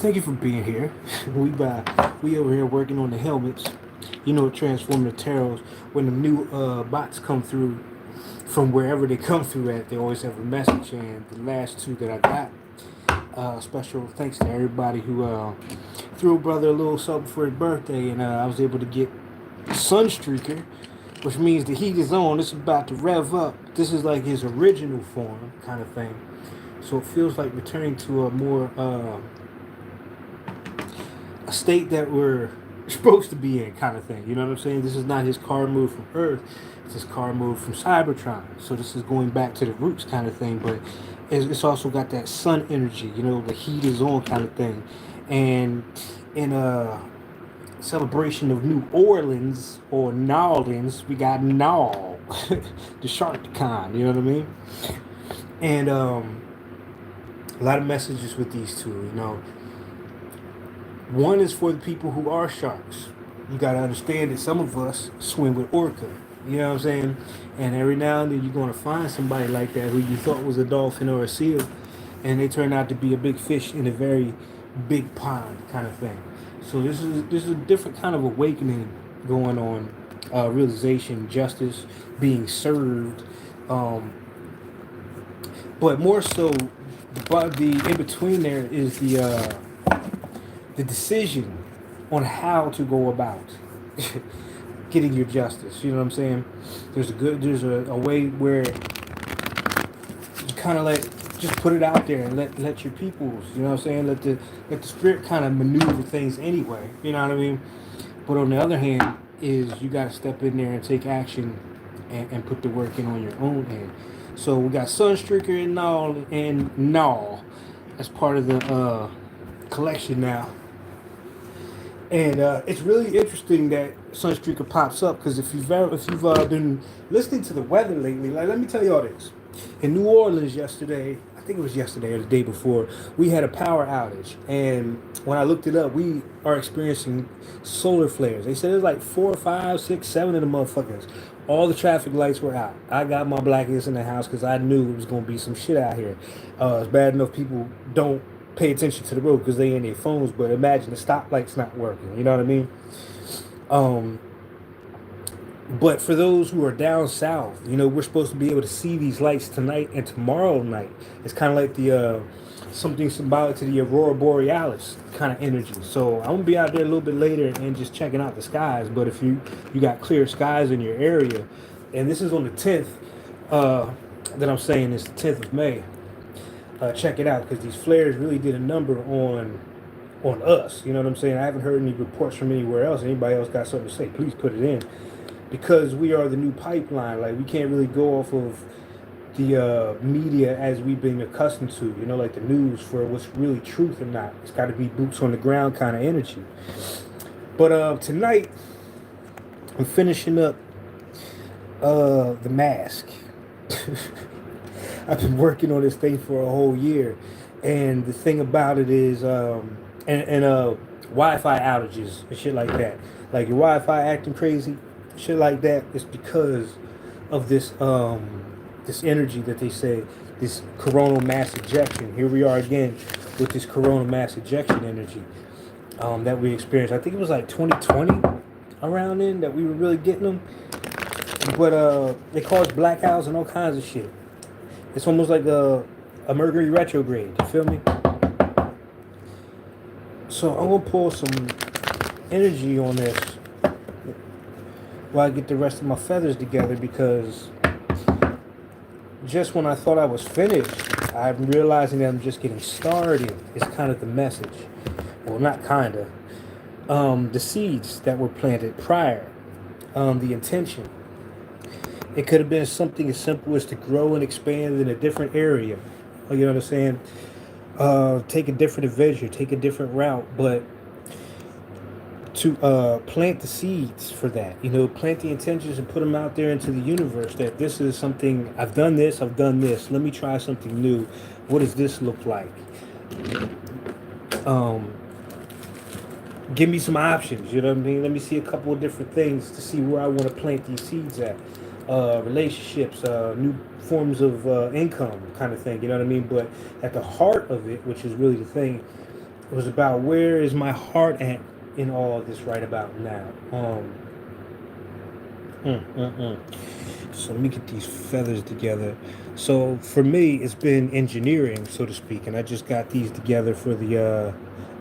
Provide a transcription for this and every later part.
Thank you for being here. We over here working on the helmets. You know, Transformative Tarot. When the new bots come through from wherever they come through at, they always have a message. And the last two that I got, special thanks to everybody who threw a brother a little something for his birthday, and I was able to get Sunstreaker, which means the heat is on. It's about to rev up. This is like his original form, kind of thing. So it feels like returning to a more a state that we're supposed to be in, kind of thing. You know what I'm saying? This is not his card move from Earth. It's his card move from Cybertron. So this is going back to the roots, kind of thing. But it's also got that sun energy. You know, the heat is on, kind of thing. And in a celebration of New Orleans or Nolans, we got Nall, the shark kind. You know what I mean? And a lot of messages with these two. You know, one is for the people who are sharks. You got to understand that some of us swim with orca. You know what I'm saying? And every now and then you're going to find somebody like that who you thought was a dolphin or a seal, and they turn out to be a big fish in a very big pond, kind of thing. So this is a different kind of awakening going on, realization, justice being served, but more so, the in between there is the decision on how to go about getting your justice. You know what I'm saying? There's a way where you kind of like just put it out there and let your peoples, you know what I'm saying, let the spirit kind of maneuver things anyway. You know what I mean? But on the other hand, is you got to step in there and take action and put the work in on your own end. So we got Sunstreaker and Null as part of the collection now. And it's really interesting that Sunstreaker pops up because if you've been listening to the weather lately, like let me tell you all this. In New Orleans yesterday, I think it was yesterday or the day before, we had a power outage. And when I looked it up, we are experiencing solar flares. They said it was like 4, 5, 6, 7 of the motherfuckers. All the traffic lights were out. I got my blankets in the house because I knew it was going to be some shit out here. It's bad enough people don't pay attention to the road because they in their phones, but imagine the stoplight's not working. You know what I mean? But for those who are down south, you know, we're supposed to be able to see these lights tonight and tomorrow night. It's kind of like the something symbolic to the aurora borealis kind of energy. So I'm gonna be out there a little bit later and just checking out the skies. But if you got clear skies in your area, and this is on the 10th, that I'm saying it's the 10th of May. Check it out because these flares really did a number on us. You know what I'm saying? I haven't heard any reports from anywhere else. Anybody else got something to say? Please put it in. Because we are the new pipeline, like we can't really go off of the media as we've been accustomed to, you know, like the news for what's really truth or not. It's got to be boots on the ground kind of energy. But tonight, I'm finishing up the mask. I've been working on this thing for a whole year, and the thing about it is, Wi-Fi outages and shit like that. Like your Wi-Fi acting crazy. Shit like that is because of this this energy that they say, this coronal mass ejection. Here we are again with this coronal mass ejection energy that we experienced. I think it was like 2020 around then that we were really getting them. But they caused blackouts and all kinds of shit. It's almost like a Mercury retrograde. You feel me? So I'm gonna pull some energy on this while I get the rest of my feathers together, because just when I thought I was finished, I'm realizing that I'm just getting started. It's kind of the message. Well, not kind of. The seeds that were planted prior, the intention. It could have been something as simple as to grow and expand in a different area. You know what I'm saying? Take a different adventure, take a different route, but to plant the seeds for that, you know, plant the intentions and put them out there into the universe that this is something, I've done this, let me try something new. What does this look like? Give me some options, you know what I mean? Let me see a couple of different things to see where I want to plant these seeds at. Relationships, new forms of income kind of thing, you know what I mean? But at the heart of it, which is really the thing, It was about where is my heart at in all of this right about now. So let me get these feathers together. So for me, it's been engineering, so to speak, and I just got these together for the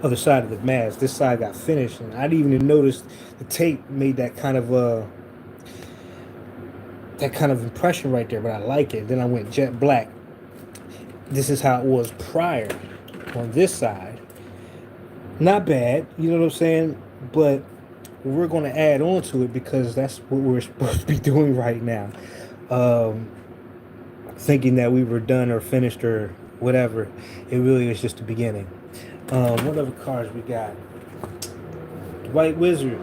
other side of the mask. This side got finished, and I didn't even notice the tape made that kind of impression right there. But I like it. Then I went jet black. This is how it was prior on this side. Not bad, you know what I'm saying? But we're going to add on to it because that's what we're supposed to be doing right now. Um, Thinking that we were done or finished or whatever. It really is just the beginning. What other cards we got? The White Wizard.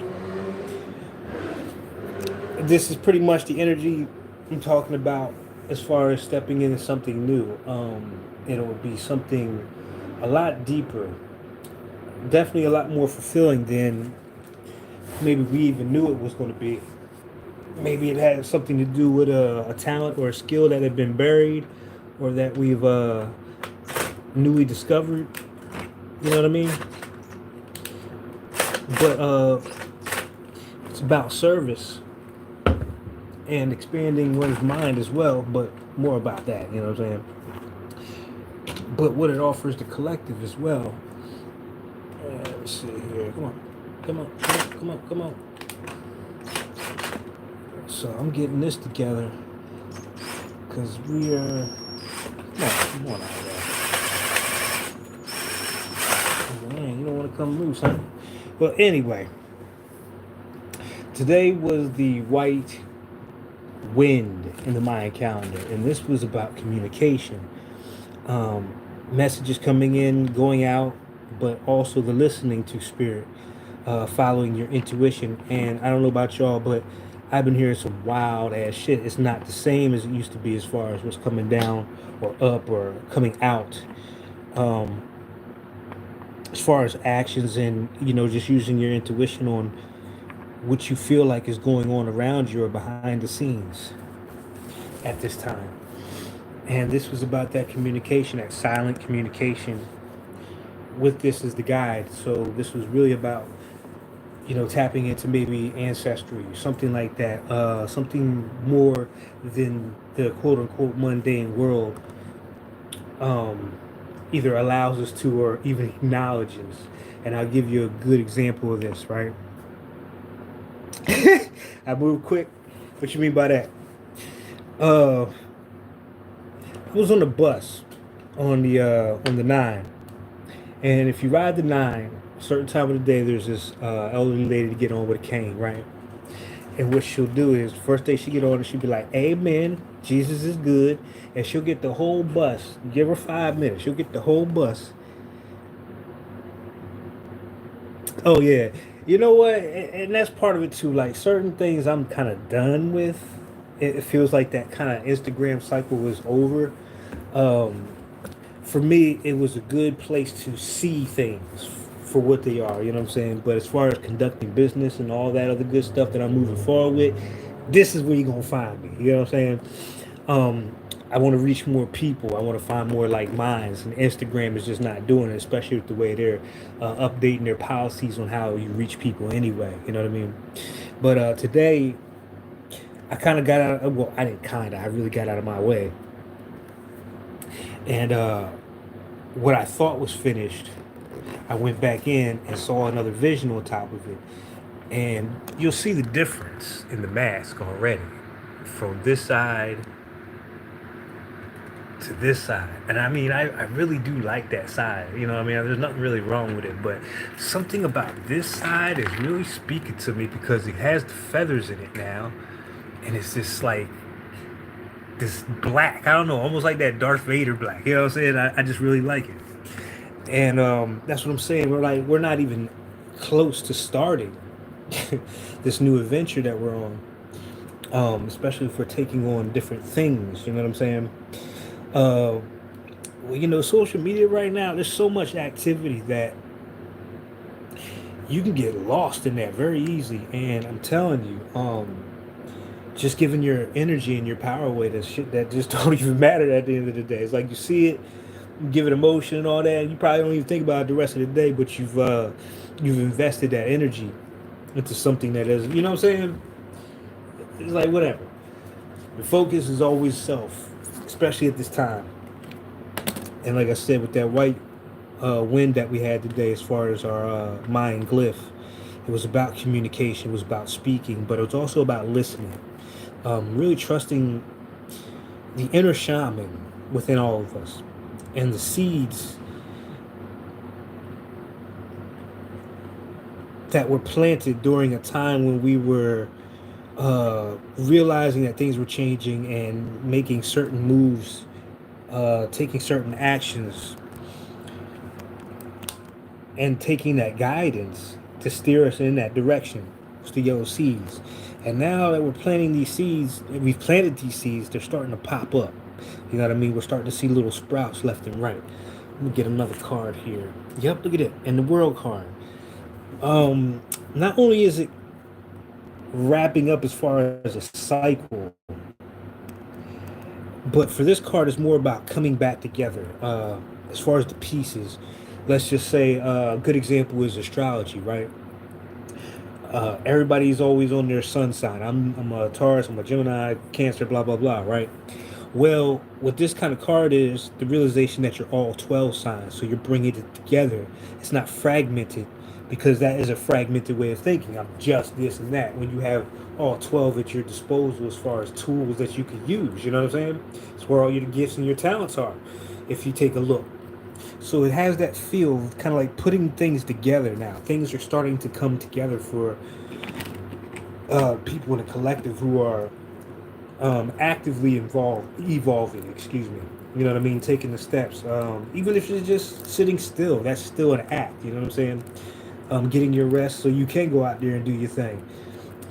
This is pretty much the energy I'm talking about as far as stepping into something new. It'll be something a lot deeper, definitely a lot more fulfilling than maybe we even knew it was going to be. Maybe it had something to do with a talent or a skill that had been buried or that we've newly discovered. You know what I mean? But it's about service and expanding one's mind as well, but more about that, you know what I'm saying? But what it offers the collective as well. Let's see here. Come on. Come on. Come on. Come on. Come on. So I'm getting this together because we are. Come on out there. Man, you don't want to come loose, huh? Well, anyway, today was the white wind in the Mayan calendar, and this was about communication. Messages coming in, going out, but also the listening to spirit, following your intuition. And I don't know about y'all, but I've been hearing some wild ass shit. It's not the same as it used to be as far as what's coming down or up or coming out. Um, as far as actions and just using your intuition on what you feel like is going on around you or behind the scenes at this time. And this was about that communication, that silent communication with this as the guide. So this was really about tapping into maybe ancestry, something like that, something more than the quote unquote mundane world either allows us to or even acknowledges. And I'll give you a good example of this, right? I move quick. What you mean by that? I was on the bus on the 9, and if you ride the 9, a certain time of the day, there's this elderly lady to get on with a cane, right? And what she'll do is, first day she get on, she'll be like, "Amen, Jesus is good," and she'll get the whole bus. Give her 5 minutes, she'll get the whole bus. Oh yeah, you know what? And that's part of it too. Like certain things, I'm kind of done with. It feels like that kind of Instagram cycle was over. Um, for me, it was a good place to see things for what they are. You know what I'm saying? But as far as conducting business and all that other good stuff that I'm moving forward with, this is where you're gonna find me. You know what I'm saying? Um, I want to reach more people. I want to find more like minds, and Instagram is just not doing it, especially with the way they're updating their policies on how you reach people anyway. You know what I mean? But today, I kind of got out. Well, I didn't kind of. I really got out of my way, and what I thought was finished, I went back in and saw another vision on top of it, and you'll see the difference in the mask already from this side to this side. And I mean, I really do like that side. You know what I mean? There's nothing really wrong with it, but something about this side is really speaking to me because it has the feathers in it now. And it's just like this black. I don't know, almost like that Darth Vader black. You know what I'm saying? I just really like it. And that's what I'm saying. We're not even close to starting this new adventure that we're on. Especially if we're taking on different things. You know what I'm saying? Uh, well, social media right now, there's so much activity that you can get lost in that very easy. And I'm telling you, just giving your energy and your power away to shit that just don't even matter at the end of the day. It's like you see it, give it emotion and all that. And you probably don't even think about it the rest of the day, but you've invested that energy into something that is, you know what I'm saying? It's like whatever. The focus is always self, especially at this time. And like I said, with that white wind that we had today, as far as our mind glyph, it was about communication, it was about speaking, but it was also about listening. Really trusting the inner shaman within all of us and the seeds that were planted during a time when we were realizing that things were changing and making certain moves, taking certain actions, and taking that guidance to steer us in that direction. It's the yellow seeds. And now that we're planting these seeds, we've planted these seeds, they're starting to pop up. You know what I mean? We're starting to see little sprouts left and right. Let me get another card here. Yep, look at it. And the world card. Not only is it wrapping up as far as a cycle, but for this card, it's more about coming back together. As far as the pieces, let's just say a good example is astrology, right? Everybody's always on their sun sign. I'm a Taurus, I'm a Gemini, Cancer, blah blah blah, right? Well, what this kind of card is the realization that you're all 12 signs, so you're bringing it together. It's not fragmented because that is a fragmented way of thinking. I'm just this and that. When you have all 12 at your disposal as far as tools that you can use, you know what I'm saying? It's where all your gifts and your talents are. If you take a look, so it has that feel of kind of like putting things together now. Things are starting to come together for people in a collective who are actively evolving, excuse me. You know what I mean? Taking the steps. Even if you're just sitting still, that's still an act. You know what I'm saying? Getting your rest so you can go out there and do your thing.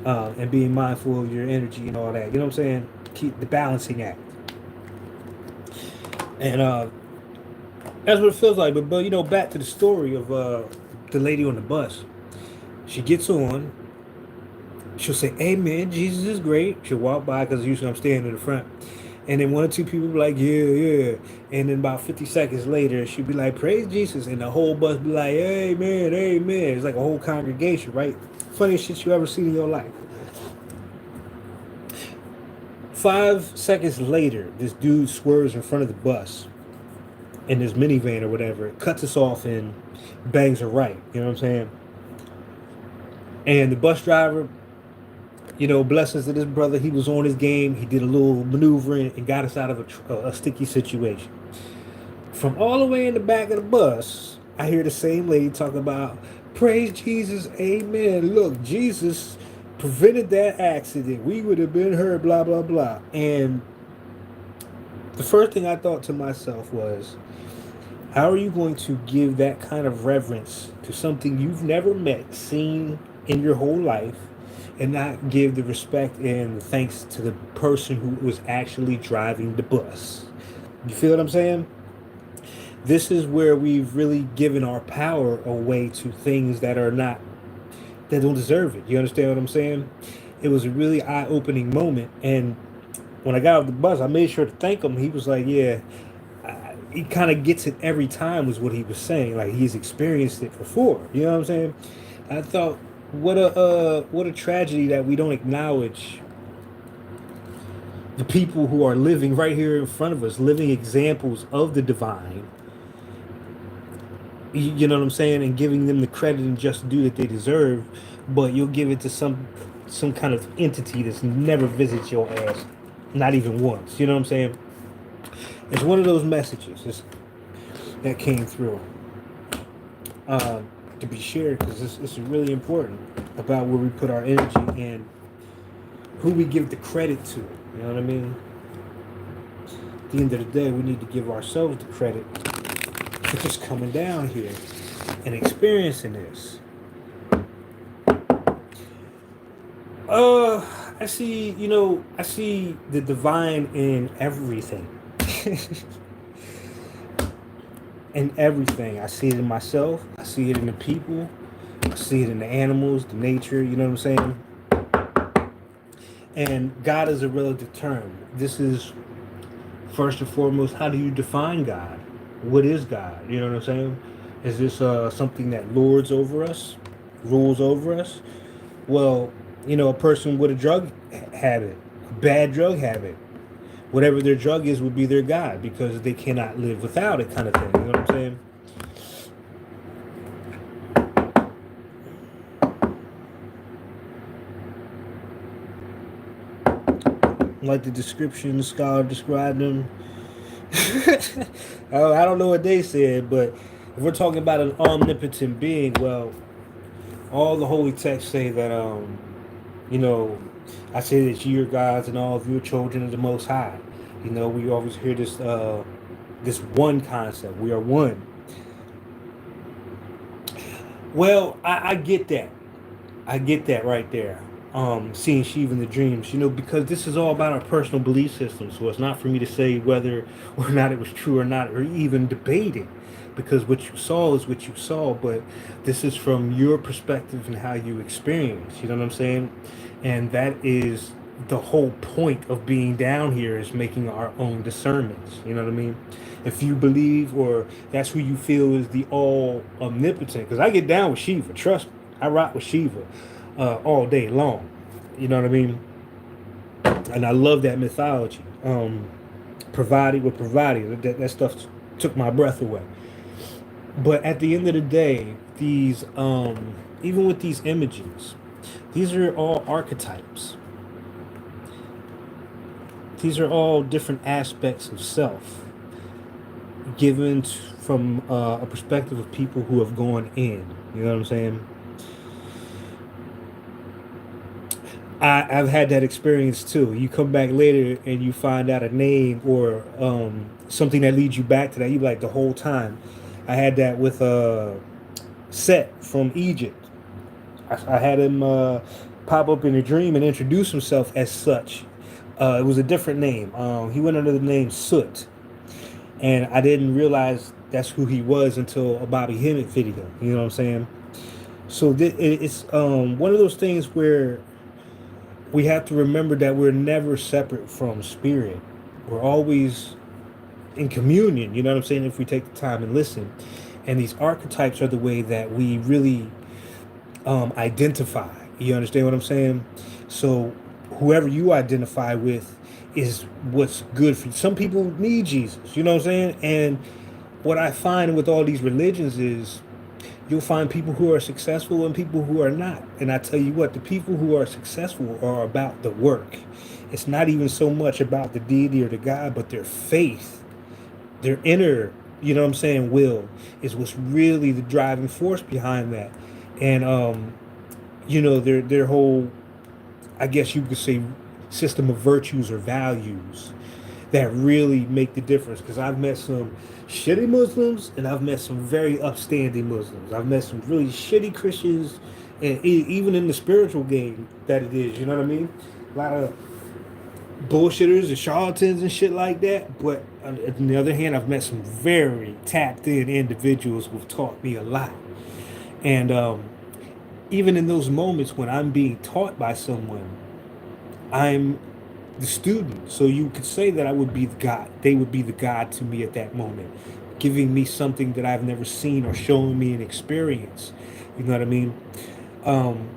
And being mindful of your energy and all that. You know what I'm saying? Keep the balancing act. And that's what it feels like. But you know, back to the story of the lady on the bus. She gets on. She'll say, "Amen. Jesus is great." She'll walk by because usually I'm standing in the front, and then one or two people be like, "Yeah, yeah," and then about 50 seconds later, she'll be like, "Praise Jesus," and the whole bus be like, "Amen, amen." It's like a whole congregation, right? Funniest shit you ever seen in your life. 5 seconds later, this dude swerves in front of the bus in this minivan or whatever, cuts us off and bangs her right. You know what I'm saying? And the bus driver, you know, blessings to this brother, he was on his game. He did a little maneuvering and got us out of a sticky situation. From all the way in the back of the bus, I hear the same lady talk about, "Praise Jesus, amen. Look, Jesus prevented that accident. We would have been hurt, blah, blah, blah." And the first thing I thought to myself was, how are you going to give that kind of reverence to something you've never met, seen in your whole life, and not give the respect and thanks to the person who was actually driving the bus? You feel what I'm saying? This is where we've really given our power away to things that are not, that don't deserve it. You understand what I'm saying? It was a really eye-opening moment, and when I got off the bus, I made sure to thank him. He was like, "Yeah, he kind of gets it every time," was what he was saying. Like he's experienced it before. You know what I'm saying? I thought, what a tragedy that we don't acknowledge the people who are living right here in front of us, living examples of the divine. You know what I'm saying? And giving them the credit and just due that they deserve, but you'll give it to some kind of entity that's never visited your ass, not even once. You know what I'm saying? It's one of those messages that came through to be shared because it's really important about where we put our energy and who we give the credit to. You know what I mean? At the end of the day, we need to give ourselves the credit for just coming down here and experiencing this. I see, you know, I see the divine in everything. In everything. I see it in myself. I see it in the people. I see it in the animals, the nature, you know what I'm saying? And God is a relative term. This is, first and foremost, how do you define God? What is God? You know what I'm saying? Is this something that lords over us, rules over us? Well, a person with a drug habit, a bad drug habit, whatever their drug is would be their God because they cannot live without it, kind of thing. You know what I'm saying? Like the description the scholar described them. I don't know what they said, but if we're talking about an omnipotent being, well, all the holy texts say that, you know, I say that you are gods and all of your children of the Most High. We always hear this one concept. We are one. Well, I get that. I get that right there. Seeing Shiva in the dreams, because this is all about our personal belief system. So it's not for me to say whether or not it was true or not, or even debate it, because what you saw is what you saw. But this is from your perspective and how you experience. You know what I'm saying? And that is the whole point of being down here, is making our own discernments. You know what I mean? If you believe, or that's who you feel is the all omnipotent, because I get down with Shiva. Trust me, I rock with Shiva all day long. You know what I mean? And I love that mythology. Provided with providing, that stuff took my breath away. But at the end of the day, these even with these images, these are all archetypes. These are all different aspects of self, given from a perspective of people who have gone in. You know what I'm saying? I've had that experience too. You come back later and you find out a name or something that leads you back to that. You like the whole time. I had that with Set from Egypt. I had him pop up in a dream and introduce himself as such. It was a different name. He went under the name Soot, and I didn't realize that's who he was until a Bobby Hemmett video. You know what I'm saying? So it's one of those things where we have to remember that we're never separate from spirit. We're always in communion, you know what I'm saying, if we take the time and listen. And these archetypes are the way that we really identify. You understand what I'm saying? So whoever you identify with is what's good for you. Some people need Jesus, you know what I'm saying? And what I find with all these religions is you'll find people who are successful and people who are not. And I tell you what, the people who are successful are about the work. It's not even so much about the deity or the God, but their faith, their inner, you know what I'm saying, will is what's really the driving force behind that. And their whole, I guess you could say, system of virtues or values that really make the difference. Because I've met some shitty Muslims and I've met some very upstanding Muslims. I've met some really shitty Christians, and even in the spiritual game that it is, you know what I mean? A lot of bullshitters and charlatans and shit like that. But on the other hand, I've met some very tapped in individuals who've taught me a lot. And even in those moments when I'm being taught by someone, I'm the student. So you could say that I would be the God. They would be the God to me at that moment, giving me something that I've never seen or showing me an experience. You know what I mean? Um,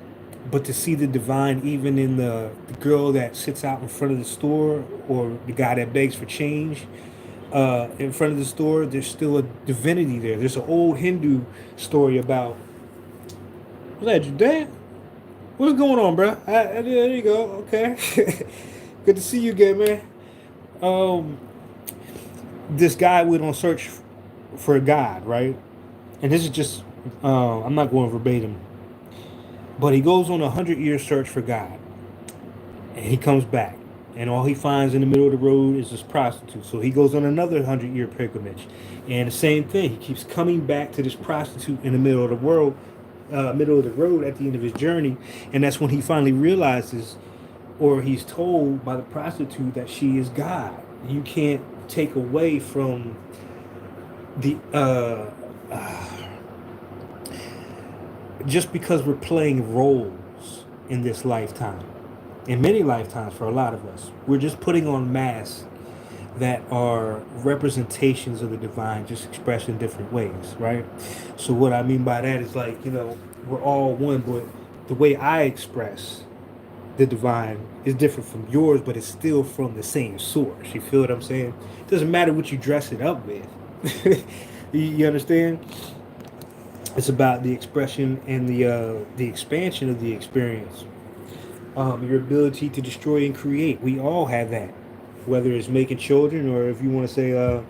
but to see the divine even in the girl that sits out in front of the store, or the guy that begs for change in front of the store, there's still a divinity there. There's an old Hindu story about, was that your dad? What's going on, bro? There you go. Okay. Good to see you again, man. Um, this guy went on search for a God, right? And this is just, I'm not going verbatim, but he goes on a 100-year search for God, and he comes back, and all he finds in the middle of the road is this prostitute. So he goes on another 100-year pilgrimage, and the same thing. He keeps coming back to this prostitute in the middle of the world, middle of the road at the end of his journey, and that's when he finally realizes, or he's told by the prostitute, that she is God. You can't take away from the just because we're playing roles in this lifetime, in many lifetimes for a lot of us, we're just putting on masks that are representations of the divine, just expressed in different ways, right? So what I mean by that is like, we're all one, but the way I express the divine is different from yours, but it's still from the same source. You feel what I'm saying? It doesn't matter what you dress it up with. You understand? It's about the expression and the expansion of the experience. Your ability to destroy and create. We all have that. Whether it's making children or if you want to say a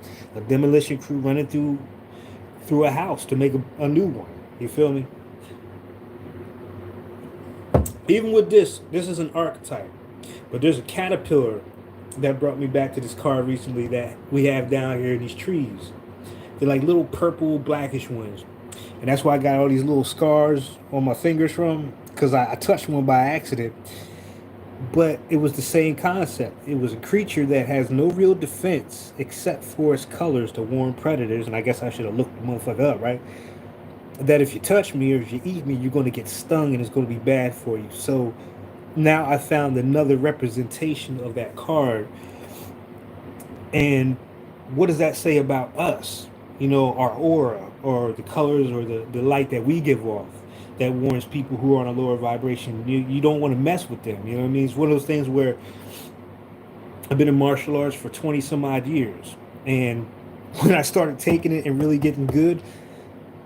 demolition crew running through a house to make a new one. You feel me? Even with this is an archetype. But there's a caterpillar that brought me back to this card recently that we have down here in these trees. They're like little purple, blackish ones. And that's why I got all these little scars on my fingers from, because I touched one by accident. But it was the same concept. It was a creature that has no real defense except for its colors to warn predators. And I guess I should have looked the motherfucker up, right? That if you touch me or if you eat me, you're going to get stung and it's going to be bad for you. So now I found another representation of that card. And what does that say about us? Our aura or the colors or the light that we give off that warns people who are on a lower vibration. You don't want to mess with them. You know what I mean? It's one of those things where I've been in martial arts for 20 some odd years. And when I started taking it and really getting good,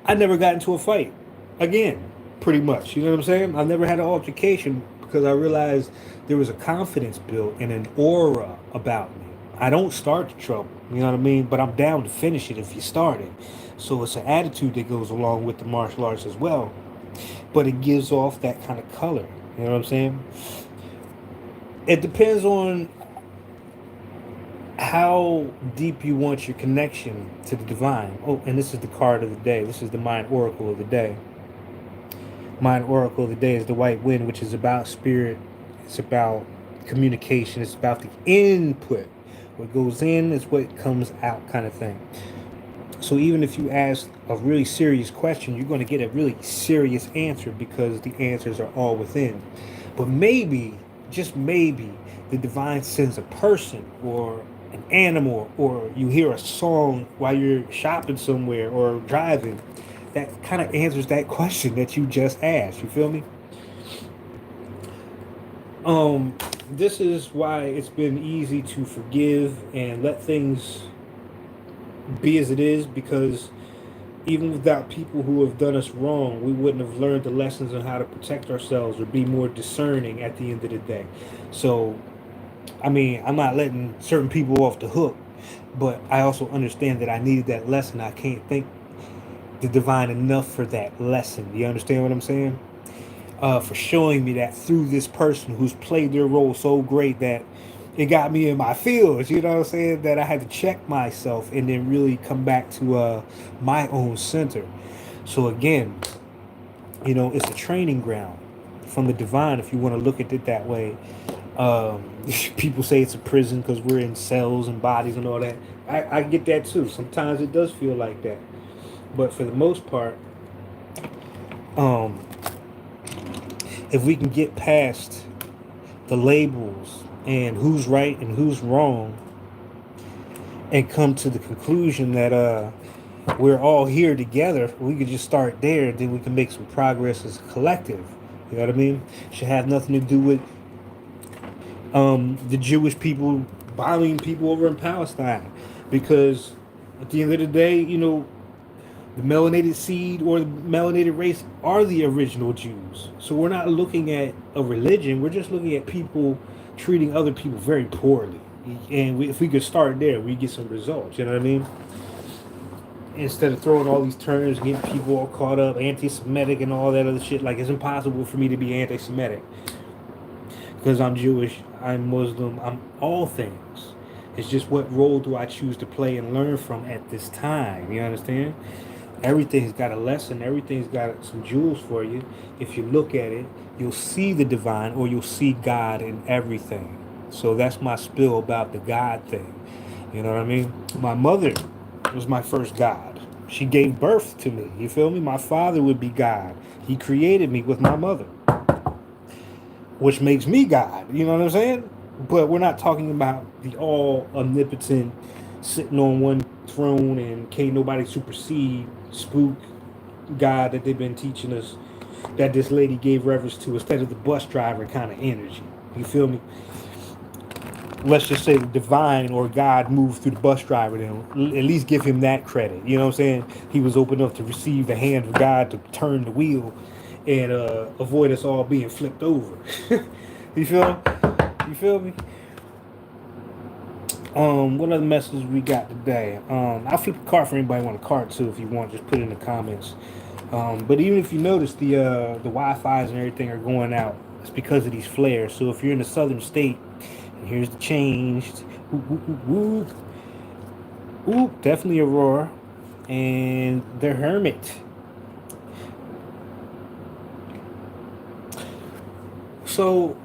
I never got into a fight again, pretty much. You know what I'm saying? I never had an altercation because I realized there was a confidence built and an aura about me. I don't start the trouble, you know what I mean? But I'm down to finish it if you start it. So it's an attitude that goes along with the martial arts as well. But it gives off that kind of color. You know what I'm saying? It depends on how deep you want your connection to the divine. Oh, and this is the card of the day. This is the Mind Oracle of the day. Mind Oracle of the day is the White Wind, which is about spirit. It's about communication. It's about the input. What goes in is what comes out, kind of thing. So even if you ask a really serious question, you're going to get a really serious answer because the answers are all within. But maybe, just maybe, the divine sends a person or an animal, or you hear a song while you're shopping somewhere or driving that kind of answers that question that you just asked. You feel me? This is why it's been easy to forgive and let things be as it is, because even without people who have done us wrong, we wouldn't have learned the lessons on how to protect ourselves or be more discerning at the end of the day. So, I mean, I'm not letting certain people off the hook, but I also understand that I needed that lesson. I can't thank the divine enough for that lesson. You understand what I'm saying? For showing me that through this person who's played their role so great that it got me in my feels, you know what I'm saying? That I had to check myself and then really come back to my own center. So again, it's a training ground from the divine, if you want to look at it that way. People say it's a prison because we're in cells and bodies and all that. I get that too. Sometimes it does feel like that. But for the most part, um, if we can get past the labels and who's right and who's wrong and come to the conclusion that we're all here together, we could just start there, then we can make some progress as a collective. You know what I mean? Should have nothing to do with the Jewish people bombing people over in Palestine, because at the end of the day, the melanated seed or the melanated race are the original Jews. So we're not looking at a religion. We're just looking at people treating other people very poorly. And if we could start there, we get some results. You know what I mean? Instead of throwing all these terms, getting people all caught up, anti-Semitic and all that other shit. Like, it's impossible for me to be anti-Semitic because I'm Jewish, I'm Muslim, I'm all things. It's just what role do I choose to play and learn from at this time. You understand? Everything's got a lesson. Everything's got some jewels for you. If you look at it, you'll see the divine, or you'll see God in everything. So that's my spill about the God thing. You know what I mean? My mother was my first God. She gave birth to me. You feel me? My father would be God. He created me with my mother, which makes me God. You know what I'm saying? But we're not talking about the all omnipotent sitting on one throne and can't nobody supersede spook God that they've been teaching us that this lady gave reference to instead of the bus driver kind of energy. You feel me? Let's just say the divine or God moved through the bus driver, then at least give him that credit. You know what I'm saying? He was open enough to receive the hand of God to turn the wheel and avoid us all being flipped over. You feel? You feel me? What other messages we got today? I'll flip a card for anybody want a card too. If you want, just put it in the comments. But even if you notice the Wi-Fi's and everything are going out, it's because of these flares. So if you're in the southern state, and here's the change. Ooh, definitely Aurora and the Hermit. So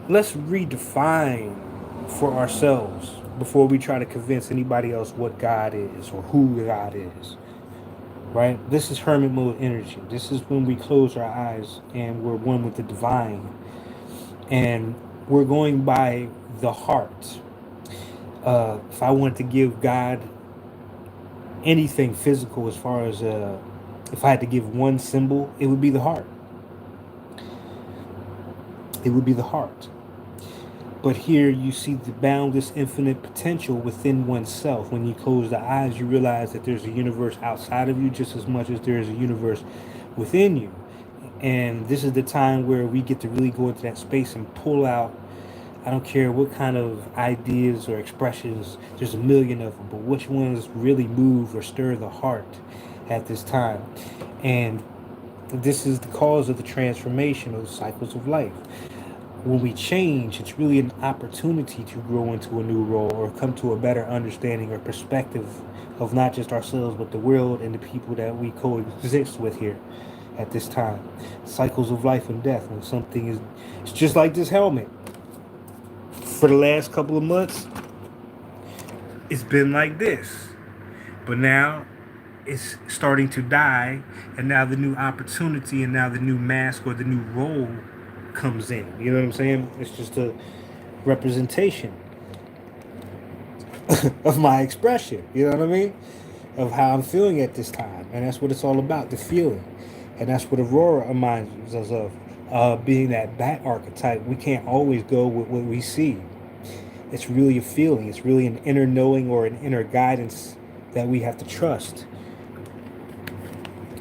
let's redefine for ourselves before we try to convince anybody else what God is or who God is. Right? This is hermit mode energy. This is when we close our eyes and we're one with the divine. And we're going by the heart. If I wanted to give God anything physical, as far as if I had to give one symbol, it would be the heart. It would be the heart. But here you see the boundless infinite potential within oneself. When you close the eyes, you realize that there's a universe outside of you just as much as there is a universe within you. And this is the time where we get to really go into that space and pull out, I don't care what kind of ideas or expressions, there's a million of them, but which ones really move or stir the heart at this time. And this is the cause of the transformation of the cycles of life. When we change, it's really an opportunity to grow into a new role or come to a better understanding or perspective of not just ourselves, but the world and the people that we coexist with here at this time. Cycles of life and death. When something is, it's just like this helmet. For the last couple of months, it's been like this. But now it's starting to die, and now the new opportunity and now the new mask or the new role comes in. You know what I'm saying? It's just a representation of my expression. You know what I mean? Of how I'm feeling at this time. And that's what it's all about, the feeling. And that's what Aurora reminds us of. Being that bat archetype, we can't always go with what we see. It's really a feeling. It's really an inner knowing or an inner guidance that we have to trust,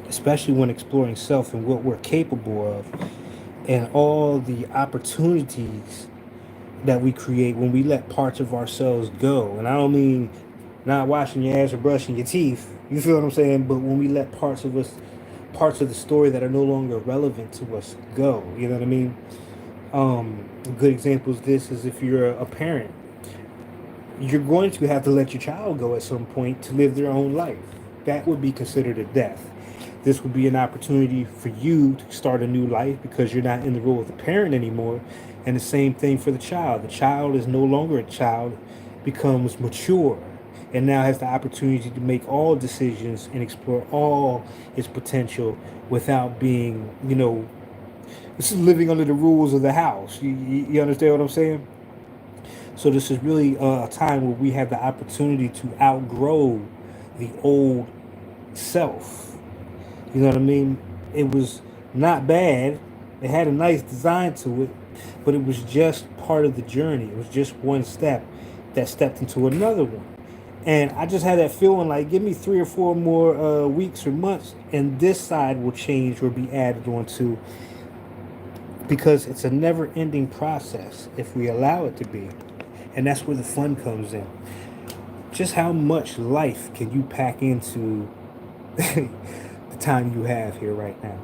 especially when exploring self and what we're capable of, and all the opportunities that we create when we let parts of ourselves go. And I don't mean not washing your ass or brushing your teeth. You feel what I'm saying? But when we let parts of us, parts of the story that are no longer relevant to us go. You know what I mean? A good example of this is if you're a parent, you're going to have to let your child go at some point to live their own life. That would be considered a death. This would be an opportunity for you to start a new life because you're not in the role of the parent anymore. And the same thing for the child. The child is no longer a child, becomes mature, and now has the opportunity to make all decisions and explore all its potential without being, this is living under the rules of the house. You understand what I'm saying? So this is really a time where we have the opportunity to outgrow the old self. You know what I mean? It was not bad. It had a nice design to it, but it was just part of the journey. It was just one step that stepped into another one. And I just had that feeling like, give me 3 or 4 more weeks or months, and this side will change or be added onto, because it's a never-ending process if we allow it to be. And that's where the fun comes in. Just how much life can you pack into the time you have here right now?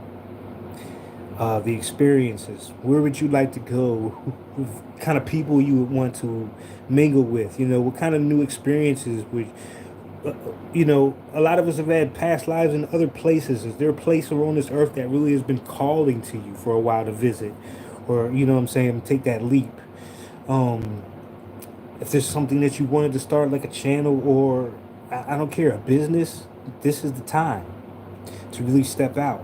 The experiences. Where would you like to go? What kind of people you would want to mingle with? What kind of new experiences would, a lot of us have had past lives in other places. Is there a place on this earth that really has been calling to you for a while to visit? Or, what I'm saying, take that leap. If there's something that you wanted to start, like a channel or, I don't care, a business, this is the time to really step out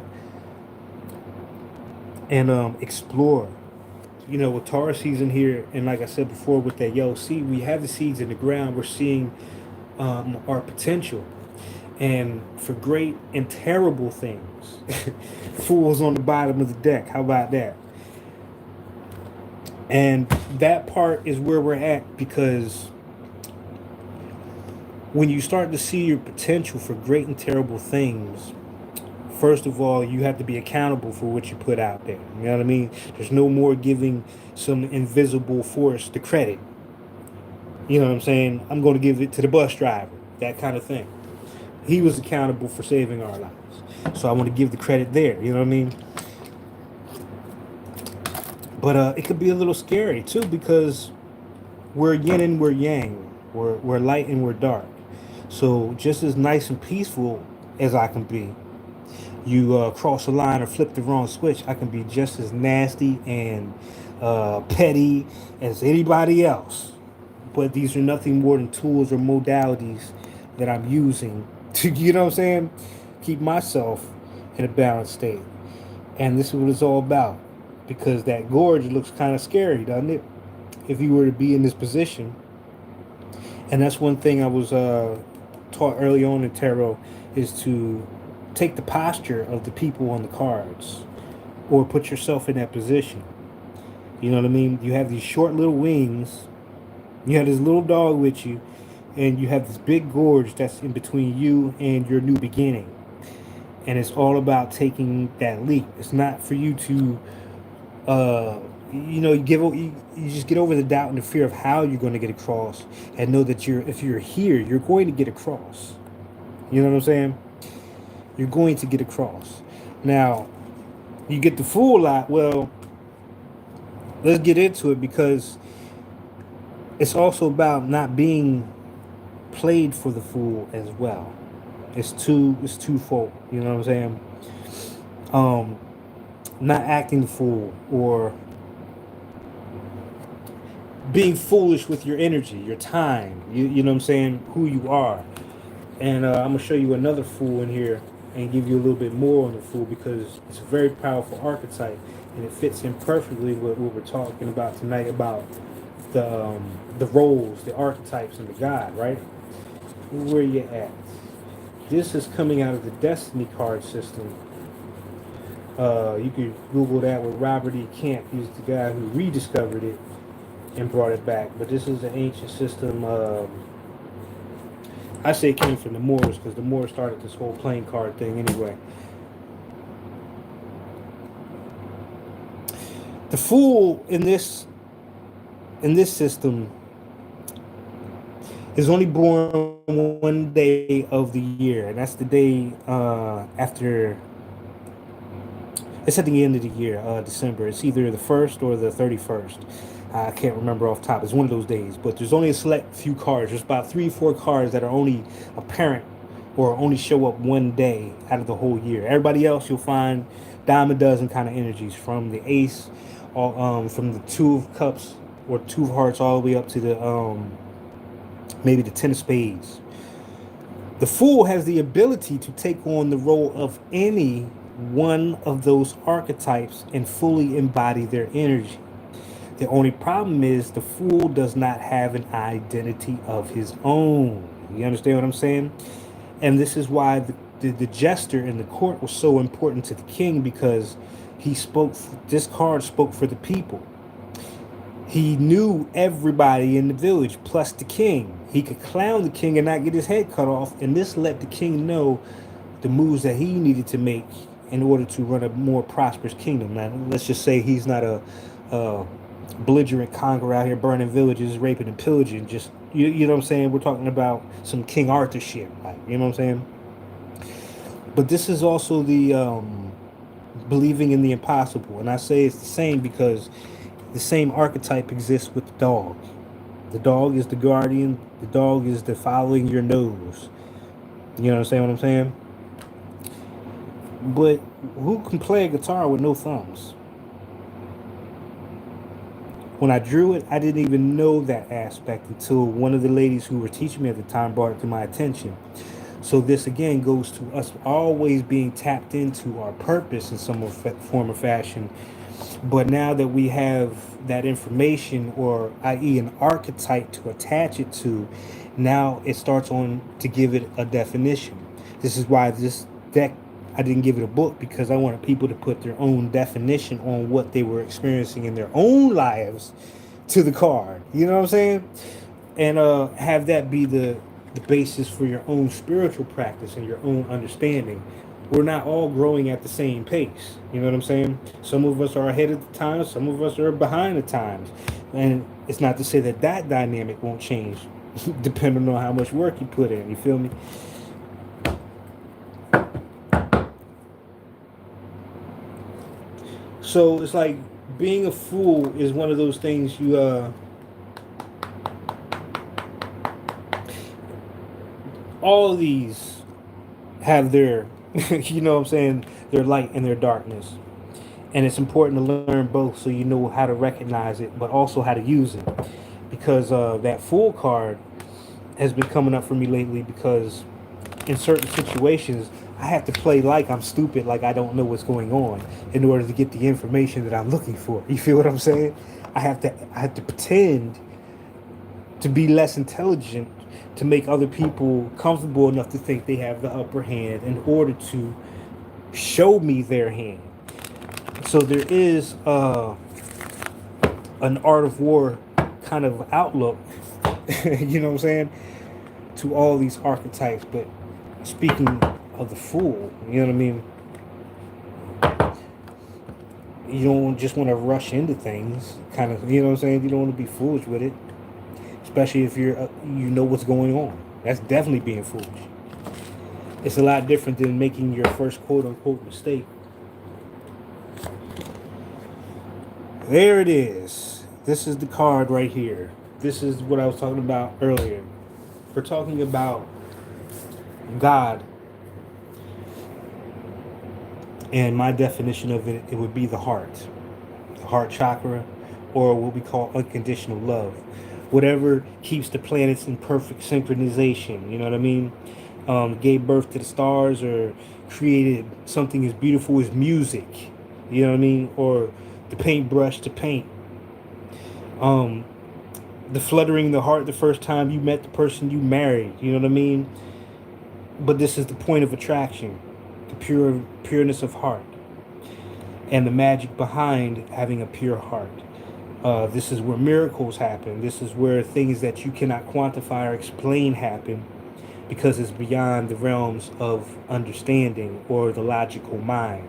and explore. with tar seeds in here, and like I said before, with that yellow seed, we have the seeds in the ground. We're seeing our potential, and for great and terrible things. Fools on the bottom of the deck. How about that? And that part is where we're at, because when you start to see your potential for great and terrible things, first of all, you have to be accountable for what you put out there. You know what I mean? There's no more giving some invisible force the credit. You know what I'm saying? I'm going to give it to the bus driver, that kind of thing. He was accountable for saving our lives. So I want to give the credit there. You know what I mean? But it could be a little scary too, because we're yin and we're yang. We're light and we're dark. So just as nice and peaceful as I can be, you cross a line or flip the wrong switch, I can be just as nasty and petty as anybody else. But these are nothing more than tools or modalities that I'm using to, what I'm saying, keep myself in a balanced state. And this is what it's all about. Because that gorge looks kind of scary, doesn't it? If you were to be in this position. And that's one thing I was taught early on in tarot, is to take the posture of the people on the cards, or put yourself in that position. You know what I mean? You have these short little wings, you have this little dog with you, and you have this big gorge that's in between you and your new beginning. And it's all about taking that leap. It's not for you to you just get over the doubt and the fear of how you're going to get across, and know that if you're here, you're going to get across. You know what I'm saying? You're going to get across. Now, you get the fool lot. Well, let's get into it, because it's also about not being played for the fool as well. It's twofold. You know what I'm saying? Not acting the fool, or being foolish with your energy, your time. You know what I'm saying? Who you are. And I'm gonna show you another fool in here, and give you a little bit more on the fool, because it's a very powerful archetype, and it fits in perfectly with what we're talking about tonight, about the roles, the archetypes, and the god. Right? Where you at? This is coming out of the Destiny card system. You could Google that with Robert E. Camp. He's the guy who rediscovered it and brought it back. But this is an ancient system. I say it came from the Moors, because the Moors started this whole playing card thing anyway. The fool in this system is only born one day of the year, and that's the day after. It's at the end of the year, December. It's either the 1st or the 31st. I can't remember off the top. It's one of those days. But there's only a select few cards. There's about 3 or 4 cards that are only apparent, or only show up one day out of the whole year. Everybody else, you'll find dime a dozen kind of energies, from the ace, from the 2 of cups or 2 of hearts, all the way up to the maybe the 10 of spades. The fool has the ability to take on the role of any one of those archetypes and fully embody their energy. The only problem is the fool does not have an identity of his own. You understand what I'm saying? And this is why the jester in the court was so important to the king, because this card spoke for the people. He knew everybody in the village, plus the king. He could clown the king and not get his head cut off, and this let the king know the moves that he needed to make in order to run a more prosperous kingdom. Now, let's just say he's not a belligerent conqueror out here burning villages, raping and pillaging. Just you know what I'm saying? We're talking about some King Arthur shit, like, you know what I'm saying? But this is also the believing in the impossible, and I say it's the same because the same archetype exists with the dog. The dog is the guardian. The dog is the following your nose. You know what I'm saying? But who can play a guitar with no thumbs? When I drew it, I didn't even know that aspect until one of the ladies who were teaching me at the time brought it to my attention. So this again goes to us always being tapped into our purpose in some form or fashion, But now that we have that information, or i.e. an archetype to attach it to, now it starts on to give it a definition. This is why this deck, I didn't give it a book, because I wanted people to put their own definition on what they were experiencing in their own lives to the card. You know what I'm saying? And have that be the basis for your own spiritual practice and your own understanding. We're not all growing at the same pace. You know what I'm saying? Some of us are ahead of the times, some of us are behind the times. And it's not to say that that dynamic won't change depending on how much work you put in. You feel me? So it's like being a fool is one of those things all of these have their you know what I'm saying, their light and their darkness. And it's important to learn both so you know how to recognize it, but also how to use it. Because that fool card has been coming up for me lately, because in certain situations I have to play like I'm stupid, like I don't know what's going on, in order to get the information that I'm looking for. You feel what I'm saying? I have to pretend to be less intelligent to make other people comfortable enough to think they have the upper hand in order to show me their hand. So there is an art of war kind of outlook, you know what I'm saying, to all these archetypes. But speaking of the fool, you know what I mean, you don't just want to rush into things, kind of, you know what I'm saying, you don't want to be foolish with it, especially if you know what's going on. That's definitely being foolish. It's a lot different than making your first quote unquote mistake. There it is. This is the card right here. This is what I was talking about earlier. We're talking about God. And my definition of it, it would be the heart chakra, or what we call unconditional love. Whatever keeps the planets in perfect synchronization, you know what I mean? Gave birth to the stars, or created something as beautiful as music, you know what I mean? Or the paintbrush to paint. Um, the fluttering the heart the first time you met the person you married, you know what I mean? But this is the point of attraction, the pureness of heart, and the magic behind having a pure heart. This is where miracles happen. This is where things that you cannot quantify or explain happen, because it's beyond the realms of understanding or the logical mind.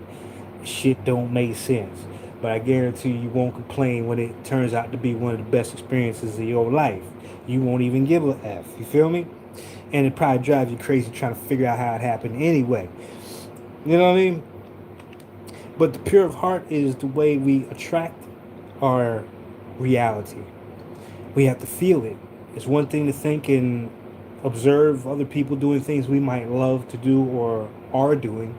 Shit don't make sense. But I guarantee you won't complain when it turns out to be one of the best experiences of your life. You won't even give a F. You feel me? And it probably drives you crazy trying to figure out how it happened anyway. You know what I mean? But the pure of heart is the way we attract our reality. We have to feel it. It's one thing to think and observe other people doing things we might love to do or are doing,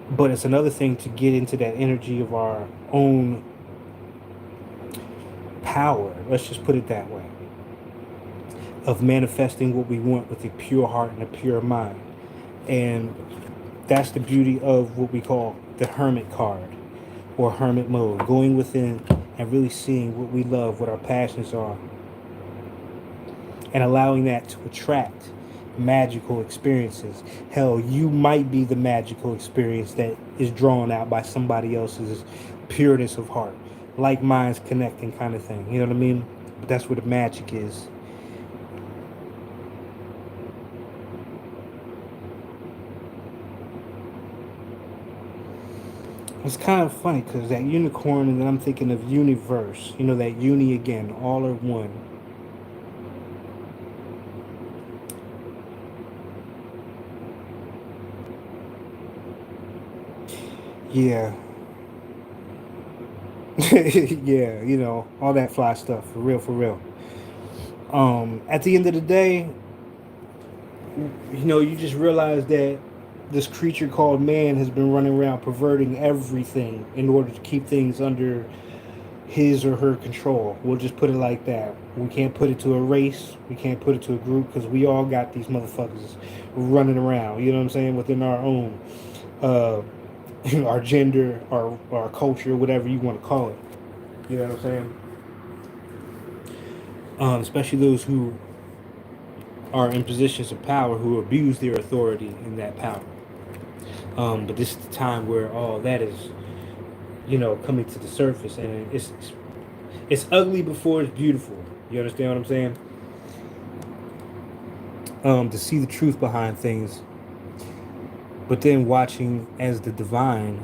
but it's another thing to get into that energy of our own power. Let's just put it that way. Of manifesting what we want with a pure heart and a pure mind. And that's the beauty of what we call the hermit card, or hermit mode. Going within and really seeing what we love, what our passions are, and allowing that to attract magical experiences. Hell, you might be the magical experience that is drawn out by somebody else's pureness of heart. Like minds connecting kind of thing. You know what I mean? But that's where the magic is. It's kind of funny because that unicorn, and then I'm thinking of universe. You know, that uni again, all are one. Yeah. Yeah, you know, all that fly stuff, for real, for real. At the end of the day, you know, you just realize that this creature called man has been running around perverting everything in order to keep things under his or her control. We'll just put it like that. We can't put it to a race. We can't put it to a group, because we all got these motherfuckers running around, you know what I'm saying, within our own uh, our gender, our culture, whatever you want to call it. You know what I'm saying? Especially those who are in positions of power who abuse their authority in that power. But this is the time where all that is, coming to the surface, and it's ugly before it's beautiful. You understand what I'm saying? To see the truth behind things, but then watching as the divine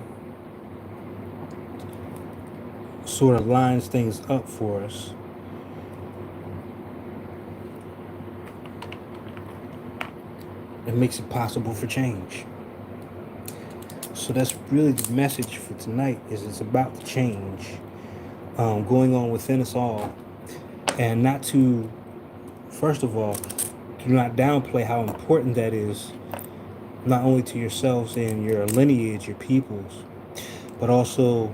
sort of lines things up for us. It makes it possible for change. So that's really the message for tonight. Is it's about the change going on within us all, and not to, first of all, do not downplay how important that is, not only to yourselves and your lineage, your peoples, but also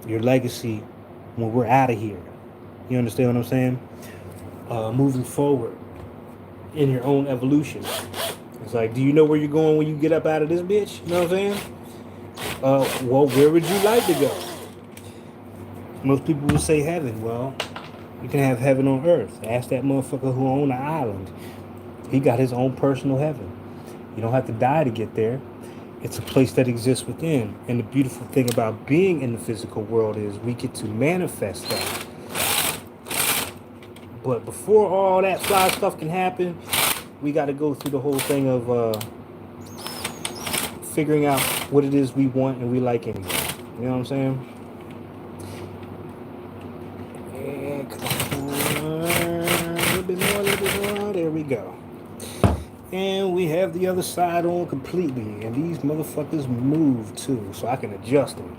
your legacy when we're out of here. You understand what I'm saying? Moving forward in your own evolution. It's like, do you know where you're going when you get up out of this bitch? You know what I'm saying? Well, where would you like to go? Most people will say heaven. Well, you can have heaven on earth. Ask that motherfucker who owned the island. He got his own personal heaven. You don't have to die to get there. It's a place that exists within. And the beautiful thing about being in the physical world is we get to manifest that. But before all that fly stuff can happen, we got to go through the whole thing of figuring out what it is we want and we like anyway. You know what I'm saying? And come on, a little bit more, a little bit more. There we go. And we have the other side on completely. And these motherfuckers move too, so I can adjust them.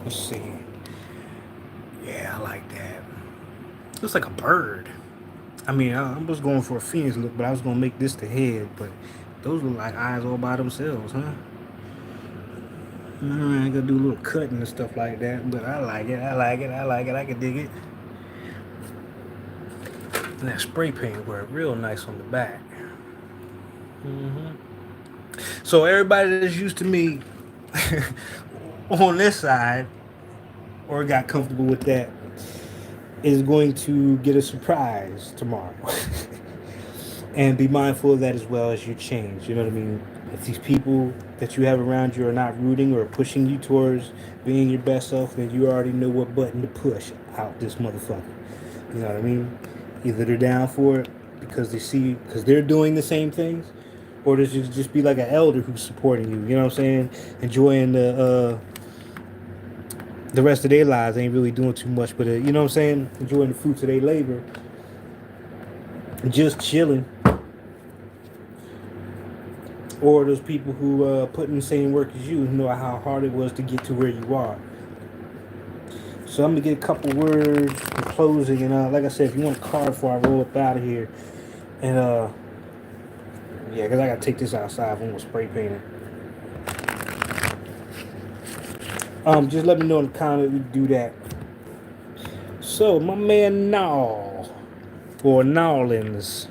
Let's see. Yeah, I like that. Looks like a bird. I mean, I was going for a phoenix look, but I was going to make this the head. But those look like eyes all by themselves, huh? I gotta do a little cutting and stuff like that. But I like it. I like it. I like it. I can dig it. And that spray paint worked real nice on the back. So everybody that's used to me on this side or got comfortable with that is going to get a surprise tomorrow. And be mindful of that as well as you change. You know what I mean? If these people that you have around you are not rooting or pushing you towards being your best self, then you already know what button to push out this motherfucker. You know what I mean? Either they're down for it because they're doing the same things, or there's just be like an elder who's supporting you. You know what I'm saying? Enjoying the rest of their lives, ain't really doing too much, but you know what I'm saying? Enjoying the fruits of their labor, just chilling. Or those people who put in the same work as you know how hard it was to get to where you are. So I'm gonna get a couple words in closing, and like I said, if you want a card before I roll up out of here, and yeah, because I gotta take this outside. I'm gonna spray paint it. Just let me know in the comment we do that. So my man Nall, or Nolans,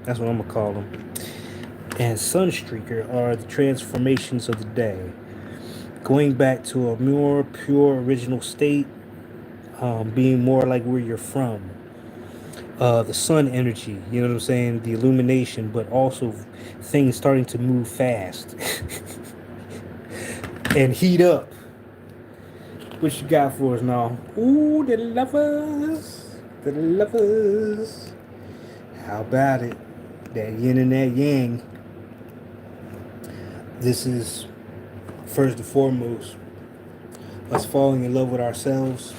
that's what I'm gonna call him, and Sunstreaker are the transformations of the day. Going back to a more pure original state, being more like where you're from. The sun energy, you know what I'm saying? The illumination, but also things starting to move fast and heat up. What you got for us now? Ooh, the lovers. The lovers. How about it? That yin and that yang. This is, first and foremost, us falling in love with ourselves,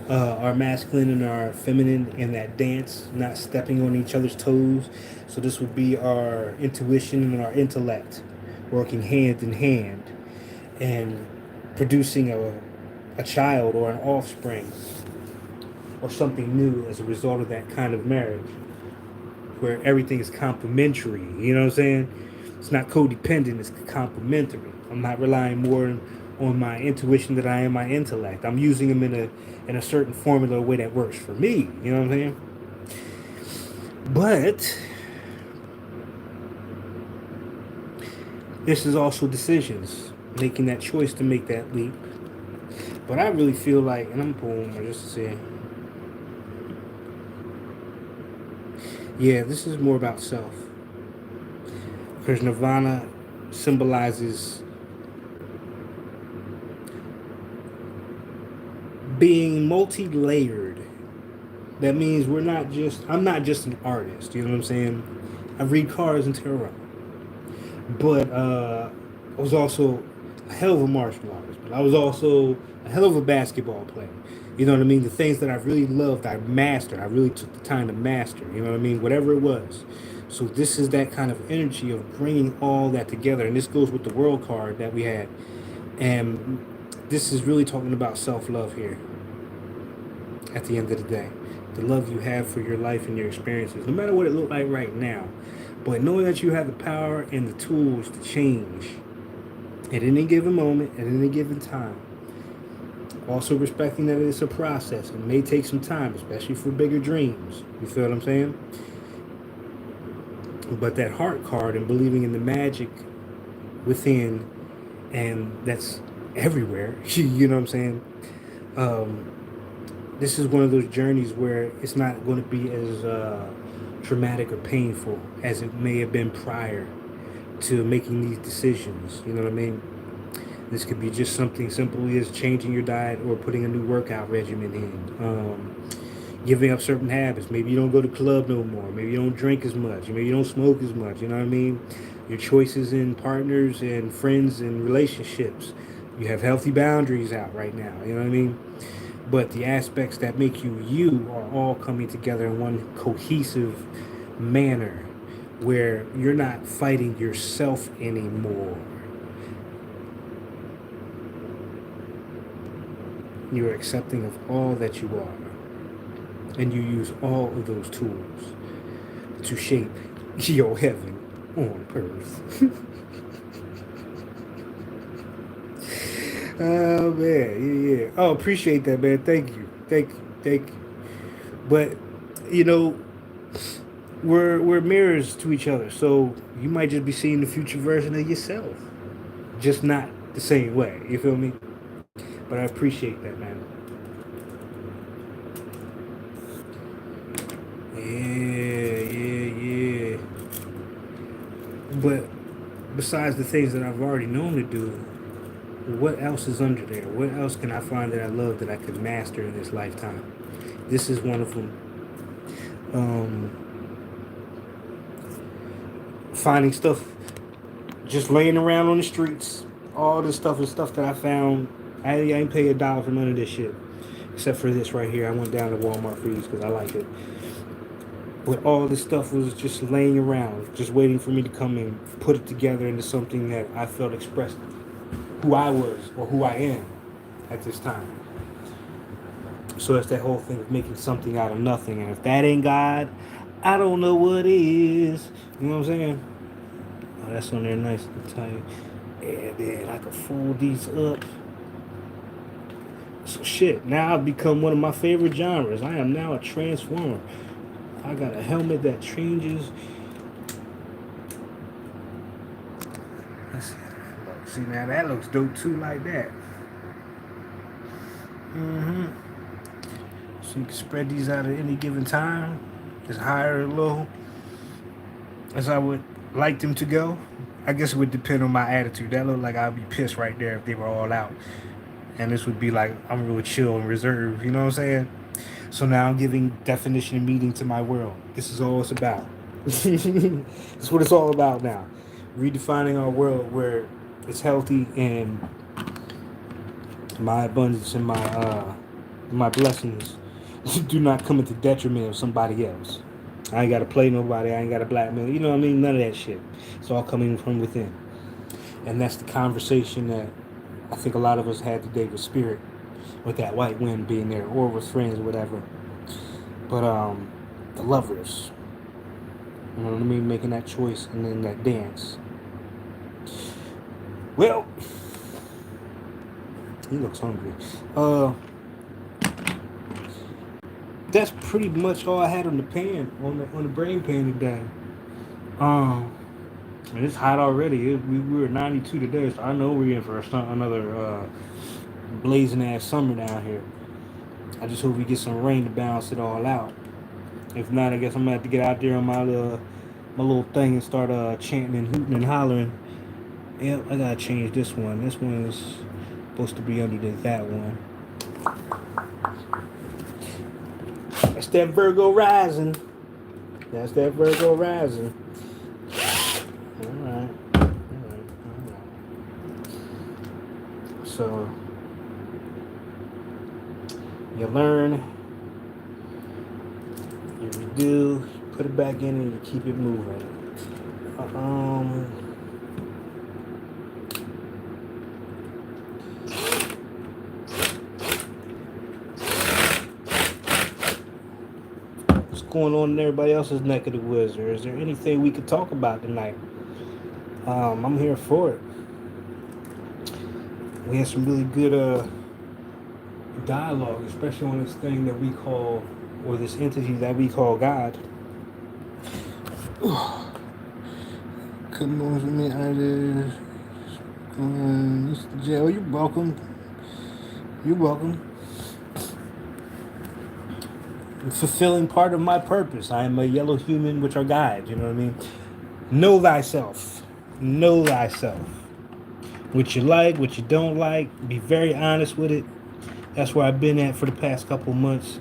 our masculine and our feminine in that dance, not stepping on each other's toes. So this would be our intuition and our intellect working hand in hand and producing a child or an offspring or something new as a result of that kind of marriage where everything is complementary. You know what I'm saying? It's not codependent, it's complementary. I'm not relying more on my intuition than I am my intellect. I'm using them in a certain formula way that works for me. You know what I'm saying? But This is also decisions, making that choice to make that leap. But I really feel like, and I'm pulling more just to say, yeah, this is more about self. Because Nirvana symbolizes being multi-layered. That means I'm not just an artist, you know what I'm saying? I read cards and tarot. But I was also a hell of a martial artist. But I was also a hell of a basketball player. You know what I mean? The things that I really loved, I mastered. I really took the time to master. You know what I mean? Whatever it was. So this is that kind of energy of bringing all that together. And this goes with the world card that we had. And this is really talking about self-love here at the end of the day. The love you have for your life and your experiences, no matter what it looked like right now. But knowing that you have the power and the tools to change at any given moment, at any given time. Also respecting that it's a process and may take some time, especially for bigger dreams. You feel what I'm saying? But that heart card and believing in the magic within, and that's everywhere. You know what I'm saying? Um, this is one of those journeys where it's not going to be as traumatic or painful as it may have been prior to making these decisions. You know what I mean? This could be just something simple as changing your diet or putting a new workout regimen in. Giving up certain habits. Maybe you don't go to club no more. Maybe you don't drink as much. Maybe you don't smoke as much. You know what I mean? Your choices in partners and friends and relationships. You have healthy boundaries out right now. You know what I mean? But the aspects that make you you are all coming together in one cohesive manner where you're not fighting yourself anymore. You're accepting of all that you are. And you use all of those tools to shape your heaven on earth. Oh man, yeah. Oh, appreciate that, man. Thank you. But you know, we're mirrors to each other, so you might just be seeing the future version of yourself, just not the same way. You feel me? But I appreciate that, man. Yeah. But besides the things that I've already known to do, what else is under there? What else can I find that I love that I could master in this lifetime? This is one of them. Finding stuff just laying around on the streets. All this stuff is stuff that I found. I ain't pay $1 for none of this shit. Except for this right here. I went down to Walmart for these because I like it. But all this stuff was just laying around, just waiting for me to come and put it together into something that I felt expressed who I was or who I am at this time. So that's that whole thing of making something out of nothing. And if that ain't God, I don't know what is. You know what I'm saying? Oh, that's on there nice and tight. Yeah, man, I can fold these up. So shit, now I've become one of my favorite genres. I am now a transformer. I got a helmet that changes. Let's see, now that looks dope too, like that. So you can spread these out at any given time, as high or low as I would like them to go. I guess it would depend on my attitude. That looked like I'd be pissed right there if they were all out. And this would be like, I'm real chill and reserved, you know what I'm saying? So now I'm giving definition and meaning to my world. This is all it's about. This is what it's all about now. Redefining our world where it's healthy and my abundance and my blessings do not come at the detriment of somebody else. I ain't got to play nobody. I ain't got to blackmail. You know what I mean? None of that shit. It's all coming from within. And that's the conversation that I think a lot of us had today with spirit, with that white wind being there, or with friends or whatever. But the lovers, you know what I mean, making that choice and then that dance. Well, he looks hungry. That's pretty much all I had on the pan, on the brain pan today. And it's hot already. We were 92 today, so I know we're in for another blazing ass summer down here. I just hope we get some rain to balance it all out. If not, I guess I'm gonna have to get out there on my little thing and start chanting and hooting and hollering. Yep, I gotta change this one. This one is supposed to be underneath that one. That's that Virgo rising. That's that Virgo rising. Alright. Alright. So you learn, you redo, put it back in and you keep it moving. What's going on in everybody else's neck of the woods? Or is there anything we could talk about tonight? I'm here for it. We had some really good dialogue, especially on this thing that we call, or this entity that we call God. Come on with me, artist. Mr. Joe, you're welcome. You're welcome. Fulfilling part of my purpose. I am a yellow human, which are guides. You know what I mean? Know thyself. Know thyself. What you like, what you don't like. Be very honest with it. That's where I've been at for the past couple months.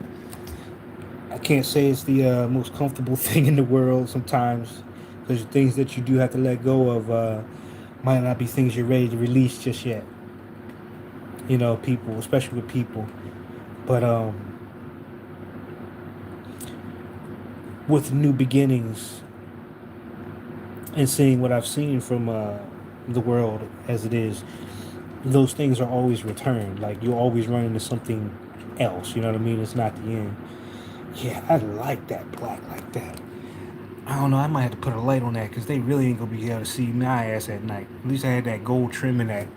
I can't say it's the most comfortable thing in the world sometimes, because things that you do have to let go of might not be things you're ready to release just yet. You know, people, especially with people. But with new beginnings and seeing what I've seen from the world as it is, those things are always returned. Like, you always run into something else. You know what I mean? It's not the end. Yeah, I like that black like that. I don't know. I might have to put a light on that because they really ain't gonna be able to see my ass at night. At least I had that gold trim and that,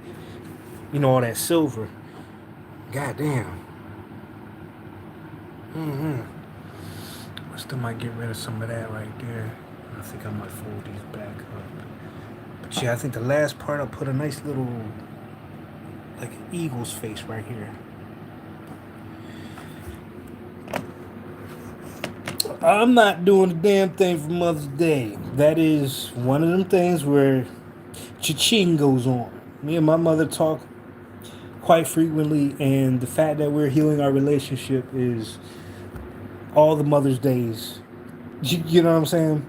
you know, all that silver. God damn. I still might get rid of some of that right there. I think I might fold these back up. But yeah, I think the last part I'll put a nice little, like, an eagle's face right here. I'm not doing a damn thing for Mother's Day. That is one of them things where cha-ching goes on. Me and my mother talk quite frequently, and the fact that we're healing our relationship is all the Mother's Days. You know what I'm saying?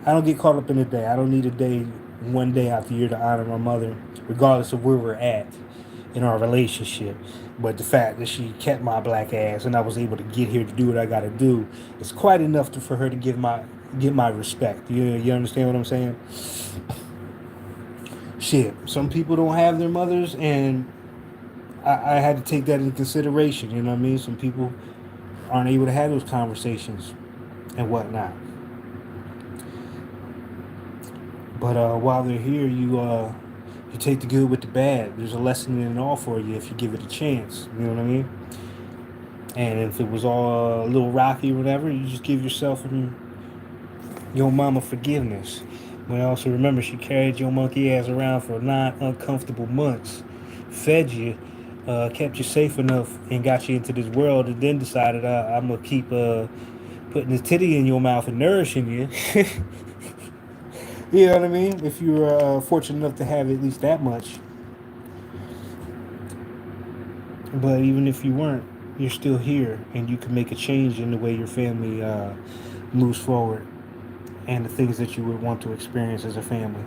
I don't get caught up in a day. I don't need a day, one day out the year to honor my mother, regardless of where we're at in our relationship. But the fact that she kept my black ass and I was able to get here to do what I got to do is quite enough for her to get my respect. You understand what I'm saying? Shit, some people don't have their mothers, and I had to take that into consideration. You know what I mean? Some people aren't able to have those conversations and whatnot. But while they're here, you take the good with the bad. There's a lesson in it all for you if you give it a chance. You know what I mean? And if it was all a little rocky or whatever, you just give yourself and your mama forgiveness. But also remember, she carried your monkey ass around for 9 uncomfortable months, fed you, kept you safe enough, and got you into this world, and then decided I'm gonna keep putting this titty in your mouth and nourishing you. You know what I mean? If you were fortunate enough to have at least that much. But even if you weren't, you're still here, and you can make a change in the way your family moves forward and the things that you would want to experience as a family.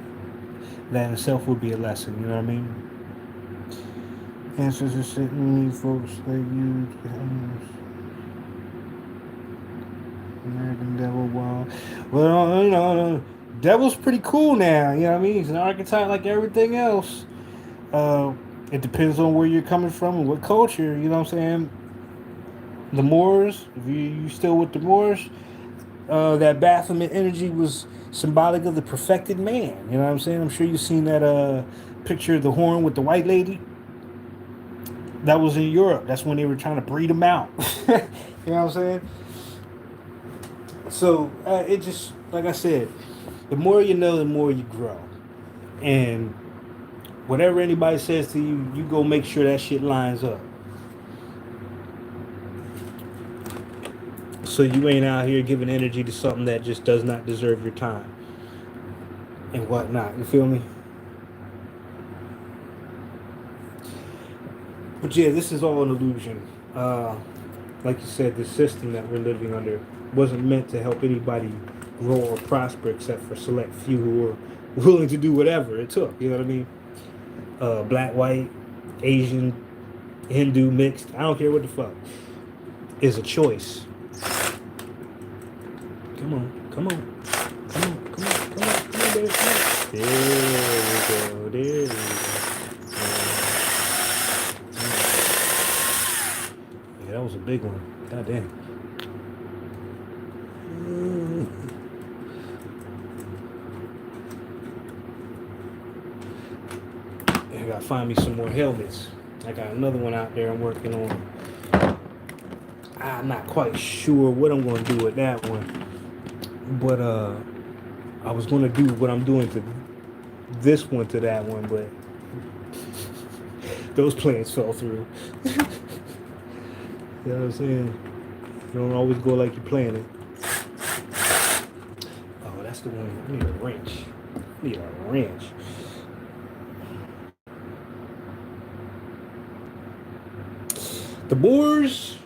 That in itself would be a lesson, you know what I mean? Answers are sitting, folks like you. American Devil, well, you know, Devil's pretty cool now, you know what I mean? He's an archetype like everything else. It depends on where you're coming from and what culture, you know what I'm saying? The Moors, if you still with the Moors, that Baphomet energy was symbolic of the perfected man, you know what I'm saying? I'm sure you've seen that picture of the horn with the white lady. That was in Europe. That's when they were trying to breed them out. You know what I'm saying? So it just, like I said, The more you know, the more you grow. And whatever anybody says to you, you go make sure that shit lines up. So you ain't out here giving energy to something that just does not deserve your time and whatnot. You feel me? But yeah, this is all an illusion. Like you said, the system that we're living under wasn't meant to help anybody grow or prosper except for select few who were willing to do whatever it took. You know what I mean? Black, white, Asian, Hindu, mixed. I don't care what the fuck. Is a choice. Come on, come on, come on, come on, come on, come on, baby, come on. There we go, there we go. Yeah, that was a big one. God damn. I gotta find me some more helmets. I got another one out there I'm working on. I'm not quite sure what I'm gonna do with that one. But I was gonna do what I'm doing to this one to that one, but those plans fell through. You know what I'm saying? You don't always go like you plan it. Oh, that's the one. I need a wrench. I need a wrench. The Boers.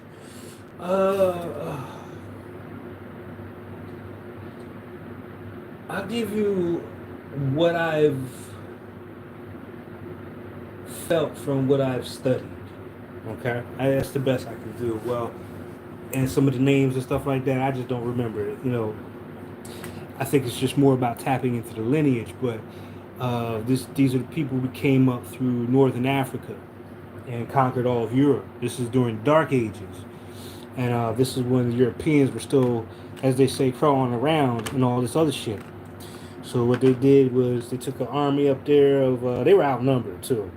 I'll give you what I've felt from what I've studied. Okay, that's the best I can do. Well, and some of the names and stuff like that, I just don't remember it. You know, I think it's just more about tapping into the lineage. But these are the people who came up through Northern Africa and conquered all of Europe. This is during the Dark Ages, and this is when the Europeans were still, as they say, crawling around and all this other shit. So what they did was they took an army up there of they were outnumbered too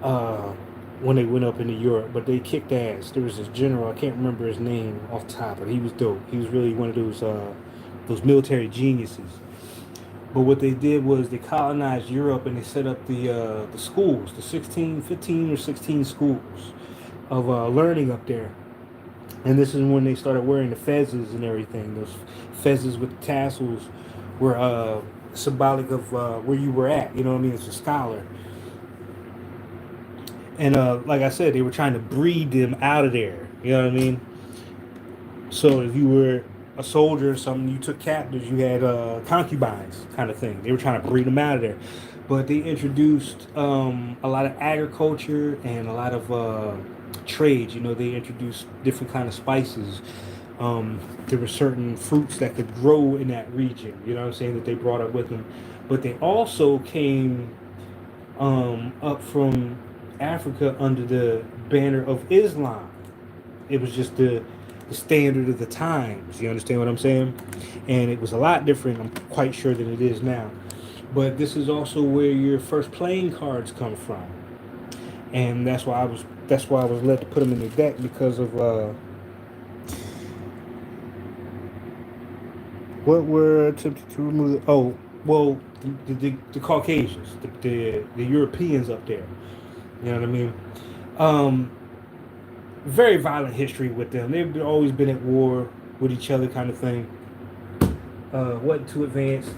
uh, when they went up into Europe, but they kicked ass. There was this general, I can't remember his name off the top, but he was dope. He was really one of those military geniuses. But what they did was they colonized Europe and they set up the schools, the 16, 15 or 16 schools of learning up there. And this is when they started wearing the fezzes and everything. Those fezzes with the tassels were symbolic of where you were at. You know what I mean? As a scholar. And like I said, they were trying to breed them out of there. You know what I mean? So if you were a soldier or something, you took captives, you had concubines kind of thing. They were trying to breed them out of there. But they introduced a lot of agriculture and a lot of trade. You know, they introduced different kind of spices. There were certain fruits that could grow in that region. You know what I'm saying? That they brought up with them. But they also came up from Africa under the banner of Islam. It was just the standard of the times. You understand what I'm saying? And it was a lot different, I'm quite sure, than it is now. But this is also where your first playing cards come from, and that's why I was led to put them in the deck because of what were attempted to remove. Oh, well, the Caucasians, the Europeans up there. You know what I mean? Um, Very violent history with them. They've always been at war with each other, kind of thing. Wasn't too advanced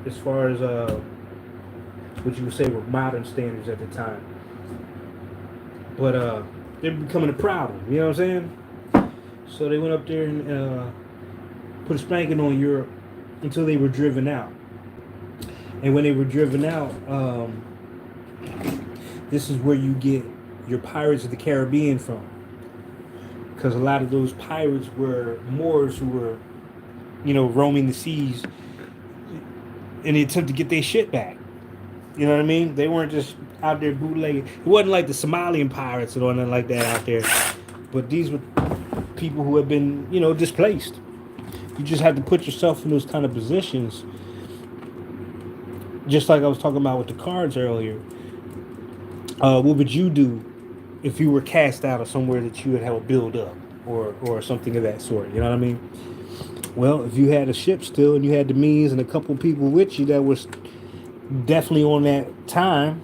as far as what you would say were modern standards at the time. But they're becoming a problem. You know what I'm saying? So they went up there and put a spanking on Europe until they were driven out. And when they were driven out, this is where you get your Pirates of the Caribbean from. Because a lot of those pirates were Moors who were, you know, roaming the seas in the attempt to get their shit back. You know what I mean? They weren't just out there bootlegging. It wasn't like the Somalian pirates or nothing like that out there. But these were people who had been, you know, displaced. You just had to put yourself in those kind of positions. Just like I was talking about with the cards earlier. What would you do if you were cast out of somewhere that you had helped build up or something of that sort? You know what I mean? Well, if you had a ship still and you had the means and a couple people with you that was definitely on that time,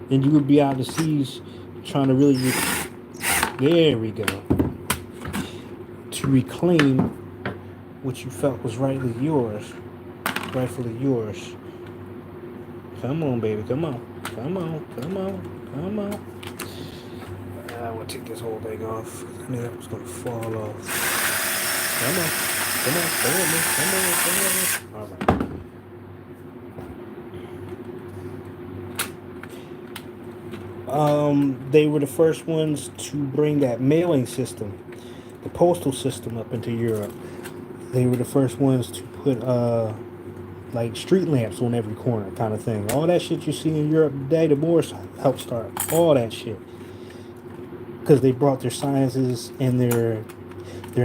then you would be out to seas trying to really, there we go, to reclaim what you felt was rightfully yours. Come on, baby, come on, come on, come on, come on. I'm gonna take this whole thing off. I knew that was gonna fall off. Come on, come on, come on, man, come on, come on. All right. They were the first ones to bring that mailing system, the postal system, up into Europe. They were the first ones to put like street lamps on every corner, kind of thing. All that shit you see in Europe today, the Moors helped start all that shit because they brought their sciences and their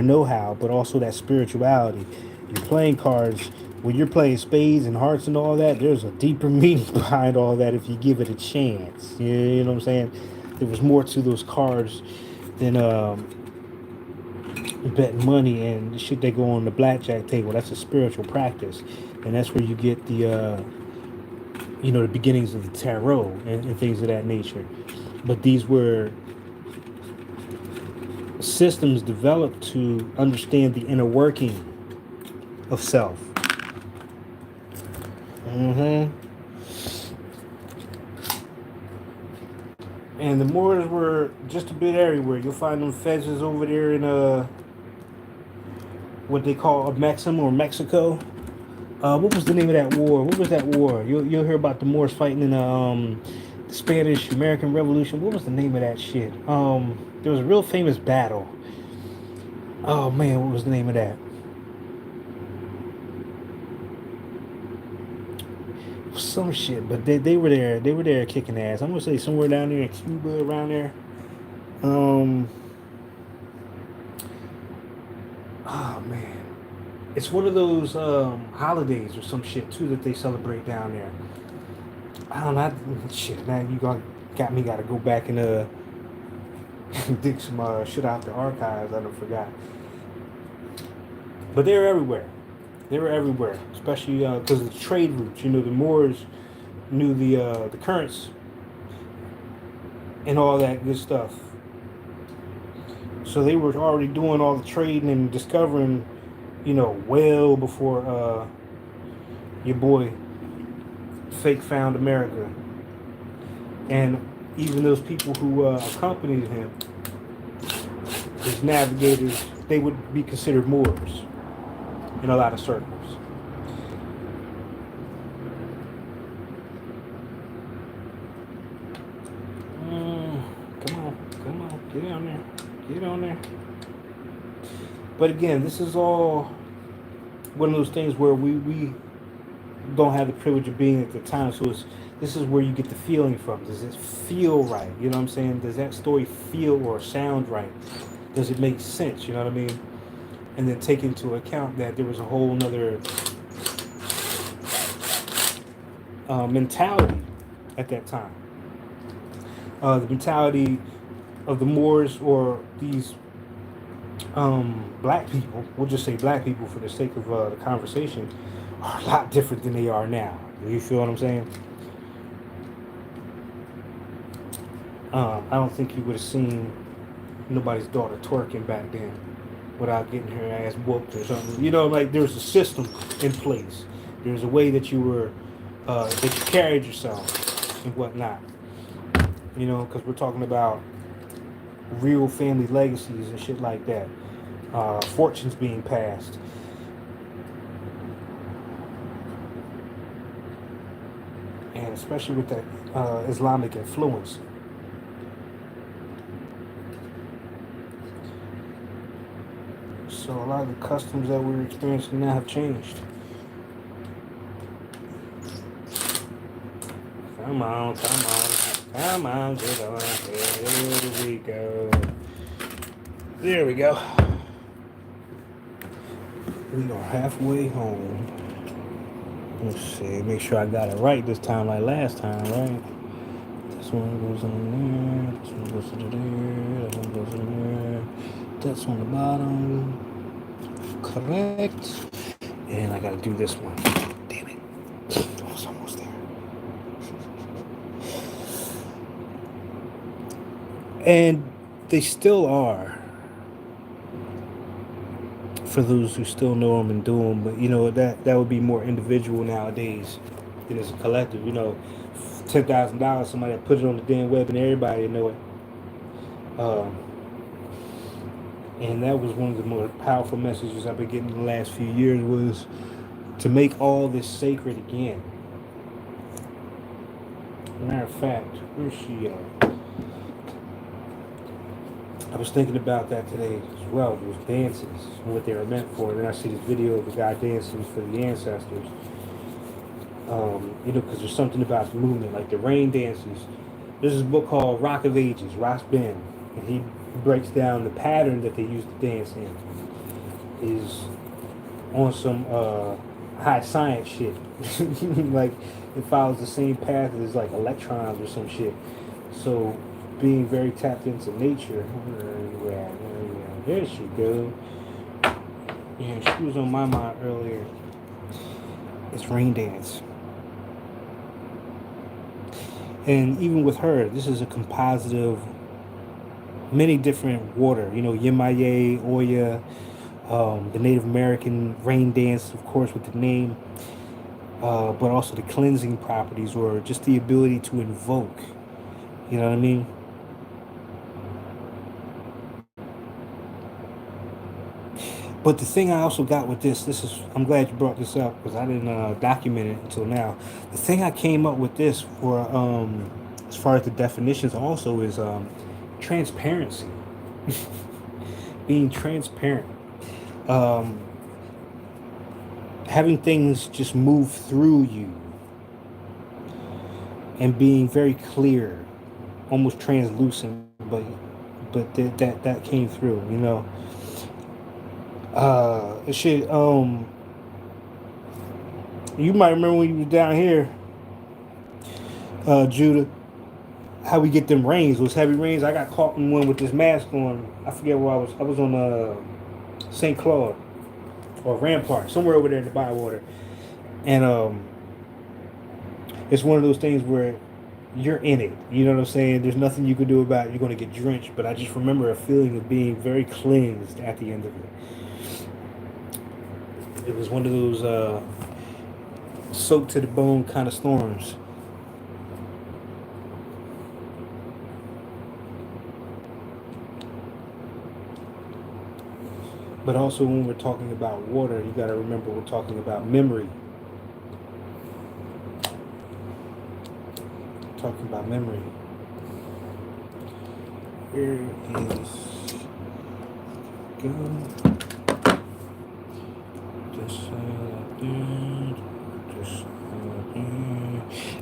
know-how, but also that spirituality. You're playing cards. When you're playing spades and hearts and all that, there's a deeper meaning behind all that if you give it a chance. You know what I'm saying? There was more to those cards than betting money and the shit they go on the blackjack table. That's a spiritual practice, and that's where you get the the beginnings of the tarot and things of that nature. But these were systems developed to understand the inner working of self. Mm-hmm. And the Moors were just a bit everywhere. You'll find them fezes over there in what they call Maxim or Mexico. What was the name of that war? What was that war? You'll hear about the Moors fighting in the Spanish American Revolution. What was the name of that shit? There was a real famous battle. Oh man, what was the name of that? Some shit, but they were there. They were there kicking ass. I'm gonna say somewhere down there in Cuba, around there. Um, oh man, it's one of those holidays or some shit too that they celebrate down there. I don't know. Shit, man, got me. Got to go back and dig some shit out the archives. I done forgot. But they were everywhere. They were everywhere, especially because of the trade routes. The Moors knew the currents and all that good stuff. So they were already doing all the trading and discovering, well before your boy fake found America. And even those people who accompanied him, his navigators, they would be considered Moors in a lot of circles. Come on, get on there, get on there. But again, this is all one of those things where we don't have the privilege of being at the time, so this is where you get the feeling from. Does it feel right? You know what I'm saying? Does that story feel or sound right? Does it make sense? You know what I mean? And then take into account that there was a whole nother mentality at that time. The mentality of the Moors or these black people, we'll just say black people for the sake of the conversation, are a lot different than they are now. You feel what I'm saying? I don't think you would have seen nobody's daughter twerking back then without getting her ass whooped or something. Like there's a system in place. There's a way that you were, that you carried yourself and whatnot. Because we're talking about real family legacies and shit like that. Fortunes being passed. And especially with that Islamic influence. So a lot of the customs that we're experiencing now have changed. Come on, get on. There we go. There we go. We are halfway home. Let's see, make sure I got it right this time like last time, right? This one goes on there, this one goes to there, that one goes in there. That's on the bottom. correct. And I gotta do this one. Damn it. I was almost there. And they still are, for those who still know them and do them. But you know that would be more individual nowadays than as a collective. You know, $10,000, somebody that put it on the damn web and everybody know it. Um, and that was one of the more powerful messages I've been getting in the last few years, was to make all this sacred again. Matter of fact, where's she at? I was thinking about that today as well. Those dances and what they were meant for. And then I see this video of the guy dancing for the ancestors. You know, because there's something about the movement, like the rain dances. There's this book called Rock of Ages, Ross Ben, and he breaks down the pattern that they used to dance in is on some high science shit. Like it follows the same path as like electrons or some shit. So being very tapped into nature. There she goes. Yeah, she was on my mind earlier. It's rain dance. And even with her, this is a composite of many different water. You know, Yemaye, Oya, the Native American rain dance, of course, with the name, but also the cleansing properties, or just the ability to invoke. You know what I mean? But the thing I also got with this is, I'm glad you brought this up because I didn't document it until now. The thing I came up with this for, as far as the definitions also, is transparency. Being transparent. Um, Having things just move through you. And being very clear. Almost translucent, but that came through, you know. Shit, you might remember when you was down here, Judah, how we get them rains, those heavy rains. I got caught in one with this mask on. I forget where I was. I was on St. Claude or Rampart, somewhere over there in the Bywater. And it's one of those things where you're in it. You know what I'm saying? There's nothing you can do about it. You're going to get drenched. But I just remember a feeling of being very cleansed at the end of it. It was one of those soaked to the bone kind of storms. But also when we're talking about water, you got to remember we're talking about memory. Talking about memory. Here is go.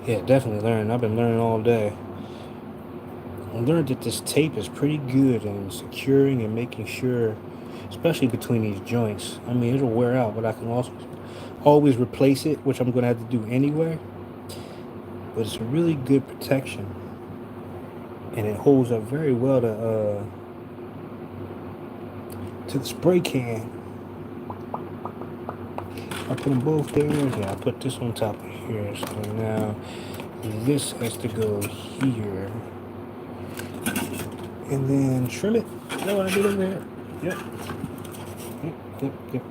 Yeah, definitely learning. I've been learning all day. I learned that this tape is pretty good in securing and making sure, especially between these joints. I mean, it'll wear out, but I can also always replace it, which I'm going to have to do anyway. But it's a really good protection. And it holds up very well to the spray can. I put them both there. Yeah, I put this on top of here. So now this has to go here. And then trim it. You know what I did over here? Yep. Yep.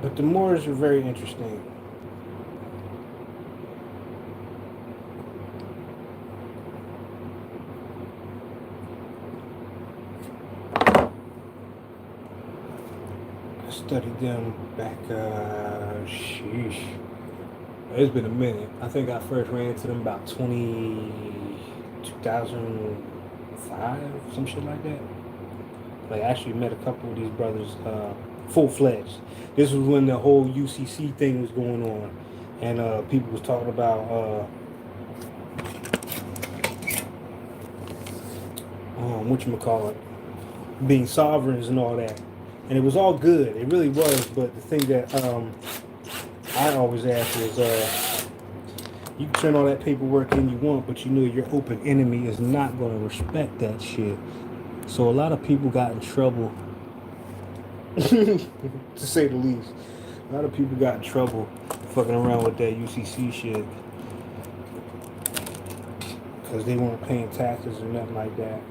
But the Moors are very interesting. Studied them back, sheesh. It's been a minute. I think I first ran into them about 2005, some shit like that. Like, I actually met a couple of these brothers, full-fledged. This was when the whole UCC thing was going on. And people was talking about, whatchamacallit, being sovereigns and all that. And it was all good. It really was. But the thing that I always ask is, you can turn all that paperwork in you want, but you know your open enemy is not going to respect that shit. So a lot of people got in trouble to say the least. A lot of people got in trouble fucking around with that UCC shit because they weren't paying taxes or nothing like that.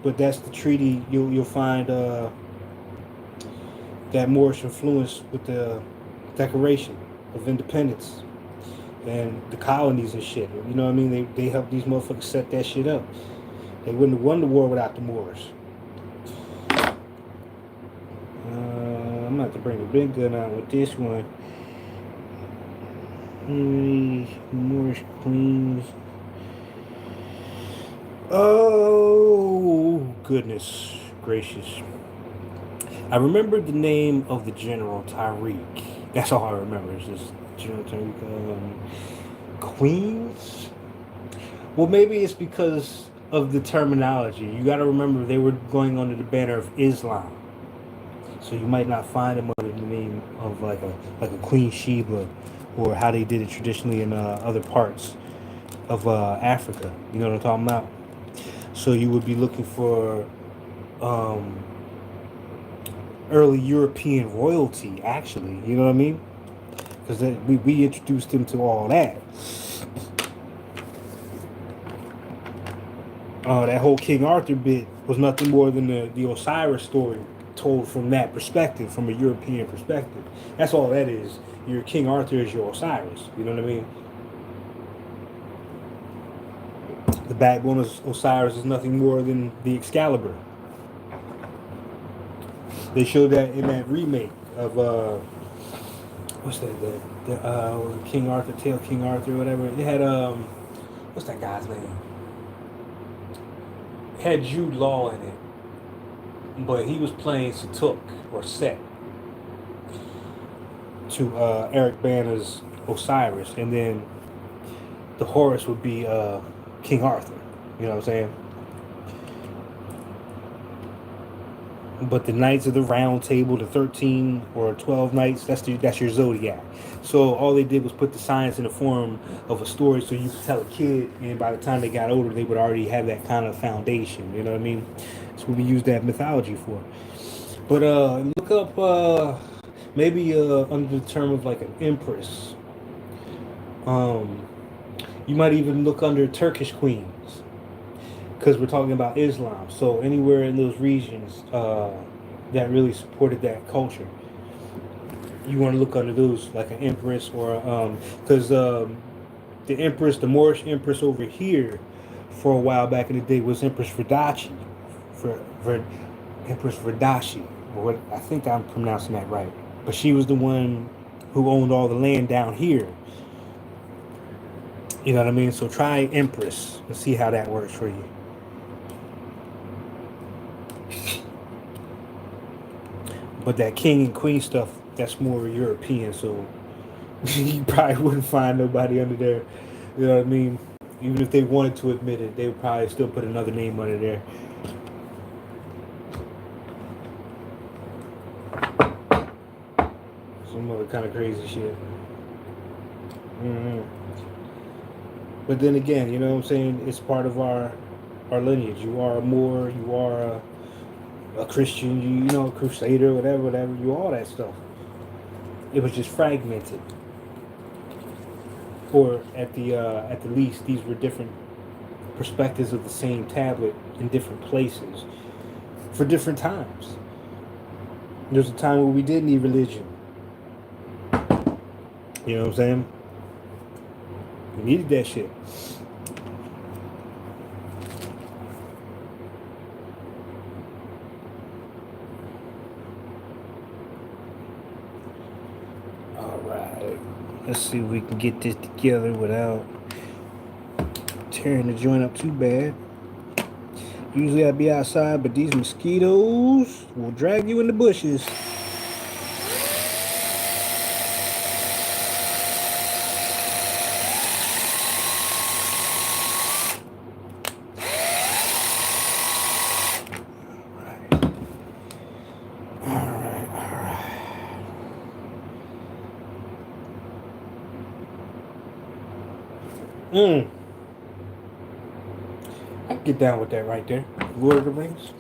But that's the treaty. You'll find that Moorish influence with the Declaration of Independence and the colonies and shit. You know what I mean? They helped these motherfuckers set that shit up. They wouldn't have won the war without the Moors. I'm going to have to bring the big gun out with this one. Moorish queens. Oh, goodness gracious. I remember the name of the General Tariq. That's all I remember. It's just General Tariq. Queens? Well, maybe it's because of the terminology. You got to remember they were going under the banner of Islam. So you might not find them under the name of like a Queen Sheba, or how they did it traditionally in other parts of Africa. You know what I'm talking about? So you would be looking for early European royalty, actually. You know what I mean? Because we introduced them to all that. That whole King Arthur bit was nothing more than the Osiris story told from that perspective, from a European perspective. That's all that is. Your King Arthur is your Osiris. You know what I mean? The backbone of Osiris is nothing more than the Excalibur. They showed that in that remake of what's that? The King Arthur, Tale King Arthur, whatever. It had what's that guy's name? It had Jude Law in it, but he was playing Satuk or Set to Eric Bana's Osiris, and then the Horus would be King Arthur. You know what I'm saying? But the Knights of the Round Table, the 13 or 12 Knights, that's your zodiac. So all they did was put the science in the form of a story, so you could tell a kid, and by the time they got older, they would already have that kind of foundation. You know what I mean? That's what we use that mythology for. But look up maybe under the term of like an empress. You might even look under Turkish queens, because we're talking about Islam. So anywhere in those regions that really supported that culture, you want to look under those, like an empress, or because the empress, the Moorish empress over here, for a while back in the day was Empress Verdachi, for Empress Verdachi, or what, I think I'm pronouncing that right. But she was the one who owned all the land down here. You know what I mean? So try Empress and see how that works for you. But that king and queen stuff, that's more European, so you probably wouldn't find nobody under there. You know what I mean? Even if they wanted to admit it, they would probably still put another name under there. Some other kind of crazy shit. But then again, you know what I'm saying? It's part of our lineage. You are a Moor, you are a Christian, you know, a Crusader, whatever, you all that stuff. It was just fragmented, or at the least, these were different perspectives of the same tablet in different places for different times. There's a time where we did need religion. You know what I'm saying? We needed that shit. Let's see if we can get this together without tearing the joint up too bad. Usually I'd be outside, but these mosquitoes will drag you in the bushes. I can get down with that right there. Lord of the Rings.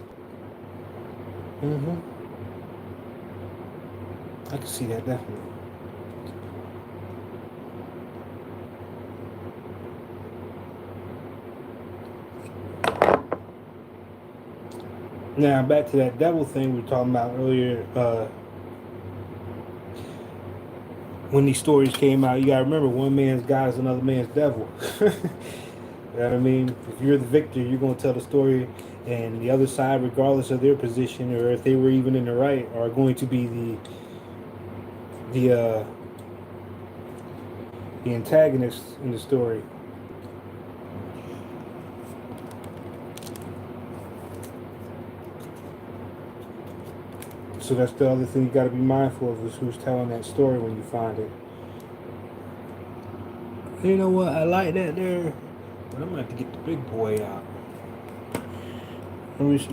I can see that definitely. Now back to that devil thing we were talking about earlier. When these stories came out, you gotta remember one man's God is another man's devil. You know what I mean? If you're the victor, you're gonna tell the story, and the other side, regardless of their position or if they were even in the right, are going to be the uh, the antagonists in the story. So that's the other thing you got to be mindful of, is who's telling that story when you find it. You know what? I like that there, but I'm gonna have to get the big boy out. Let me see.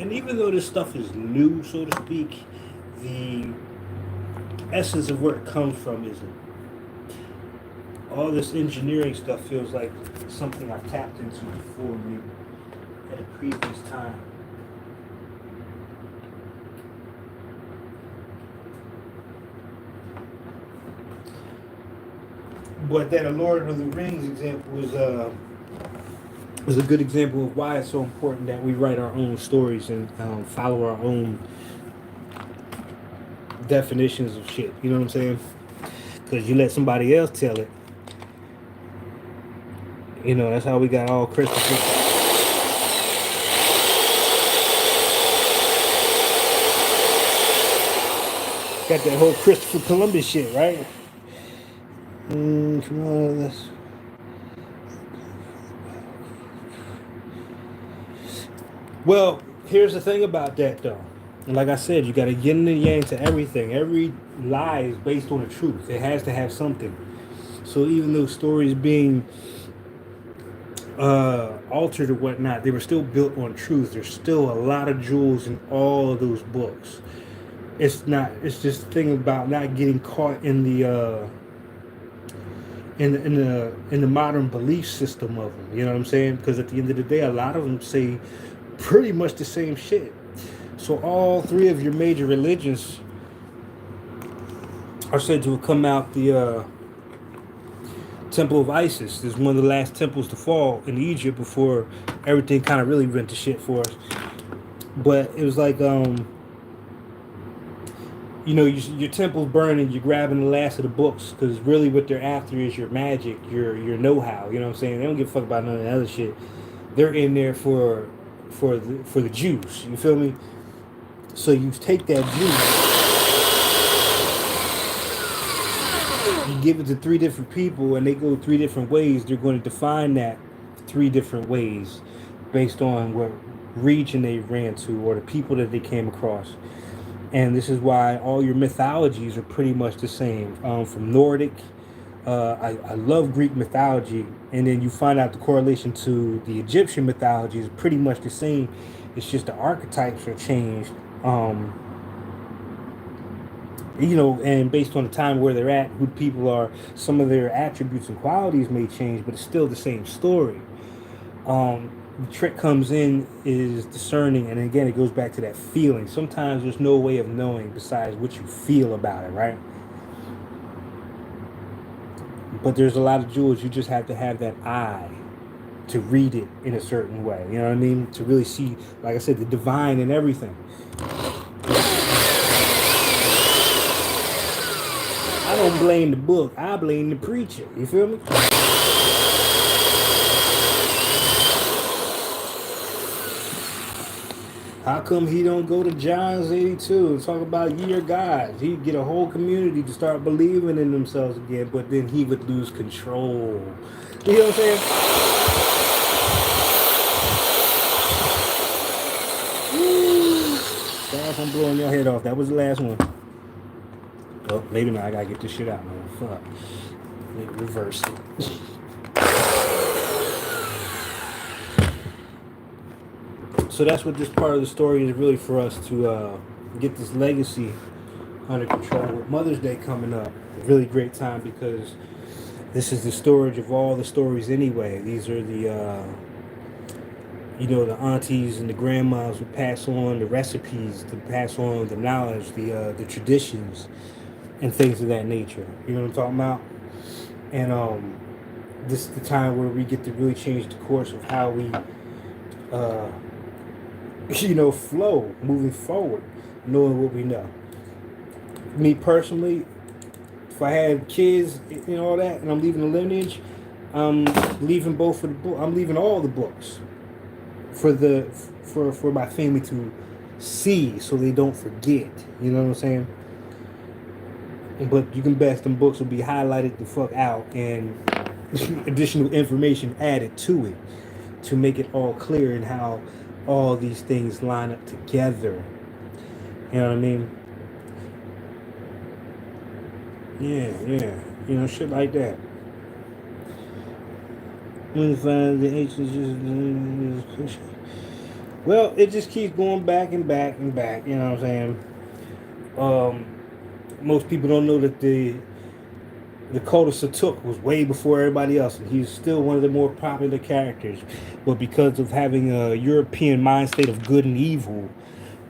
And even though this stuff is new, so to speak, the essence of where it comes from isn't. All this engineering stuff feels like something I tapped into before me at a previous time. But that a Lord of the Rings example was a good example of why it's so important that we write our own stories and follow our own definitions of shit. You know what I'm saying? Because you let somebody else tell it. You know, that's how we got all Christopher. Got that whole Christopher Columbus shit, right? Come on, let's. Well, here's the thing about that, though. And like I said, you got to yin and yang to everything. Every lie is based on the truth. It has to have something. So even though stories being altered or whatnot, they were still built on truth. There's still a lot of jewels in all of those books. It's not. It's just the thing about not getting caught in the in the modern belief system of them. You know what I'm saying? Because at the end of the day, a lot of them say pretty much the same shit. So all three of your major religions are said to have come out the Temple of Isis. This is one of the last temples to fall in Egypt before everything kind of really went to shit for us. But it was like, you know, your temple's burning, you're grabbing the last of the books, because really what they're after is your magic, your know-how. You know what I'm saying? They don't give a fuck about none of the other shit. They're in there for the juice. You feel me? So you take that juice, you give it to three different people, and they go three different ways. They're going to define that three different ways based on what region they ran to or the people that they came across. And this is why all your mythologies are pretty much the same. From Nordic, I love Greek mythology, and then you find out the correlation to the Egyptian mythology is pretty much the same. It's just the archetypes are changed. You know, and based on the time where they're at, who people are, some of their attributes and qualities may change, but it's still the same story. The trick comes in is discerning, and again, it goes back to that feeling. Sometimes there's no way of knowing besides what you feel about it, right? But there's a lot of jewels you just have to have that eye to read it in a certain way. You know what I mean? To really see, like I said, the divine in everything. I don't blame the book. I blame the preacher. You feel me? How come he don't go to John's 82 and talk about ye are gods? He'd get a whole community to start believing in themselves again, but then he would lose control. You know what I'm saying? Sorry if I'm blowing your head off. That was the last one. Oh, maybe not. I gotta get this shit out, man. Fuck. Reverse it. So that's what this part of the story is really for us to get this legacy under control. With Mother's Day coming up, really great time because this is the storage of all the stories anyway. These are the the aunties and the grandmas who pass on the recipes, to pass on the knowledge, the traditions, and things of that nature. You know what I'm talking about? And this is the time where we get to really change the course of how we, uh, flow moving forward, knowing what we know. Me personally, if I had kids and all that, and I'm leaving a lineage, I'm leaving both of the book. I'm leaving all the books for for my family to see, so they don't forget. You know what I'm saying? But you can bet them books will be highlighted the fuck out and additional information added to it to make it all clear and how all these things line up together. You know what I mean? Yeah, yeah. Shit like that. When you find the ancients just well, it just keeps going back and back and back. You know what I'm saying? Most people don't know that the cult of Satuk was way before everybody else, and he's still one of the more popular characters. But because of having a European mind state of good and evil,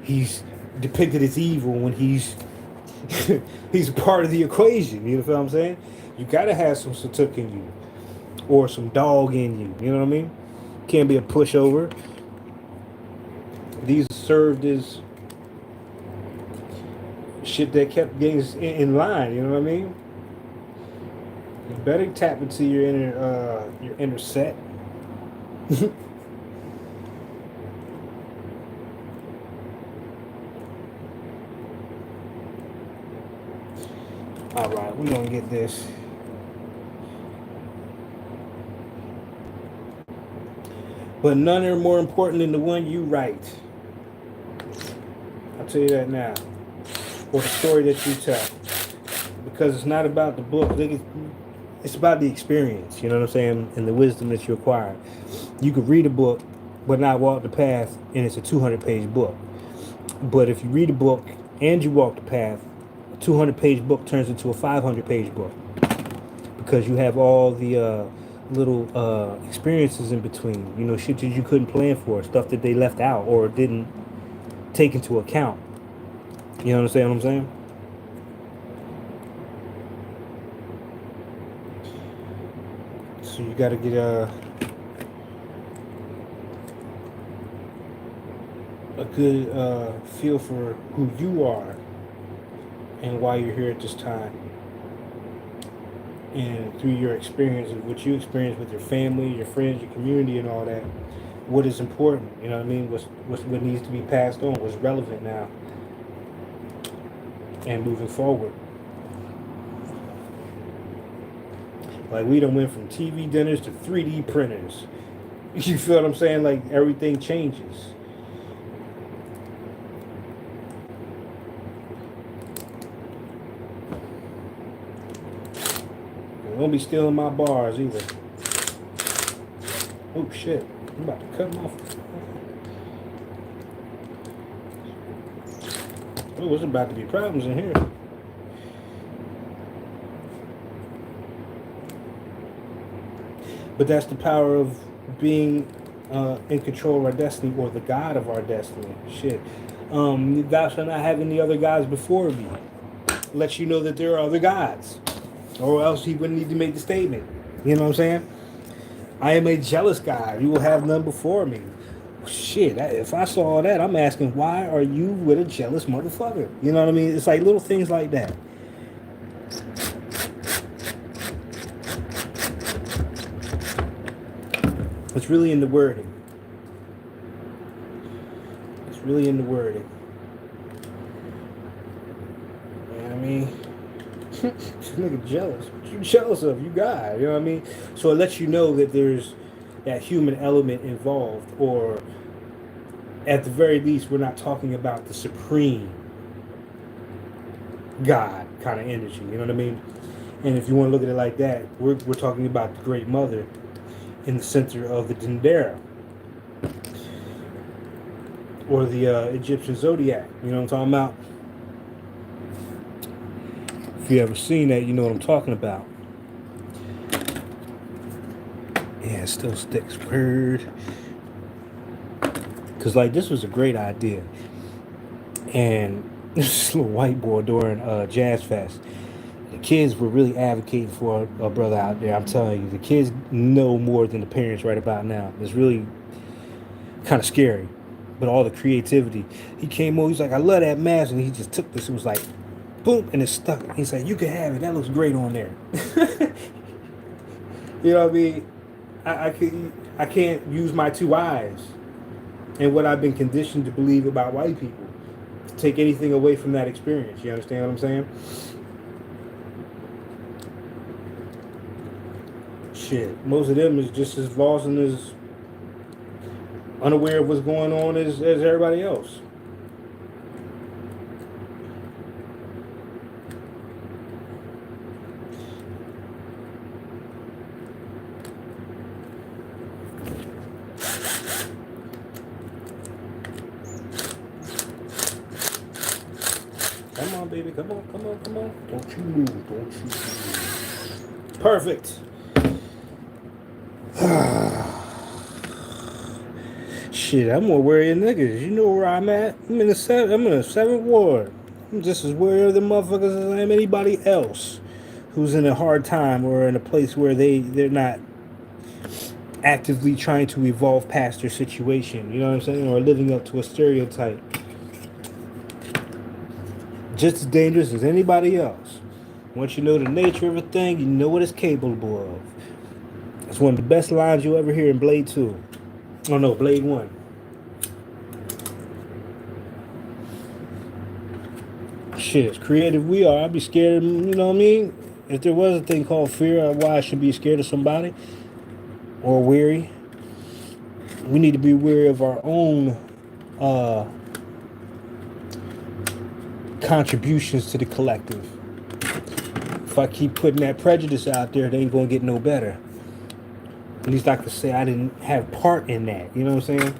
he's depicted as evil when he's he's part of the equation. You know what I'm saying? You gotta have some Satuk in you, or some dog in you. You know what I mean? Can't be a pushover. These served as shit that kept things in line. You know what I mean? You better tap into your inner set. All right, we're gonna get this. But none are more important than the one you write. I'll tell you that now. Or the story that you tell. Because it's not about the book. It's about the experience, you know what I'm saying? And the wisdom that you acquire. You could read a book, but not walk the path, and it's a 200-page book. But if you read a book and you walk the path, a 200-page book turns into a 500-page book. Because you have all the little experiences in between, shit that you couldn't plan for, stuff that they left out or didn't take into account. You understand what I'm saying? So you got to get a good feel for who you are and why you're here at this time. And through your experience of what you experience with your family, your friends, your community, and all that, what is important? You know what I mean? What needs to be passed on? What's relevant now? And moving forward. Like we done went from TV dinners to 3D printers. You feel what I'm saying? Like everything changes. Don't be stealing my bars either. Oh shit. I'm about to cut them off. Oh, there's about to be problems in here. But that's the power of being in control of our destiny, or the God of our destiny. Shit. Thou shalt not have any other gods before me. Lets you know that there are other gods. Or else he wouldn't need to make the statement. You know what I'm saying? I am a jealous God. You will have none before me. Shit, if I saw that, I'm asking, why are you with a jealous motherfucker? You know what I mean? It's like little things like that. It's really in the wording. It's really in the wording. You know what I mean? This nigga jealous. What you jealous of? You God. You know what I mean? So it lets you know that there's that human element involved, or at the very least, we're not talking about the supreme God kind of energy. You know what I mean? And if you want to look at it like that, we're talking about the Great Mother in the center of the Dendera, or the Egyptian zodiac. You know what I'm talking about? If you ever seen that, you know what I'm talking about. Yeah, it still sticks. Word. Because, like, this was a great idea. And this little white boy during Jazz Fest. The kids were really advocating for a brother out there. I'm telling you, the kids know more than the parents right about now. It's really kind of scary. But all the creativity. He came over, he's like, I love that mask. And he just took this. It was like, boom, and it stuck. He's like, you can have it. That looks great on there. You know what I mean? I can't use my two eyes and what I've been conditioned to believe about white people to take anything away from that experience. You understand what I'm saying? Shit, most of them is just as lost and as unaware of what's going on as everybody else. Come on, baby. Come on, come on, come on. Don't you move. Don't you move. Perfect. Shit, I'm more wary of niggas. You know where I'm at? I'm in the seventh ward. I'm just as wary of the motherfuckers as I am anybody else who's in a hard time or in a place where they're not actively trying to evolve past their situation. You know what I'm saying? Or living up to a stereotype. Just as dangerous as anybody else. Once you know the nature of a thing, you know what it's capable of. It's one of the best lines you'll ever hear in Blade 2. Oh no, Blade 1. Shit, as creative we are, I'd be scared of, you know what I mean? If there was a thing called fear, why I should be scared of somebody or weary, we need to be wary of our own uh, contributions to the collective. If I keep putting that prejudice out there, they ain't gonna get no better. At least I could say I didn't have part in that. You know what I'm saying?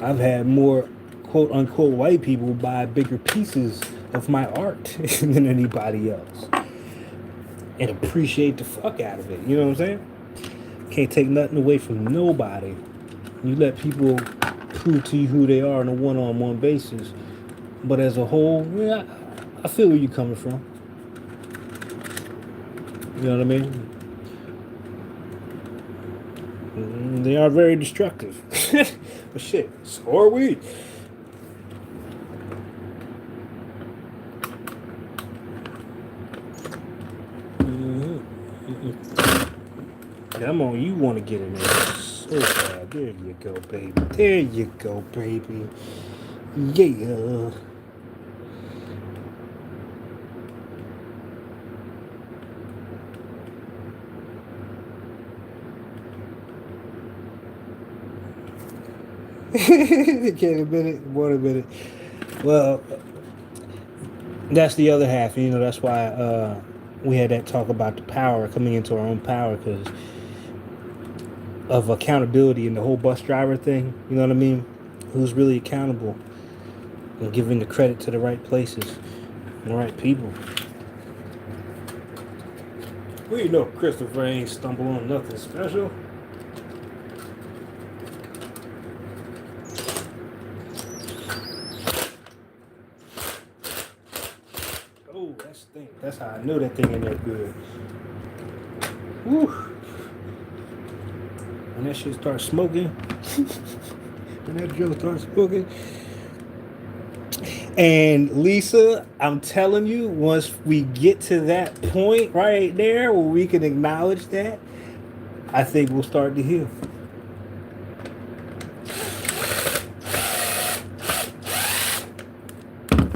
I've had more quote unquote white people buy bigger pieces of my art than anybody else and appreciate the fuck out of it. You know what I'm saying? Can't take nothing away from nobody. You let people prove to you who they are on a one-on-one basis. But as a whole, yeah, I feel where you're coming from. You know what I mean? They are very destructive. But shit, so are we. Come on, you want to get in there so bad. There you go, baby. There you go, baby. Yeah. Can't admit it. Won't admit it. Well, that's the other half. You know, that's why we had that talk about the power, coming into our own power, because of accountability and the whole bus driver thing. You know what I mean? Who's really accountable and giving the credit to the right places, the right people. Well, you know, Christopher ain't stumble on nothing special. Oh, that stink. That's how I know that thing in there good. Woo. When that shit starts smoking, when that drill starts smoking. And Lisa, I'm telling you, once we get to that point right there where we can acknowledge that, I think we'll start to heal.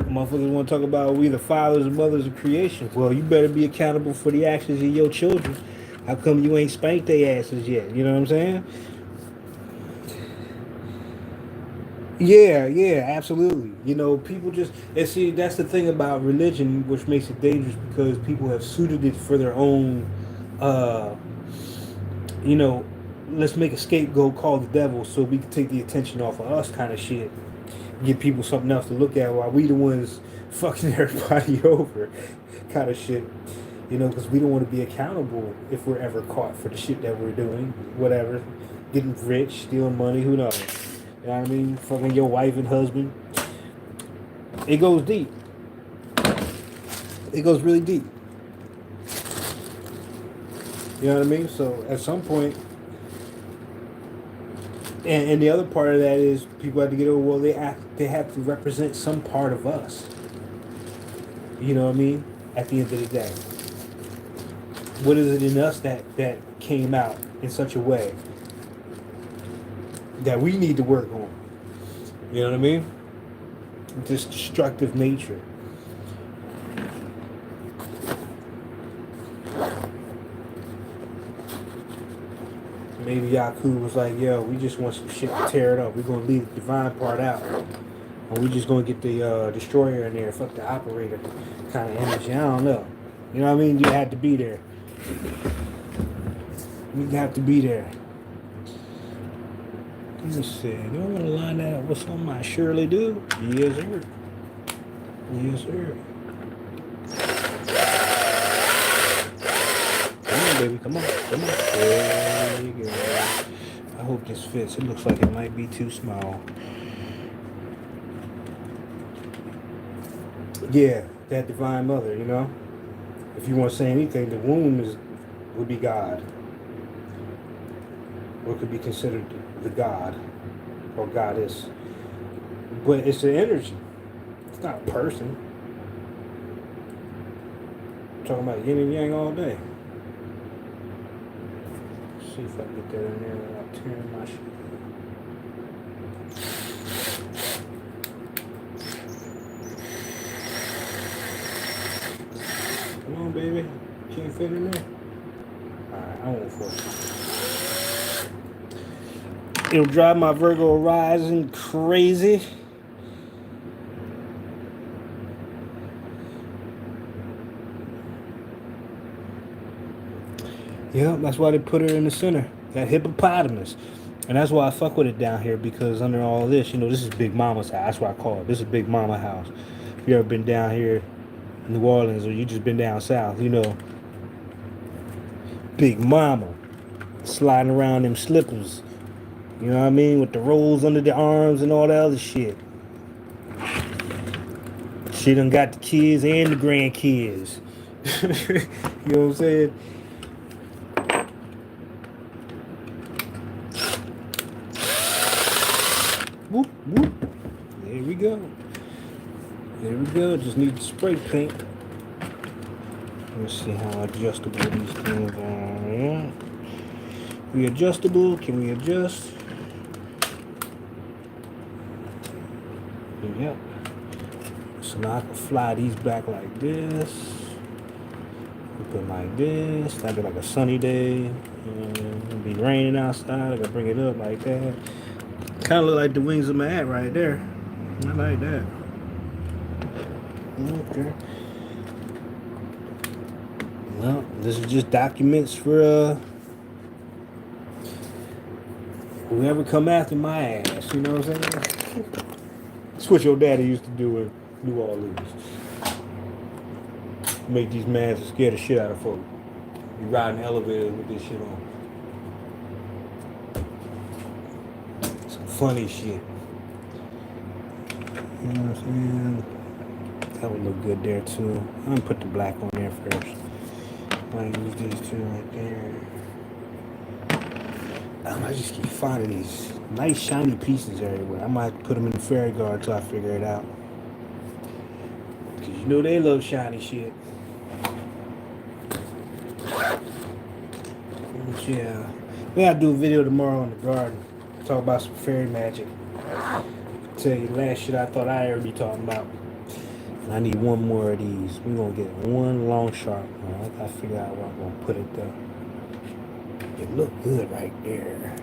Motherfuckers want to talk about we the fathers and mothers of creation. Well, you better be accountable for the actions of your children. How come you ain't spanked their asses yet? You know what I'm saying? Yeah, absolutely. You know, people just and see that's the thing about religion, which makes it dangerous because people have suited it for their own uh, you know, let's make a scapegoat called the devil so we can take the attention off of us kind of shit. Give people something else to look at while we the ones fucking everybody over kind of shit. You know, because we don't want to be accountable if we're ever caught for the shit that we're doing, whatever. Getting rich, stealing money, who knows? You know what I mean? Fucking your wife and husband. It goes deep. It goes really deep. You know what I mean? So at some point, and the other part of that is people have to get over. Well, they have to represent some part of us. You know what I mean? At the end of the day, what is it in us that came out in such a way that we need to work on? You know what I mean? This destructive nature. Maybe Yaku was like, yo, we just want some shit to tear it up. We're going to leave the divine part out. And we just going to get the destroyer in there. Fuck the operator kind of energy. I don't know. You know what I mean? You had to be there. You have to be there. Let me see. Do I want to line that up with something I surely do? Yes, sir. Yes, sir. Come on, baby. Come on. Come on. There you go. I hope this fits. It looks like it might be too small. Yeah, that divine mother, you know? If you want to say anything, the womb would be God. Or could be considered the God or goddess. But it's an energy. It's not a person. I'm talking about yin and yang all day. Let's see if I can get that in there without tearing my shit. Come on, baby. Can't fit in there? Alright, I won't force it. It'll drive my Virgo rising crazy. Yeah, that's why they put her in the center. That hippopotamus. And that's why I fuck with it down here, because under all this, you know, this is Big Mama's house. That's what I call it. This is Big Mama house. If you ever been down here in New Orleans, or you just been down south, you know, Big Mama sliding around them slippers. You know what I mean? With the rolls under the arms and all that other shit. She done got the kids and the grandkids. You know what I'm saying? Whoop, whoop. There we go. There we go. Just need the spray paint. Let's see how adjustable these things are. Yeah. We adjustable? Can we adjust? Yep. So now I can fly these back like this. Put it like this. That'd be like a sunny day. It'll be raining outside. I can bring it up like that. Kind of look like the wings of my hat right there. I like that. Okay. Well, this is just documents for whoever come after my ass. You know what I'm saying? That's what your daddy used to do in New Orleans. Make these masks scare the shit out of folks. You ride in the elevator with this shit on. Some funny shit. You know what I'm saying? That would look good there too. I'm gonna put the black on there first. I might use these two right there. I just keep finding these nice shiny pieces everywhere. I might put them in the fairy guard till I figure it out. Cause you know they love shiny shit. But yeah, we gotta do a video tomorrow in the garden. Talk about some fairy magic. Tell you the last shit I thought I ever be talking about. And I need one more of these. We're gonna get one long sharp one. I gotta figure out where I'm gonna put it though. It look good right there.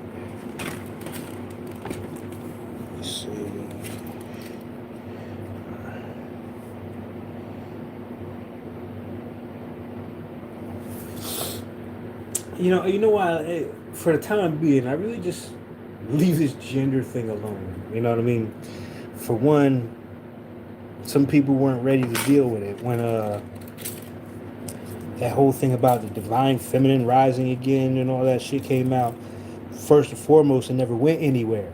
Let's see. You know why? For the time being, I really just leave this gender thing alone. You know what I mean? For one, some people weren't ready to deal with it when that whole thing about the divine feminine rising again and all that shit came out. First and foremost, it never went anywhere.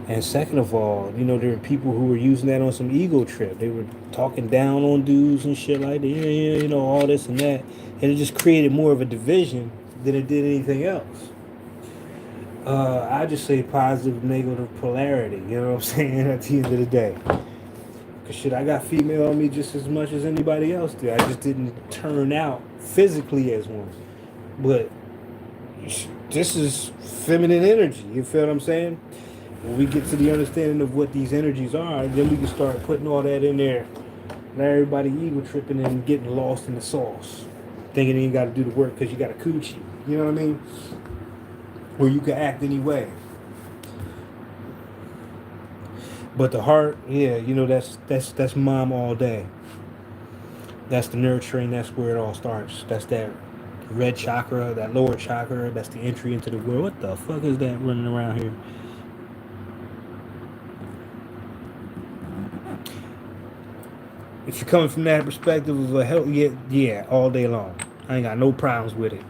And second of all, there were people who were using that on some ego trip. They were talking down on dudes and shit like that. Yeah, yeah, all this and that. And it just created more of a division than it did anything else. I just say positive, negative polarity. You know what I'm saying? At the end of the day. Because shit, I got female on me just as much as anybody else did. I just didn't turn out physically as one. But this is feminine energy. You feel what I'm saying? When we get to the understanding of what these energies are, then we can start putting all that in there. Now everybody ego tripping and getting lost in the sauce. Thinking you got to do the work because you got a coochie. You know what I mean? Or you can act any way. But the heart, yeah, that's mom all day. That's the nurturing. That's where it all starts. That's that red chakra, that lower chakra. That's the entry into the world. What the fuck is that running around here? If you're coming from that perspective of a health, yeah, all day long. I ain't got no problems with it.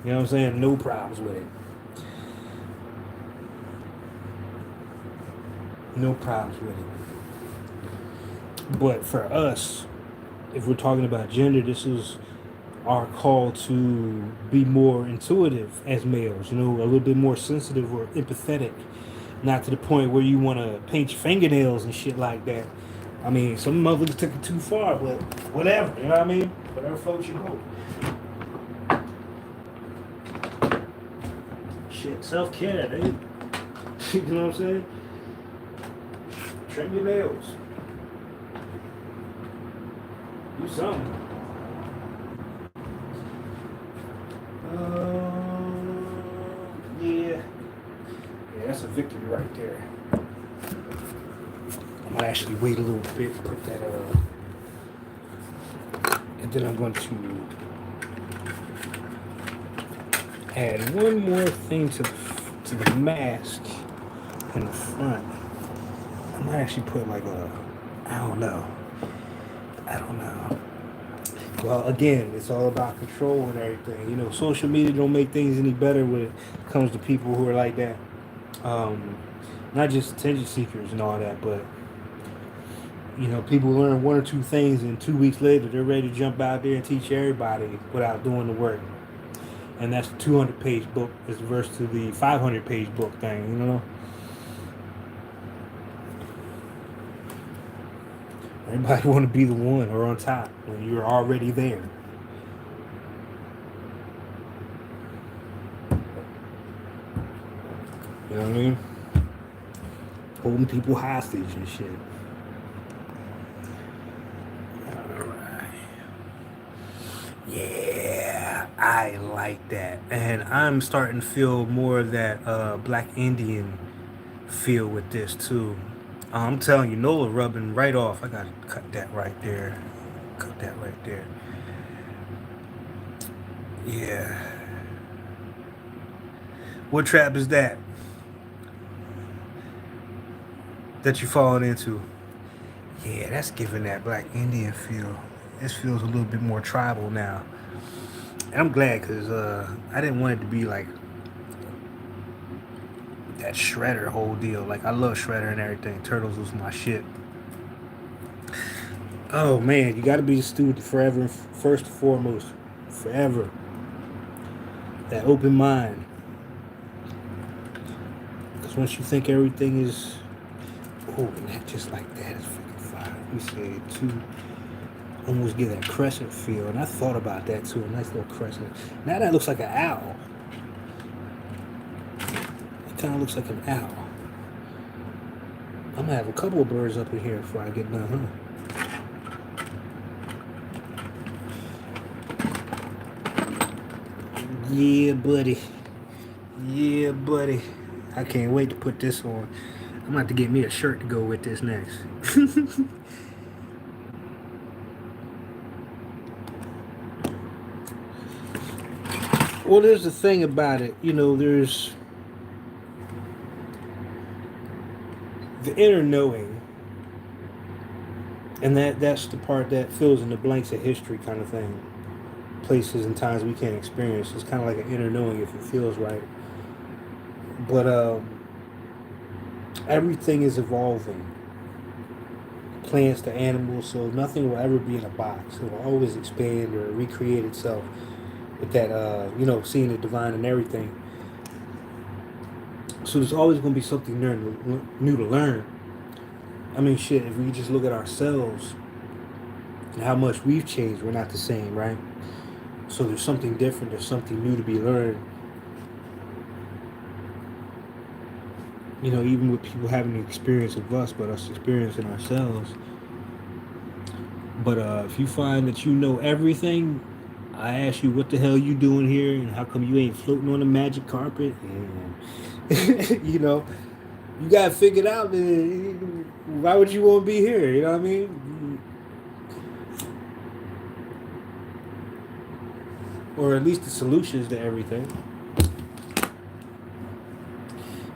You know what I'm saying? No problems with it. No problems with it. But for us, if we're talking about gender, this is our call to be more intuitive as males, a little bit more sensitive or empathetic. Not to the point where you want to paint your fingernails and shit like that. I mean, some motherfuckers took it too far, but whatever, you know what I mean? Whatever floats your boat. Shit, self-care, dude. You know what I'm saying? Trim your nails. Do something. Yeah. Yeah, that's a victory right there. I'm gonna actually wait a little bit, put that and then I'm going to add one more thing to the mask in the front. I'm gonna actually put like I don't know. Well, again, it's all about control and everything. Social media don't make things any better when it comes to people who are like that. Not just attention seekers and all that, but people learn one or two things, and 2 weeks later they're ready to jump out there and teach everybody without doing the work. And that's the 200-page book as versus to the 500-page book thing. Everybody want to be the one or on top when you're already there. You know what I mean? Holding people hostage and shit. Alright. Yeah, I like that. And I'm starting to feel more of that Black Indian feel with this too. I'm telling you, Nola rubbing right off. I gotta cut that right there. Cut that right there. Yeah. What trap is that? That you falling into? Yeah, that's giving that Black Indian feel. This feels a little bit more tribal now. And I'm glad because I didn't want it to be like that Shredder whole deal. Like, I love Shredder and everything. Turtles was my shit. Oh man, you gotta be a student forever, first and foremost. Forever. That open mind. Because once you think everything is, not just like that, it's fucking fire. We say two, almost get that crescent feel. And I thought about that too, a nice little crescent. Now that looks like an owl. It kind of looks like an owl. I'm gonna have a couple of birds up in here before I get done, huh? Yeah, buddy. Yeah, buddy. I can't wait to put this on. I'm gonna have to get me a shirt to go with this next. Well, there's the thing about it. There's the inner knowing, and that's the part that fills in the blanks of history, kind of thing. Places and times we can't experience. It's kind of like an inner knowing if it feels right. But everything is evolving. Plants to animals, so nothing will ever be in a box. It will always expand or recreate itself with that, seeing the divine and everything. So there's always going to be something new to learn. I mean, shit, if we just look at ourselves and how much we've changed, we're not the same, right? So there's something different, there's something new to be learned. Even with people having the experience of us, but us experiencing ourselves. But if you find that you know everything, I ask you what the hell you doing here and how come you ain't floating on a magic carpet? And, you got to figure it out. Why would you want to be here? You know what I mean? Or at least the solutions to everything.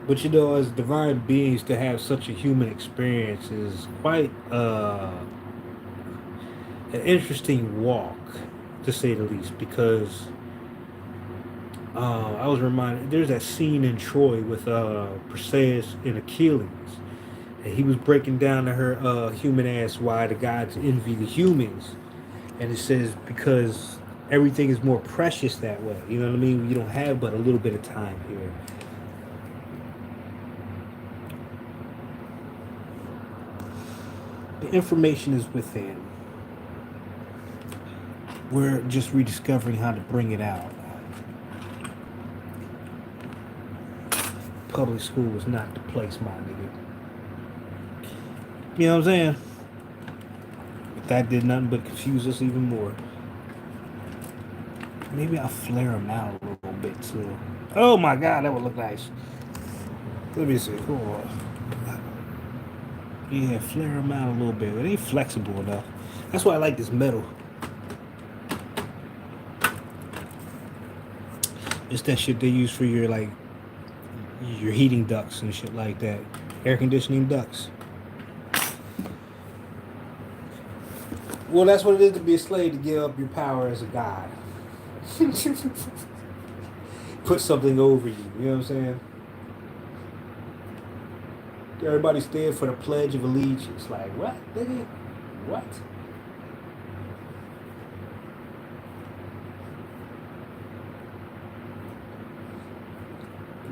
But as divine beings, to have such a human experience is quite an interesting walk, to say the least, because I was reminded there's that scene in Troy with Perseus and Achilles, and he was breaking down to her human ass why the gods envy the humans, and it says because everything is more precious that way. You know what I mean? You don't have but a little bit of time here. The information is within. We're just rediscovering how to bring it out. Public school was not the place, my nigga. You know what I'm saying? But that did nothing but confuse us even more. Maybe I'll flare them out a little bit too. Oh my god, that would look nice. Let me see. Hold on. Yeah, flare them out a little bit. It ain't flexible enough. That's why I like this metal. It's that shit they use for your heating ducts and shit like that. Air conditioning ducts. Well, that's what it is to be a slave, to give up your power as a god. Put something over you. You know what I'm saying? Everybody stand for the Pledge of Allegiance. Like, what, nigga? What?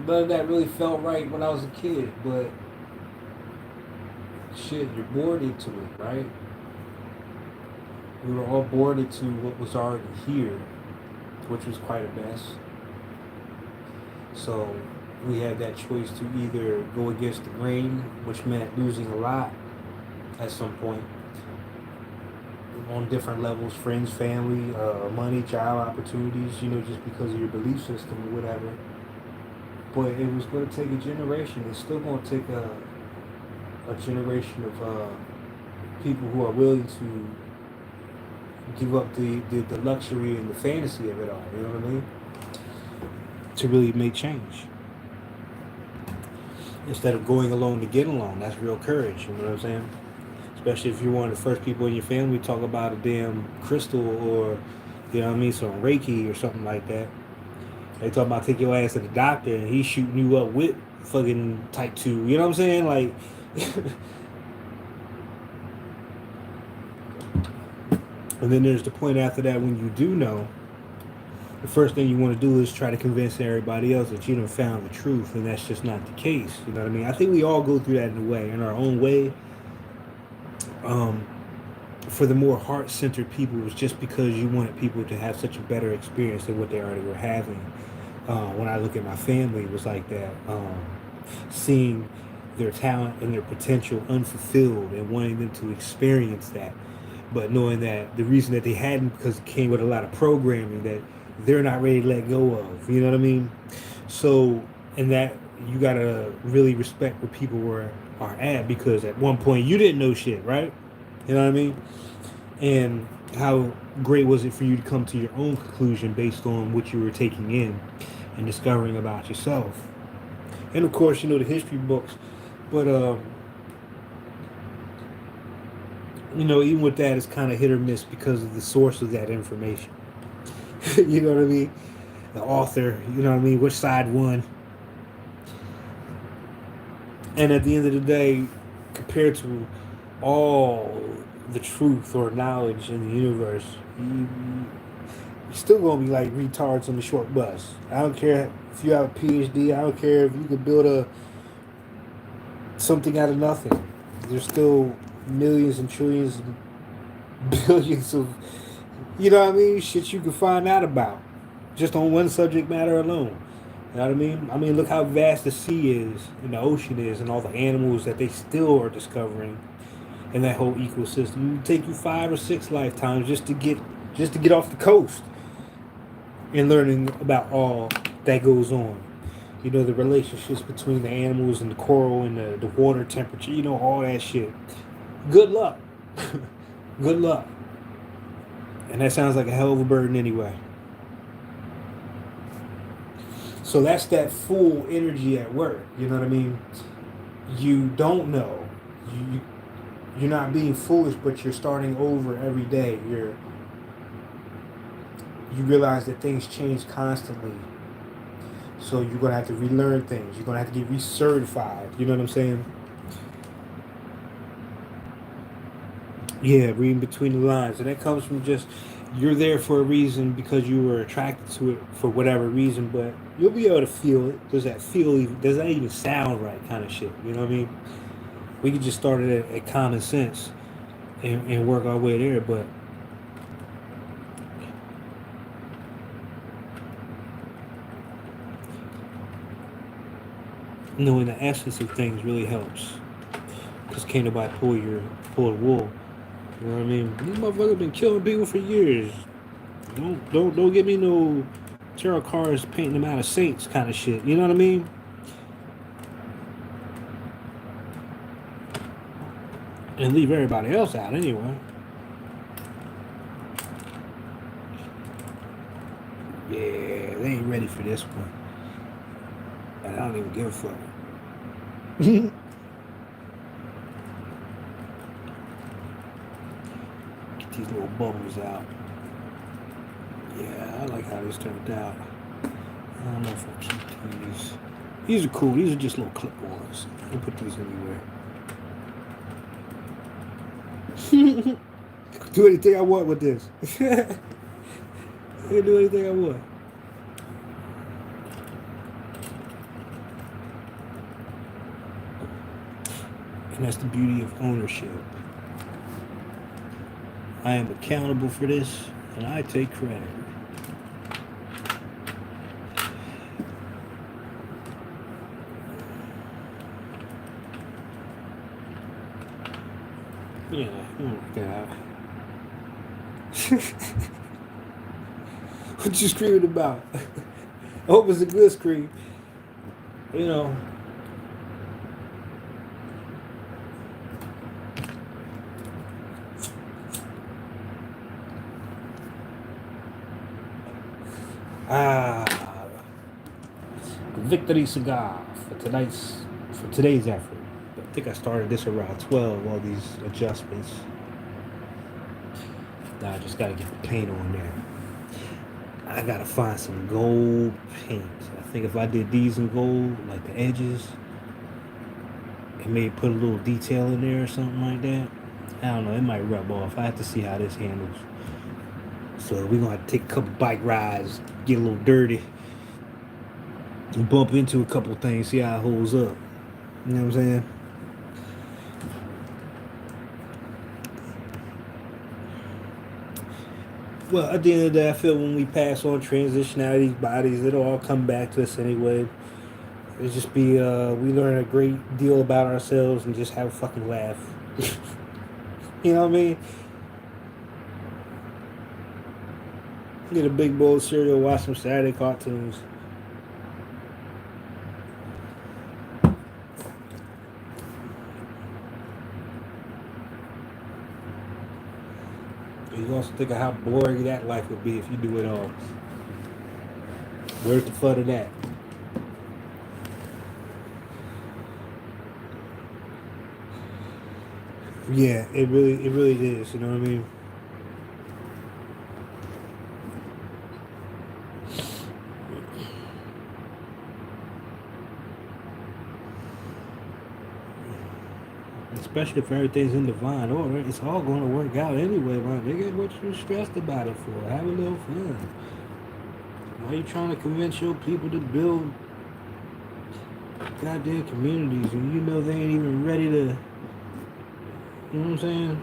None of that really felt right when I was a kid, but shit, you're born into it, right? We were all born into what was already here, which was quite a mess. So we had that choice to either go against the grain, which meant losing a lot at some point on different levels, friends, family, money, job opportunities, just because of your belief system or whatever. But it was going to take a generation. It's still going to take a generation of people who are willing to give up the luxury and the fantasy of it all, you know what I mean? To really make change. Instead of going alone to get along. That's real courage, you know what I'm saying? Especially if you're one of the first people in your family to talk about a damn crystal or, you know what I mean, some Reiki or something like that. They talk about take your ass to the doctor and he's shooting you up with fucking type 2. You know what I'm saying? Like, and then there's the point after that when you do know, the first thing you want to do is try to convince everybody else that you done found the truth, and that's just not the case. You know what I mean? I think we all go through that in a way, in our own way. For the more heart-centered people, it was just because you wanted people to have such a better experience than what they already were having. When I look at my family, it was like that. Seeing their talent and their potential unfulfilled and wanting them to experience that, but knowing that the reason that they hadn't because it came with a lot of programming that they're not ready to let go of. You know what I mean? So, and that you gotta really respect where people are at, because at one point you didn't know shit, right? You know what I mean? And how great was it for you to come to your own conclusion based on what you were taking in and discovering about yourself? And of course, you know, the history books. But, you know, even with that, it's kind of hit or miss because of the source of that information. You know what I mean? The author, you know what I mean? Which side won? And at the end of the day, compared to all the truth or knowledge in the universe, you're still gonna be like retards on the short bus. I don't care if you have a PhD. I don't care if you could build a something out of nothing. There's still millions and trillions, and billions of, you know what I mean, shit you can find out about just on one subject matter alone. You know what I mean? I mean, look how vast the sea is and the ocean is, and all the animals that they still are discovering in that whole ecosystem. It would take you 5 or 6 lifetimes just to get off the coast and learning about all that goes on. You know, the relationships between the animals and the coral and the water temperature. You know, all that shit. Good luck. Good luck. And that sounds like a hell of a burden anyway. So that's that full energy at work. You know what I mean? You don't know. You're not being foolish, but you're starting over every day. You realize that things change constantly. So you're gonna have to relearn things. You're gonna have to get recertified. You know what I'm saying? Yeah, reading between the lines, and that comes from just you're there for a reason because you were attracted to it for whatever reason. But you'll be able to feel it. Does that feel even? Does that even sound right? Kind of shit. You know what I mean? We could just start it at common sense and work our way there. But knowing the essence of things really helps. Because can't nobody pull the wool. You know what I mean? These motherfuckers been killing people for years. Don't give me no tarot cards painting them out of saints kind of shit. You know what I mean? And leave everybody else out anyway. Yeah, they ain't ready for this one. And I don't even give a fuck. Get these little bubbles out. Yeah, I like how this turned out. I don't know if I'll keep these. These are cool. These are just little clip-ons. I'll put these anywhere. Do anything I want with this. I can do anything I want. And that's the beauty of ownership. I am accountable for this, and I take credit. Yeah, oh God. What you screaming about? I hope it's a good scream. You know. Ah, victory cigar for today's effort. I think I started this around 12. All these adjustments. Now I just gotta get the paint on there. I gotta find some gold paint. I think if I did these in gold, like the edges, and maybe put a little detail in there or something like that. I don't know. It might rub off. I have to see how this handles. So we're gonna have to take a couple bike rides, get a little dirty, and bump into a couple things, see how it holds up. You know what I'm saying? Well, at the end of the day, I feel when we pass on, transition out of these bodies, it'll all come back to us anyway. It'll just be, we learn a great deal about ourselves and just have a fucking laugh. You know what I mean? Get a big bowl of cereal, watch some Saturday cartoons. But you also think of how boring that life would be if you do it all. Where's the fun of that? Yeah, it really is. You know what I mean? Especially if everything's in divine order, it's all going to work out anyway, my nigga. What you stressed about it for? Have a little fun. Why are you trying to convince your people to build goddamn communities and you know they ain't even ready to, you know what I'm saying?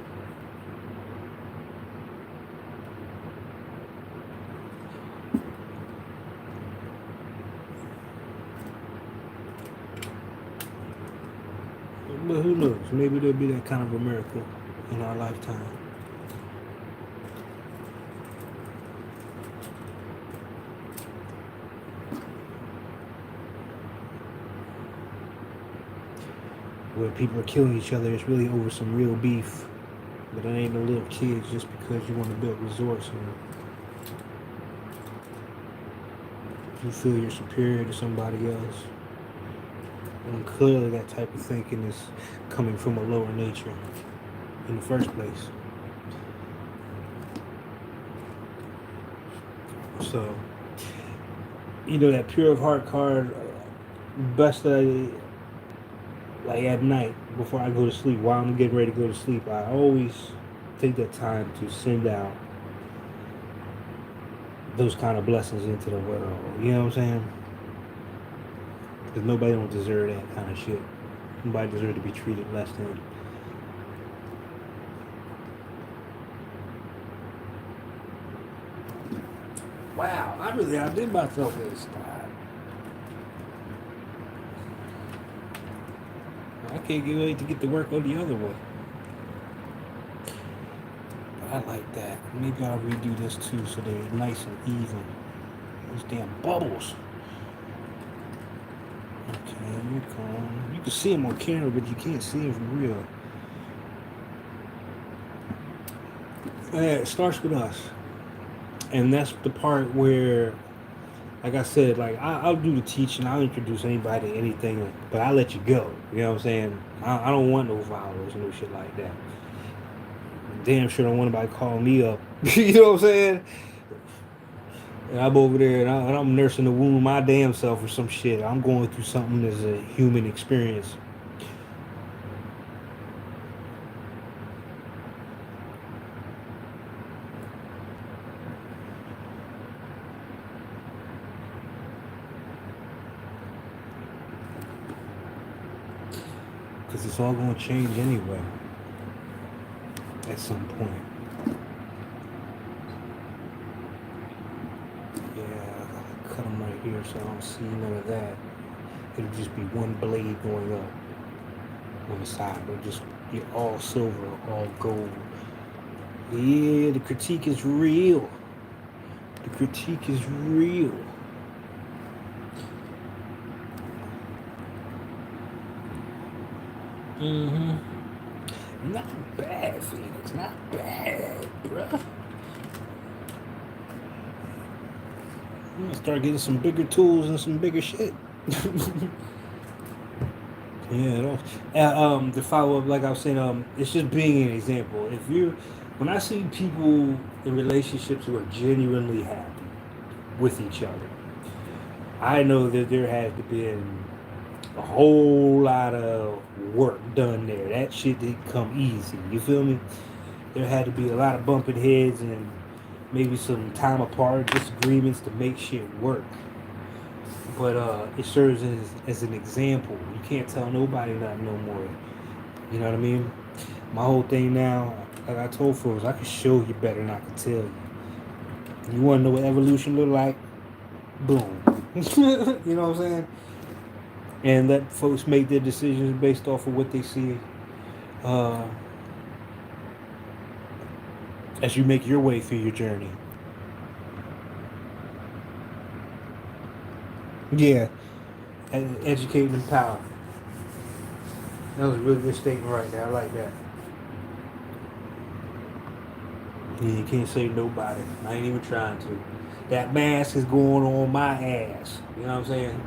But who knows? Maybe there'll be that kind of a miracle in our lifetime. Where people are killing each other, it's really over some real beef. But it ain't no little kids just because you want to build resorts and you feel you're superior to somebody else. And clearly that type of thinking is coming from a lower nature in the first place. So, you know, that pure of heart card, best I, like at night before I go to sleep, while I'm getting ready to go to sleep, I always take that time to send out those kind of blessings into the world. You know what I'm saying? Because nobody don't deserve that kind of shit. Nobody deserves to be treated less than. Wow, I really outdid myself this time. I can't get wait to get to work on the other one. But I like that. Maybe I'll redo this too so they're nice and even. These damn bubbles. Okay, here come. You can see them on camera, but you can't see them for real. Yeah, it starts with us. And that's the part where, like I said, like I'll do the teaching, I'll introduce anybody to anything, but I let you go. You know what I'm saying? I don't want no followers, no shit like that. Damn sure don't want anybody calling me up. You know what I'm saying? And I'm over there and I'm nursing the wound my damn self or some shit. I'm going through something as a human experience. Because it's all going to change anyway. At some point. Yeah, I cut them right here so I don't see none of that. It'll just be one blade going up on the side. It'll just be all silver, all gold. Yeah, the critique is real. The critique is real. Not bad, Phoenix. Not bad, bruh. I'm gonna start getting some bigger tools and some bigger shit. Yeah, to follow up, like I was saying, it's just being an example. If you, when I see people in relationships who are genuinely happy with each other, I know that there has to be a whole lot of work done there. That shit didn't come easy. You feel me? There had to be a lot of bumping heads and maybe some time apart, disagreements to make shit work. But it serves as an example. You can't tell nobody nothing no more. You know what I mean? My whole thing now, like I told folks, I can show you better than I can tell you. You want to know what evolution look like? Boom. You know what I'm saying? And let folks make their decisions based off of what they see uh, as you make your way through your journey. Yeah, educate and empower. That was a really good statement right there. I like that. You can't save nobody. I ain't even trying to. That mask is going on my ass. You know what I'm saying?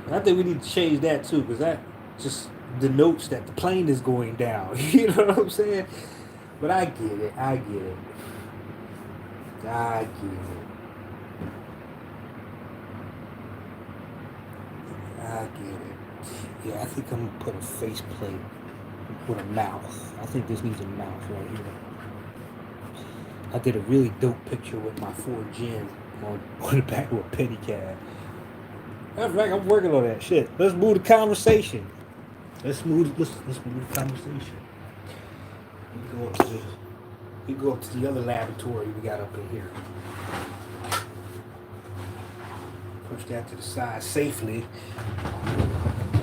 And I think we need to change that too, because that just denotes that the plane is going down. You know what I'm saying? But I get it. I get it. I get it. I get it. Yeah, I think I'm gonna put a faceplate with a mouth. I think this needs a mouth right here. I did a really dope picture with my 4 gin on the back of a pedicab. That's right, I'm working on that shit. Let's move the conversation. Let's move the conversation. We go up to the we go up to the other laboratory we got up in here. Push that to the side safely.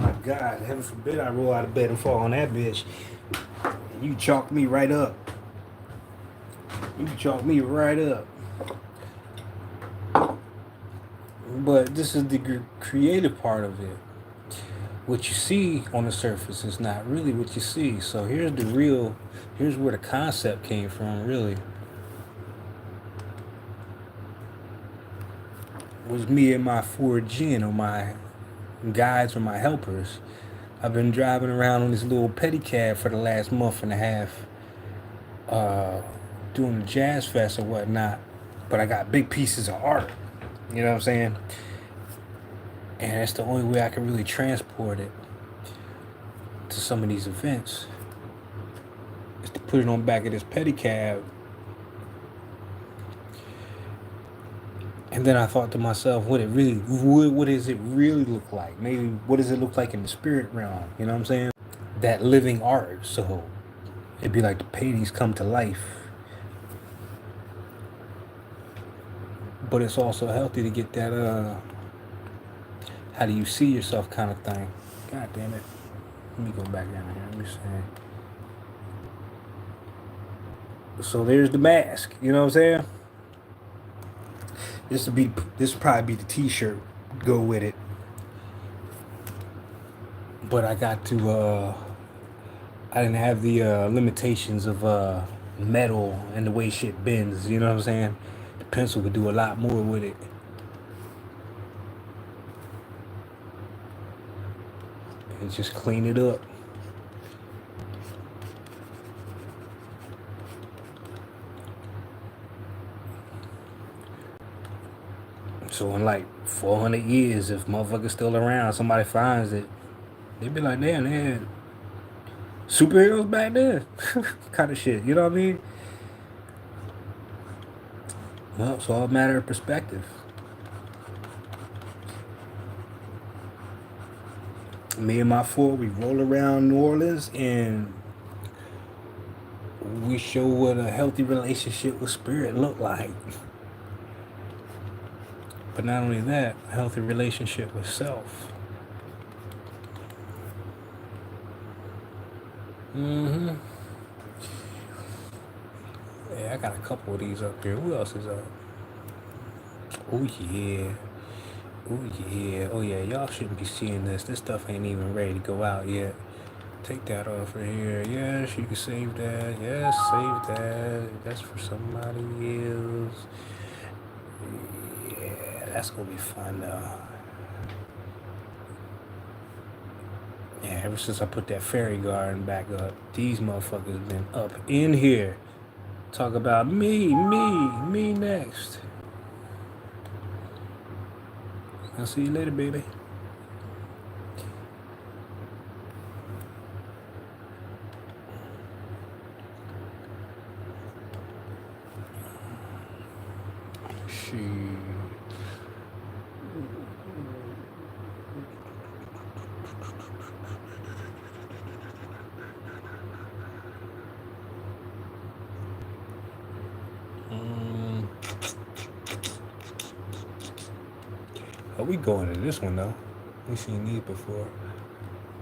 My God, heaven forbid I roll out of bed and fall on that bitch. And you chalk me right up. You chalk me right up. But this is the creative part of it. What you see on the surface is not really what you see. So here's where the concept came from, really. Was me and my 4 gin or my guides or my helpers. I've been driving around on this little pedicab for the last month and a half, doing the jazz fest or whatnot. But I got big pieces of art. You know what I'm saying? And that's the only way I can really transport it to some of these events is to put it on back of this pedicab. And then I thought to myself, what does it really look like? Maybe what does it look like in the spirit realm? You know what I'm saying? That living art. So it'd be like the paintings come to life. But it's also healthy to get that how do you see yourself kind of thing. God damn it. Let me go back down here. Let me see. So there's the mask. You know what I'm saying? This would probably be the T-shirt. Go with it. But I got to. I didn't have the limitations of metal and the way shit bends. You know what I'm saying? The pencil could do a lot more with it. And just clean it up. So in like 400 years, if motherfuckers still around, somebody finds it, they be like, damn, they had superheroes back then. Kind of shit, you know what I mean? Well, it's all a matter of perspective. Me and my 4, we roll around New Orleans and we show what a healthy relationship with spirit look like. But not only that, a healthy relationship with self. Yeah, I got a couple of these up here. Who else is up? Oh yeah. Oh yeah. Oh yeah. Y'all shouldn't be seeing this. This stuff ain't even ready to go out yet. Take that off right here. Yes, you can save that. Yes, save that. That's for somebody else. Yeah, that's gonna be fun though. Yeah, ever since I put that fairy garden back up, these motherfuckers been up in here. Talk about me next. I'll see you later, baby. Oh, we going to this one though. We seen these before.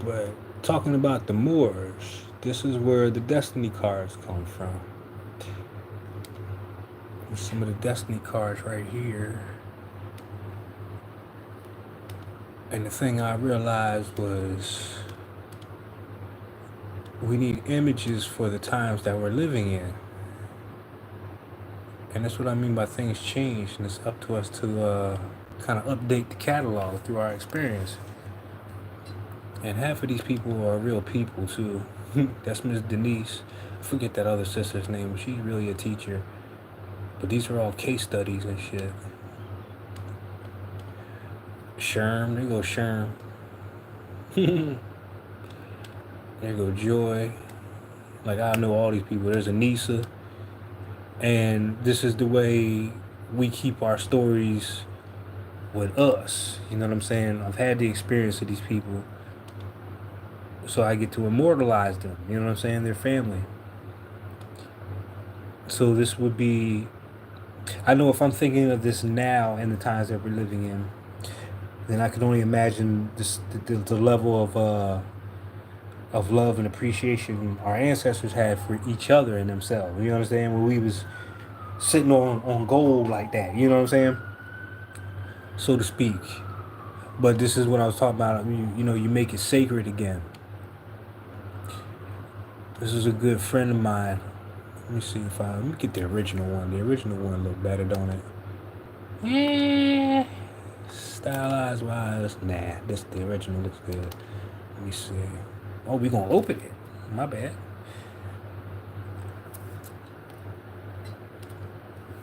But talking about the Moors, this is where the Destiny cards come from. There's some of the Destiny cards right here. And the thing I realized was we need images for the times that we're living in. And that's what I mean by things change. And it's up to us to kind of update the catalog through our experience. And half of these people are real people too. That's Miss Denise. I forget that other sister's name, but she's really a teacher. But these are all case studies and shit. Sherm, there go Sherm. There go Joy. Like, I know all these people. There's Anissa. And this is the way we keep our stories with us. You know what I'm saying? I've had the experience of these people, so I get to immortalize them. You know what I'm saying? Their family. So this would be, I know if I'm thinking of this now in the times that we're living in, then I can only imagine this, the level of love and appreciation our ancestors had for each other and themselves. You know what I'm saying? When we was sitting on gold like that. You know what I'm saying? So to speak. But this is what I was talking about. You know, you make it sacred again. This is a good friend of mine. Let me see if let me get the original one. The original one look better, don't it? Yeah. Stylized wise, nah. This the original looks good. Let me see. Oh, we gonna open it. My bad.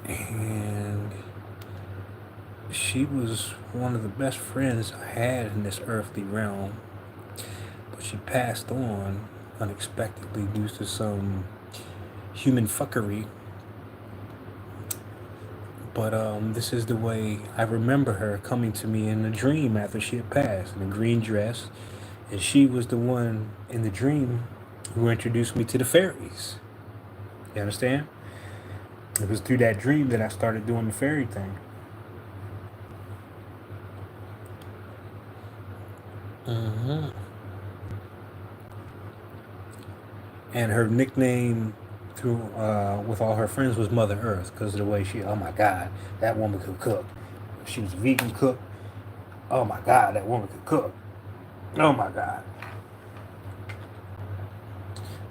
And she was one of the best friends I had in this earthly realm. But she passed on unexpectedly due to some human fuckery. But this is the way I remember her coming to me in a dream after she had passed in a green dress. And she was the one in the dream who introduced me to the fairies. You understand? It was through that dream that I started doing the fairy thing. Mm-hmm. And her nickname through with all her friends was Mother Earth because of the way she. Oh my God, that woman could cook. She was a vegan cook. Oh my God, that woman could cook. Oh my God.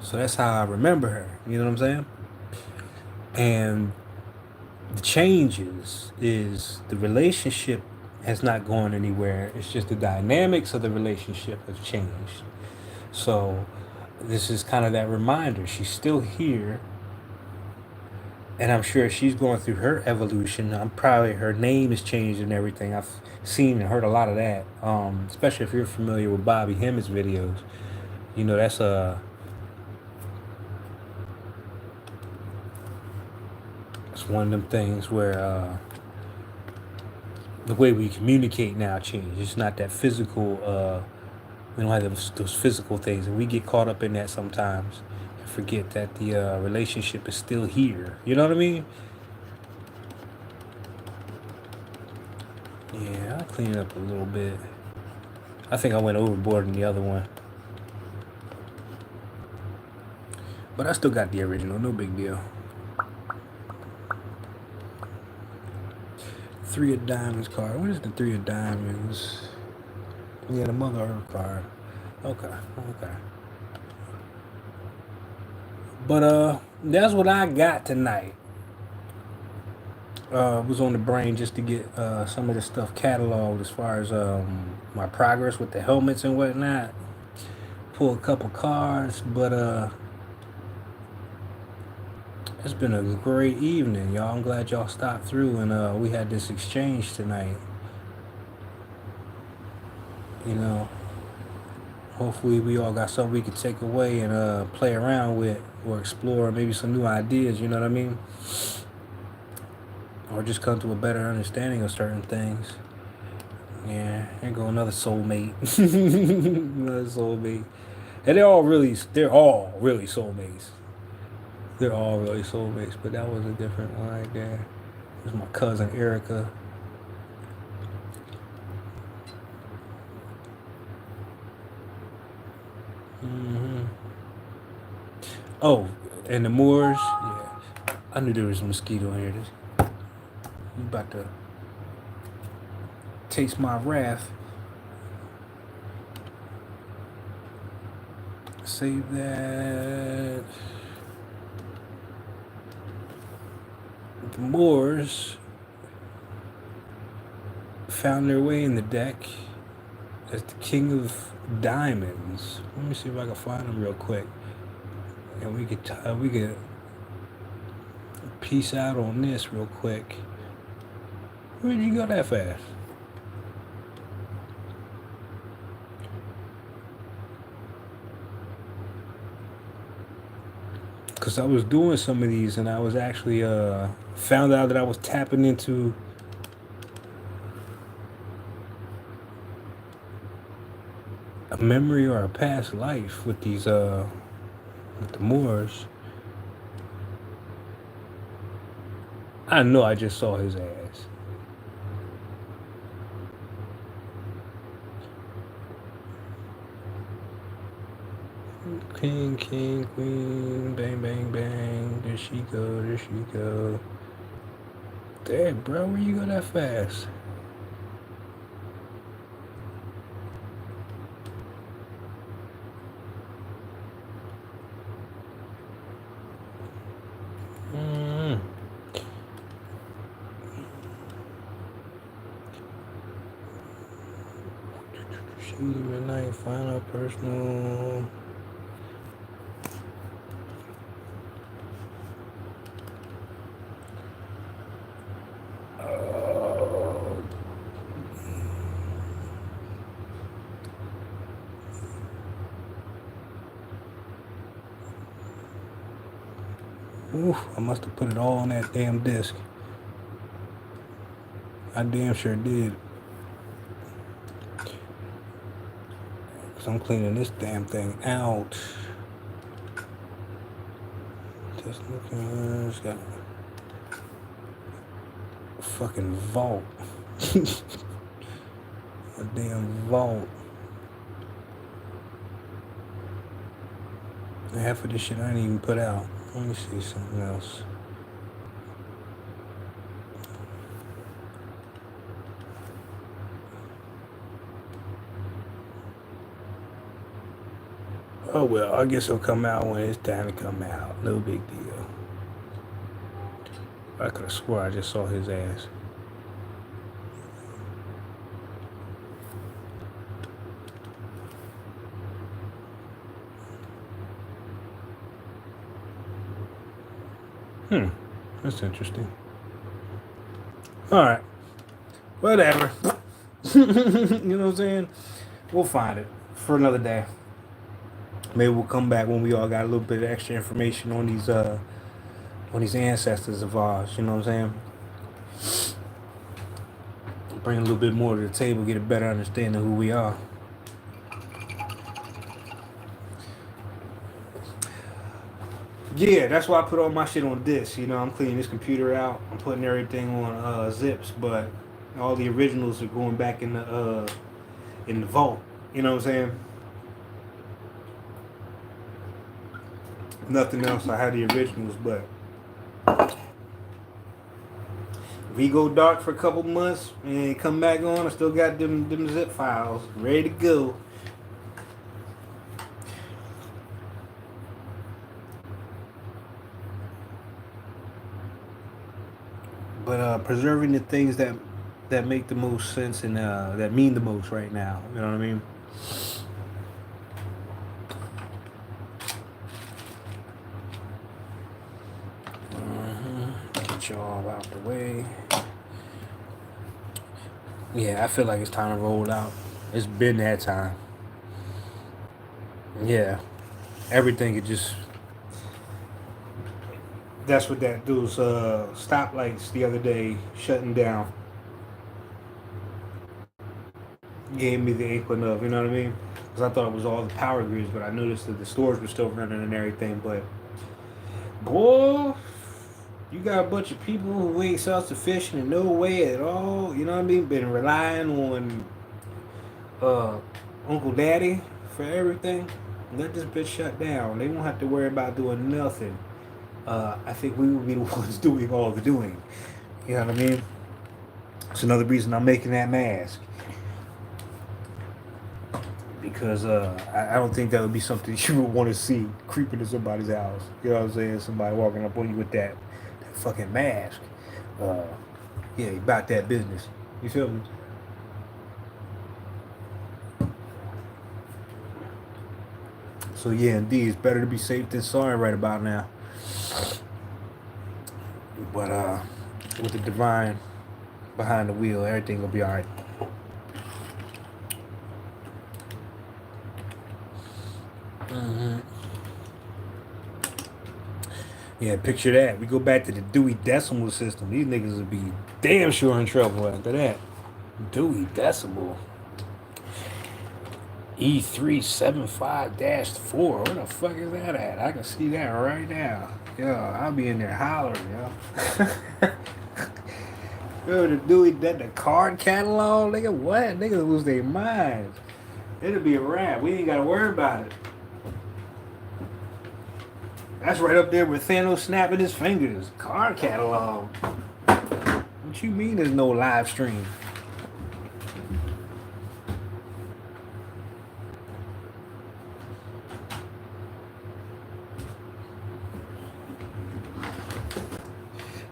So that's how I remember her. You know what I'm saying? And the changes is the relationship has not gone anywhere. It's just the dynamics of the relationship have changed. So this is kind of that reminder. She's still here, and I'm sure she's going through her evolution. I'm probably her name has changed and everything. I've seen and heard a lot of that. Especially if you're familiar with Bobby Hemmings videos. You know that's one of them things where the way we communicate now changes. It's not that physical. We don't have those physical things, and we get caught up in that sometimes and forget that the relationship is still here. You know what I mean? Yeah, I'll clean it up a little bit. I think I went overboard in the other one, but I still got the original. No big deal. Three of Diamonds card. What is the Three of Diamonds? Yeah, the Mother Earth card. Okay. But that's what I got tonight. Was on the brain just to get some of the stuff cataloged as far as my progress with the helmets and whatnot. Pull a couple cards, but it's been a great evening, y'all. I'm glad y'all stopped through and we had this exchange tonight. You know, hopefully we all got something we could take away and play around with or explore maybe some new ideas. You know what I mean? Or just come to a better understanding of certain things. Yeah, here go another soulmate. Another soulmate. And they're all really soulmates. They're all really soulmates, but that was a different one right there. This is my cousin Erica. Hmm. Oh, and the Moors. Yeah, I knew there was a mosquito in here. You about to taste my wrath. save that. The Moors found their way in the deck as the King of Diamonds. Let me see if I can find them real quick, and we could piece out on this real quick. Where'd you go that fast? Because I was doing some of these, and I was actually found out that I was tapping into a memory or a past life with these with the Moors. I know I just saw his ass. King, king, queen, bang, bang, bang. There she go, there she go. Damn, bro, where you go that fast? Shooting midnight, final personal. Oof, I must have put it all on that damn disc. I damn sure did. Cause I'm cleaning this damn thing out. Just looking, it's got a fucking vault. A damn vault. Half of this shit I didn't even put out. Let me see something else. Oh well, I guess it'll come out when it's time to come out. No big deal. I could have swore I just saw his ass. That's interesting. Alright. Whatever. You know what I'm saying? We'll find it for another day. Maybe we'll come back when we all got a little bit of extra information on these ancestors of ours, you know what I'm saying? Bring a little bit more to the table, get a better understanding of who we are. Yeah, that's why I put all my shit on disc. You know, I'm cleaning this computer out. I'm putting everything on zips, but all the originals are going back in the vault. You know what I'm saying? Nothing else. I had the originals, but if we go dark for a couple months and come back on, I still got them zip files ready to go. But preserving the things that make the most sense and that mean the most right now. You know what I mean? Get y'all out the way. Yeah, I feel like it's time to roll out. It's been that time. Yeah, everything could just. That's what those stoplights the other day shutting down gave me the inkling of, you know what I mean? Because I thought it was all the power grids, but I noticed that the stores were still running and everything. But boy, you got a bunch of people who ain't self-sufficient in no way at all. You know what I mean? Been relying on Uncle Daddy for everything. Let this bitch shut down. They won't have to worry about doing nothing. I think we will be the ones doing all the doing. You know what I mean? It's another reason I'm making that mask. because I don't think that would be something you would want to see creeping into somebody's house. You know what I'm saying? Somebody walking up on you with that fucking mask. Uh, yeah, about that business. You feel me? So yeah, indeed, it's better to be safe than sorry right about now. But with the divine behind the wheel, everything will be all right. Yeah, picture that. We go back to the Dewey Decimal System. These niggas would be damn sure in trouble after that. Dewey Decimal. E375-4. Where the fuck is that at? I can see that right now. Yo, I'll be in there hollering, yo. Yo, the Dewey, that the card catalog, nigga, what? Niggas lose their minds. It'll be a wrap. We ain't gotta worry about it. That's right up there with Thanos snapping his fingers. Card catalog. What you mean there's no live stream?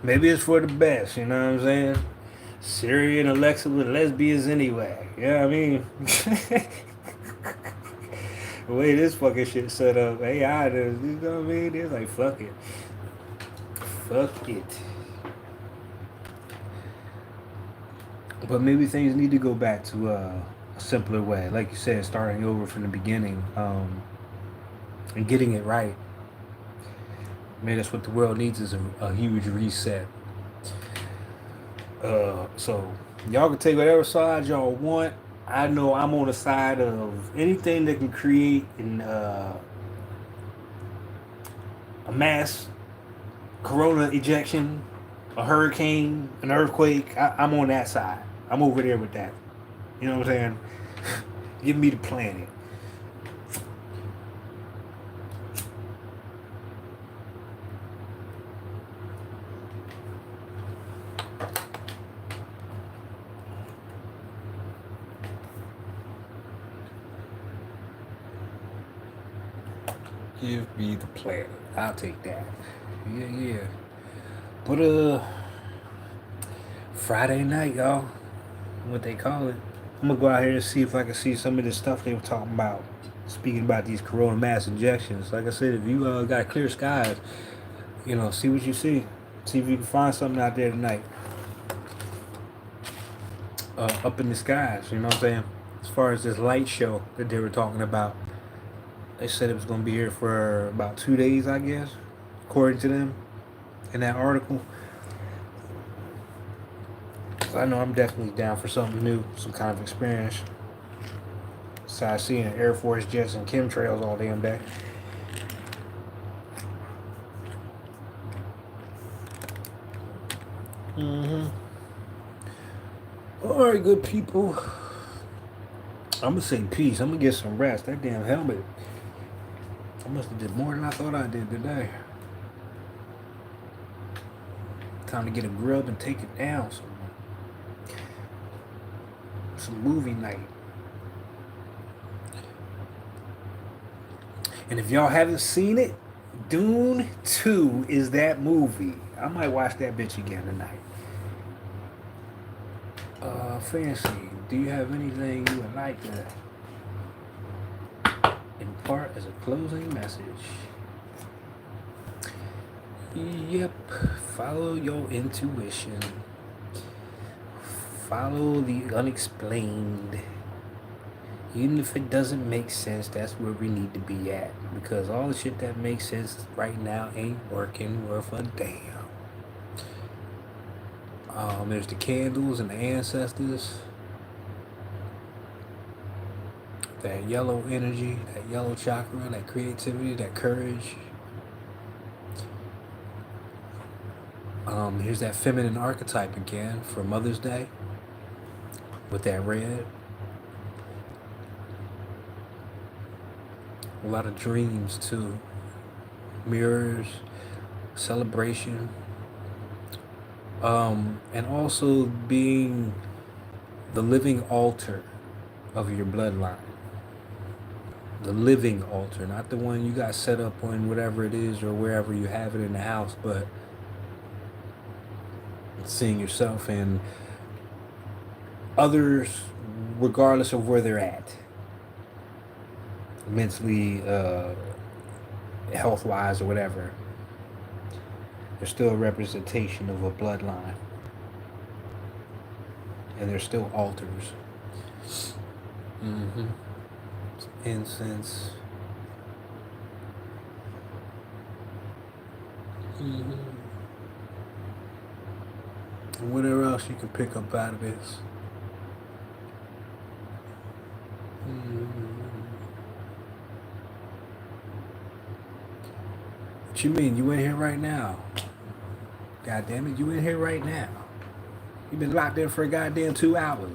Maybe it's for the best, you know what I'm saying? Siri and Alexa were lesbians anyway. You know what I mean? The way this fucking shit set up, AI does, you know what I mean? It's like, fuck it. Fuck it. But maybe things need to go back to a simpler way. Like you said, starting over from the beginning and getting it right. Man, that's what the world needs is a huge reset. So y'all can take whatever side y'all want. I know I'm on the side of anything that can create a mass corona ejection, a hurricane, an earthquake. I'm on that side. I'm over there with that. You know what I'm saying? Give me the planet. Give me the planet. I'll take that. Yeah, yeah. But Friday night, y'all. What they call it. I'm gonna go out here and see if I can see some of the stuff they were talking about. Speaking about these corona mass injections. Like I said, if you got clear skies, see what you see. See if you can find something out there tonight. Up in the skies, you know what I'm saying? As far as this light show that they were talking about, they said it was gonna be here for about 2 days, I guess, according to them in that article. So I know I'm definitely down for something new, some kind of experience. Besides seeing Air Force jets and chemtrails all damn day. All right, good people. I'm gonna say peace. I'm gonna get some rest. That damn helmet. I must have did more than I thought I did today. Time to get a grub and take it down. Some movie night. And if y'all haven't seen it, Dune 2 is that movie. I might watch that bitch again tonight. Fancy, do you have anything you would like to impart as a closing message? Yep, follow your intuition. Follow the unexplained. Even if it doesn't make sense, that's where we need to be at. Because all the shit that makes sense right now ain't working worth a damn. There's the candles and the ancestors. That yellow energy, that yellow chakra, that creativity, that courage. Here's that feminine archetype again for Mother's Day with that red. A lot of dreams too. Mirrors, celebration. And also being the living altar of your bloodline. The living altar, not the one you got set up on whatever it is or wherever you have it in the house, but seeing yourself and others, regardless of where they're at, mentally, health wise, or whatever. There's still a representation of a bloodline, and there's still altars. Mm-hmm. Incense. Mm-hmm. And whatever else you can pick up out of this. Mm-hmm. What you mean? You in here right now? God damn it, you in here right now. You've been locked in for a goddamn 2 hours.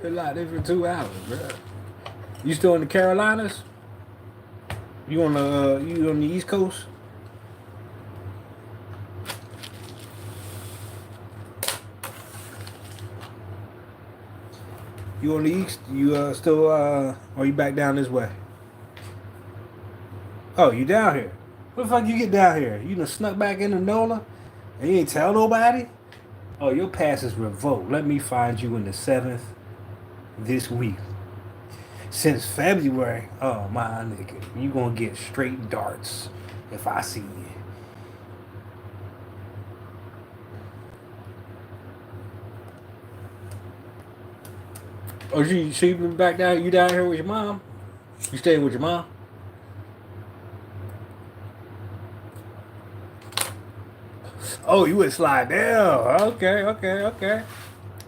Been locked in for 2 hours, bro. You still in the Carolinas? You on the East Coast? You on the East? You still or you back down this way? Oh, you down here? What the fuck you get down here? You done snuck back into NOLA and you ain't tell nobody? Oh, your pass is revoked. Let me find you in the 7th this week. Since February, oh my nigga, you gonna get straight darts if I see you. Oh, she been back down? You down here with your mom? You staying with your mom? Oh, you would slide down. Okay.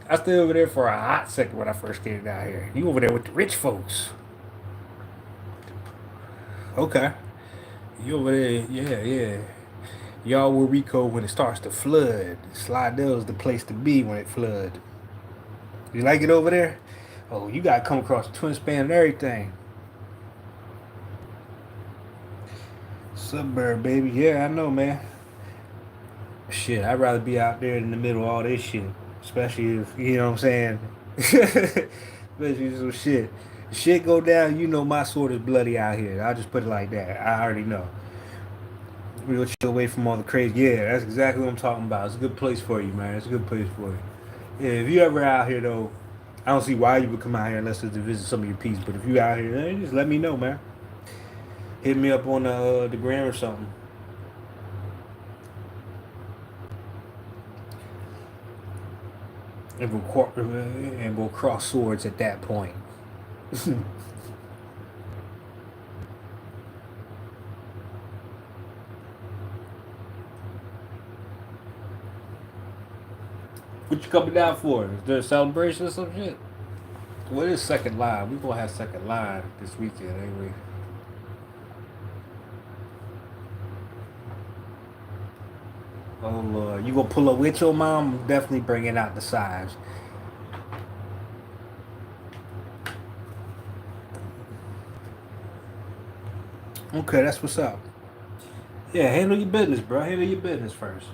I stayed over there for a hot second when I first came down here. You over there with the rich folks. Okay. You over there, yeah. Y'all will Rico when it starts to flood. Slidell's the place to be when it flood. You like it over there? Oh, you gotta come across the twin span and everything. Suburb, baby. Yeah, I know, man. Shit, I'd rather be out there in the middle of all this shit. Especially if, you know what I'm saying? Especially some shit. Shit go down, you know my sword is bloody out here. I'll just put it like that. I already know. Real chill away from all the crazy. Yeah, that's exactly what I'm talking about. It's a good place for you, man. It's a good place for you. Yeah, if you ever out here though, I don't see why you would come out here unless it's to visit some of your peeps. But if you out here, then just let me know, man. Hit me up on the gram or something. And we'll cross swords at that point. What you coming down for? Is there a celebration or some shit? What is second line? We gonna have second line this weekend, ain't we? Oh Lord, you gonna pull up with your mom? I'm definitely bringing out the size. Okay, that's what's up. Yeah, handle your business, bro. Handle your business first.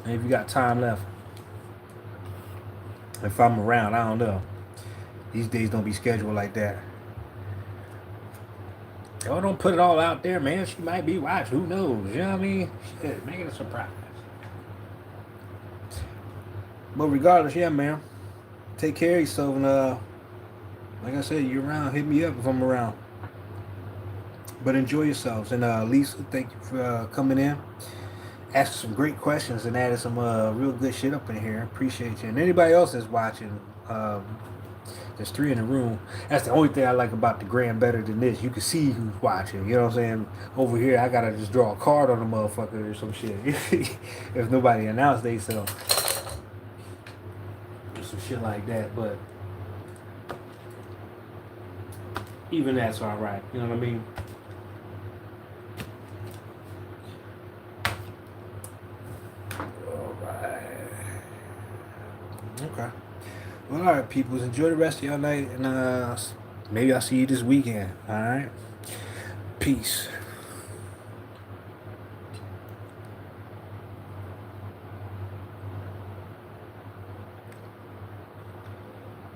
And if you got time left, if I'm around, I don't know. These days don't be scheduled like that. Oh, don't put it all out there, man. She might be watching. Who knows? You know what I mean? Shit, make it a surprise. But regardless, yeah, man. Take care of yourself and like I said, you around, hit me up if I'm around. But enjoy yourselves. And Lisa, thank you for coming in. Asked some great questions and added some real good shit up in here. Appreciate you. And anybody else that's watching, there's 3 in the room. That's the only thing I like about the gram better than this. You can see who's watching. You know what I'm saying? Over here, I gotta just draw a card on the motherfucker or some shit. If nobody announced they sell some shit like that, but even that's all right. You know what I mean? All right. Okay. Well, all right, peoples. Enjoy the rest of your night, and maybe I'll see you this weekend. All right. Peace.